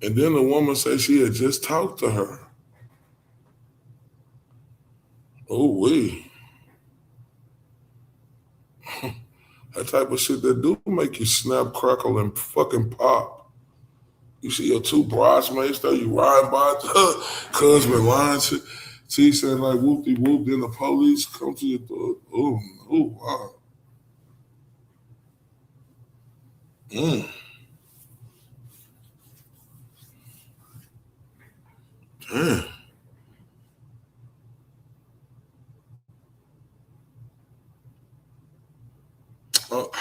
Speaker 2: And then the woman said she had just talked to her. Oh, wee. That type of shit that do make you snap, crackle, and fucking pop. You see your two bridesmaids there, you riding by husband lying shit. She said like whoop-de whoop, then the police come to your door. Oh, wow. Damn.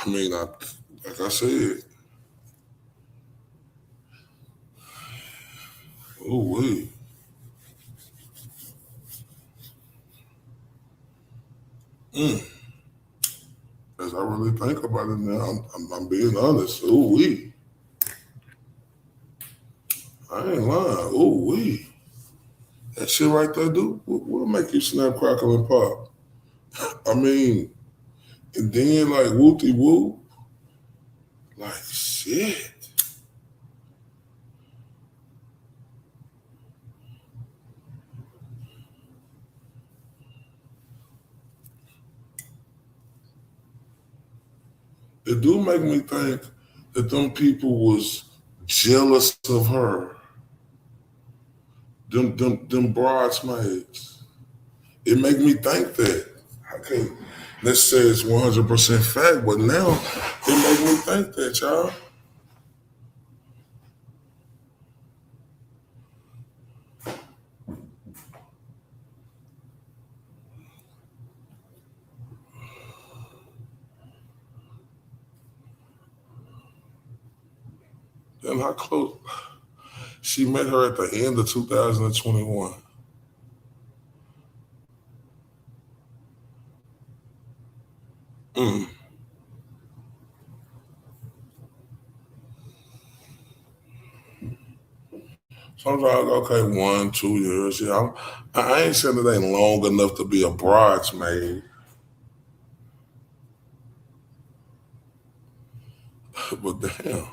Speaker 2: I mean, like I said, oh, wait. As I really think about it now, I'm being honest. Oh, wee. I ain't lying. Oh, wee. That shit right there, dude, will make you snap, crackle, and pop. I mean, and then like whoop-de-whoop, like shit. It do make me think that them people was jealous of her. Them bridesmaids. It make me think that. I can't let's say it's 100% fact, but now it make me think that, y'all. Then how close? She met her at the end of 2021. Sometimes, okay, 1, 2 years. Yeah, I ain't saying it ain't long enough to be a bridesmaid. But damn.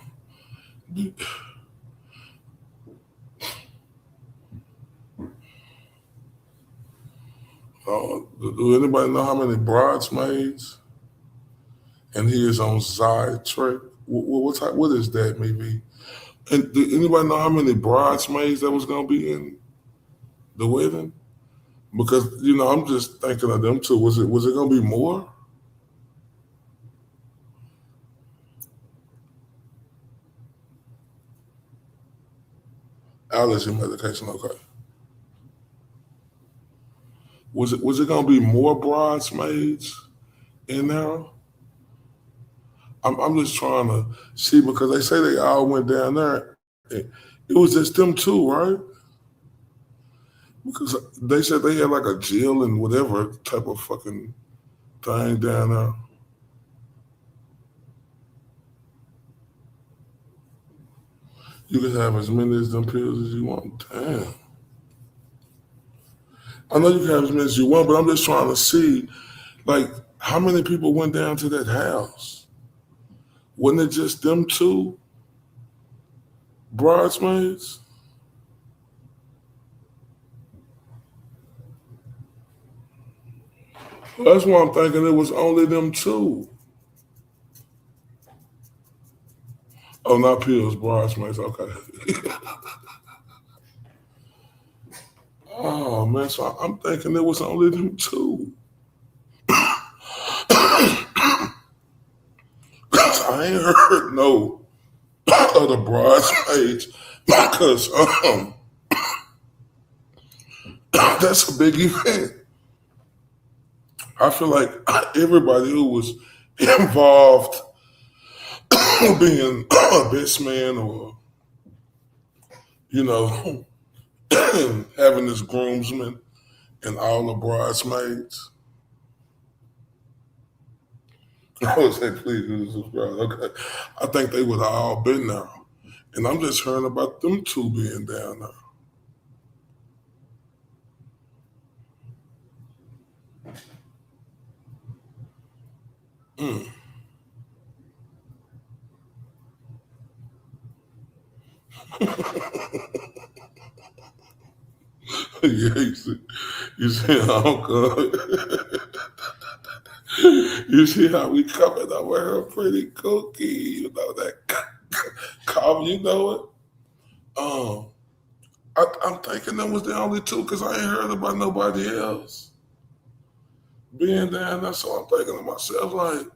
Speaker 2: Do anybody know how many bridesmaids? And he is on side Trek. What is that, maybe? And do anybody know how many bridesmaids that was gonna be in the wedding? Because I'm just thinking of them two. Was it gonna be more? Allergy medication, okay. Was it gonna be more bridesmaids in there? I'm just trying to see because they say they all went down there. It was just them two, right? Because they said they had like a jail and whatever type of fucking thing down there. You can have as many as them pills as you want. Damn. I know you can have as many as you want, but I'm just trying to see, like, how many people went down to that house? Wasn't it just them two bridesmaids? That's why I'm thinking it was only them two. Oh, not pills, bridesmaids. Okay. Oh man, so I'm thinking it was only them two. I ain't heard no other bridesmaids because that's a big event. I feel like everybody who was involved being a best man or, having this groomsman and all the bridesmaids. I would say, please do subscribe. Okay. I think they would have all been there. And I'm just hearing about them two being down there. Mm. Yeah, you see how I'm good. You see how we coming over her pretty cookie. You know that calm, you know it. I'm thinking that was the only two because I ain't heard about nobody else being down there. So I'm thinking to myself, like,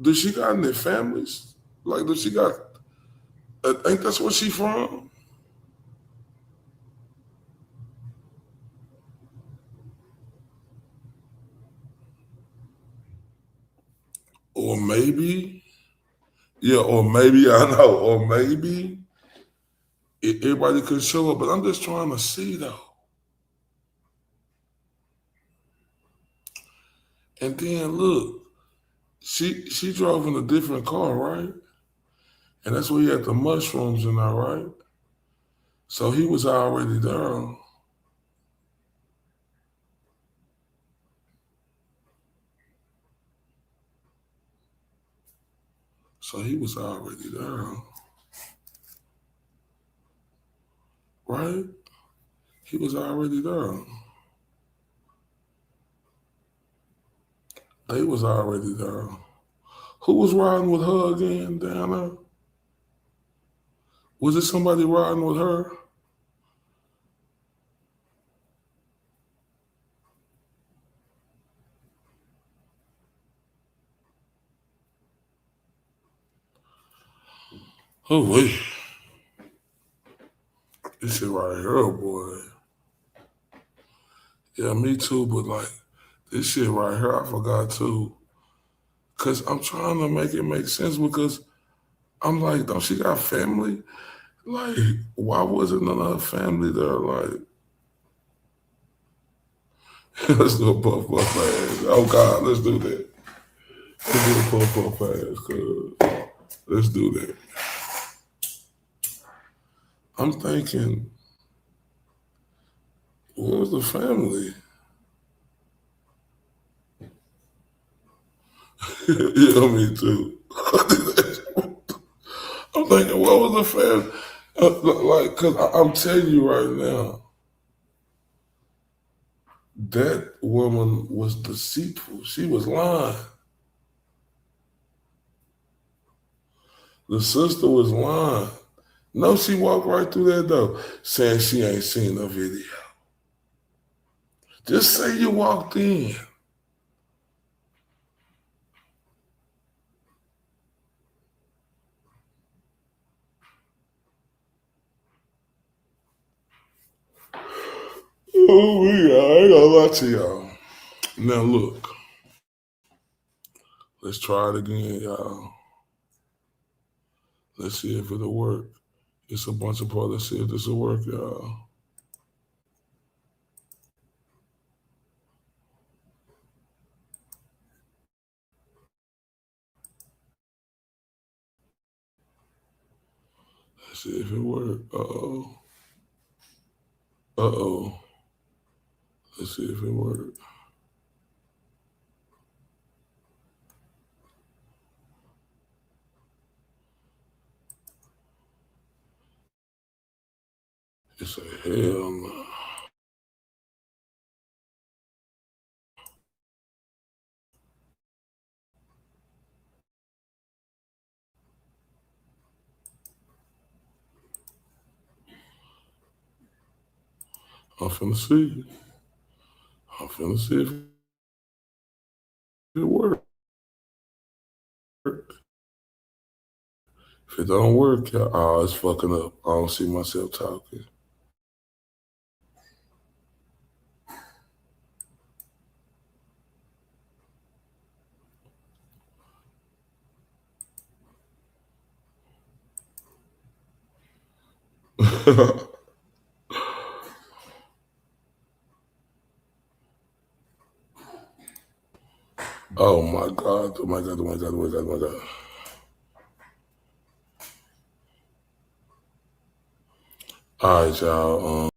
Speaker 2: does she got any families? Like, does she got, I think that's where she from? Or maybe, yeah, or maybe, I know, or maybe everybody could show up, but I'm just trying to see though. And then look, she drove in a different car, right? And that's where he had the mushrooms in there, right? So he was already there. So he was already there, right? He was already there. They was already there. Who was riding with her again down there? Was it somebody riding with her? Oh, wait. This shit right here, boy. Yeah, me too, but like, this shit right here, I forgot too. Cause I'm trying to make it make sense because I'm like, don't she got family? Like, why wasn't none of her family there? Like, let's do a puff puff pass. Oh God, let's do that. Let's do a puff puff pass, cuz. Let's do that. I'm thinking, where's the family? Yeah, me too. I'm thinking, what was the family? Like, cause I'm telling you right now, that woman was deceitful. She was lying. The sister was lying. No, she walked right through that door saying she ain't seen the video. Just say you walked in. Oh, I ain't gonna lie to y'all. Now look, let's try it again, y'all. Let's see if it'll work. It's a bunch of parts. Let's see if this will work, y'all. Let's see if it works. Uh-oh. Uh-oh. Let's see if it works. It's a hell no. I'm finna see. I'm finna see if it works. If it don't work, y'all, oh, it's fucking up. I don't see myself talking. Oh my God, oh my God, oh my God, oh my God, oh my God. All right, y'all.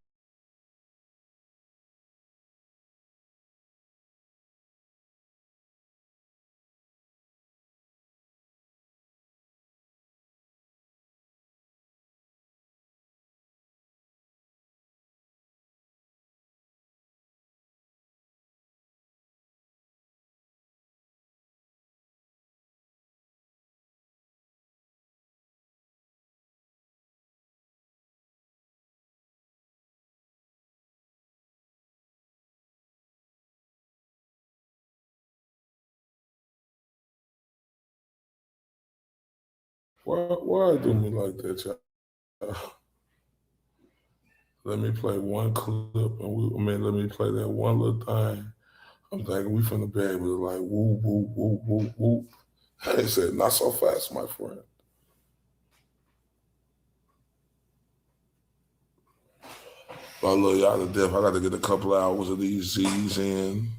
Speaker 2: Why do me like that, y'all? Let me play one clip, and let me play that one little thing. I'm thinking we finna be able to like whoop, whoop, whoop, whoop, whoop. I said, not so fast, my friend. I love y'all to death. I got to get a couple hours of these Z's in.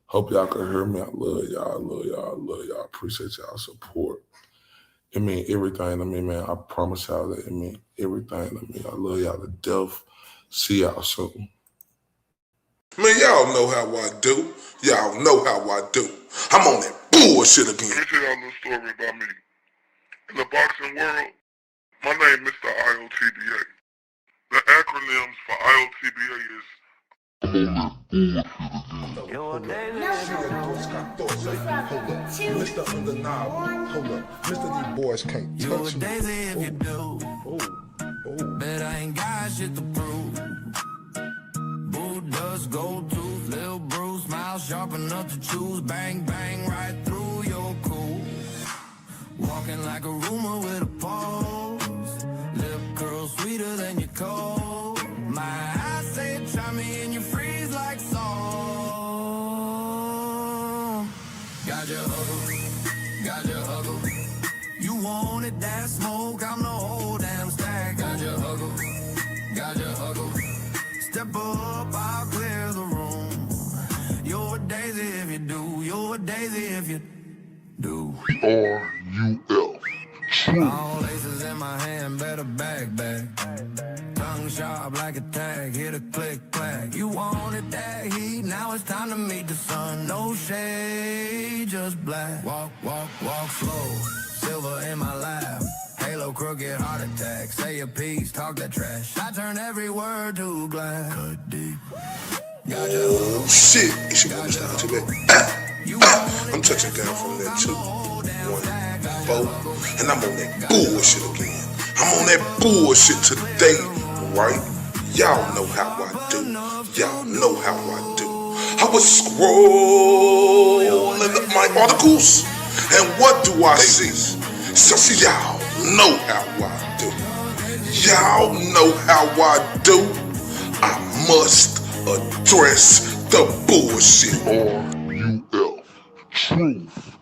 Speaker 2: Hope y'all can hear me. I love y'all. I love y'all. I love y'all. I appreciate y'all support. It mean everything to me, man. I promise y'all that it mean everything to me. I love y'all to death. See y'all soon.
Speaker 1: Man, y'all know how I do. Y'all know how I do. I'm on that bullshit again.
Speaker 2: Let me tell y'all a little story about me. In the boxing world, my name is Mr. IOTBA. The acronyms for IOTBA is
Speaker 1: Mr. Undeniable. Hold up. Mr. These boys can't touch me.
Speaker 3: If you do. Bet I ain't got shit to prove. Boo does go tooth, little Bruce, smile sharp enough to choose. Bang, bang, right through your cool. Walking like a rumor with a pulse. Lip curl sweeter than your cold. My eyes say try me and you freeze like salt. Got your huggle. You wanted that smoke, I'm the whole damn stack. Got your huggle. Step up, I'll clear the room. You're a daisy if you do. You're a daisy if you do.
Speaker 2: R-U-L.
Speaker 3: All laces in my hand, better bag. Tongue sharp like a tag, hit a click, clack. You wanted that heat, now it's time to meet the sun. No shade, just black. Walk slow, silver in my lap. Halo, crooked heart attack. Say a piece, talk that trash. I turn every word to glass. Cut deep.
Speaker 1: Oh shit! It's your boy Mr. I'm touching down from that 2, 1, 4, and I'm on that bullshit again. I'm on that bullshit today, right? Y'all know how I do. Y'all know how I do. I was scrolling up my articles, and what do I see? So y'all know how I do. Y'all know how I do. I must address the bullshit.
Speaker 2: R-U-L. Truth.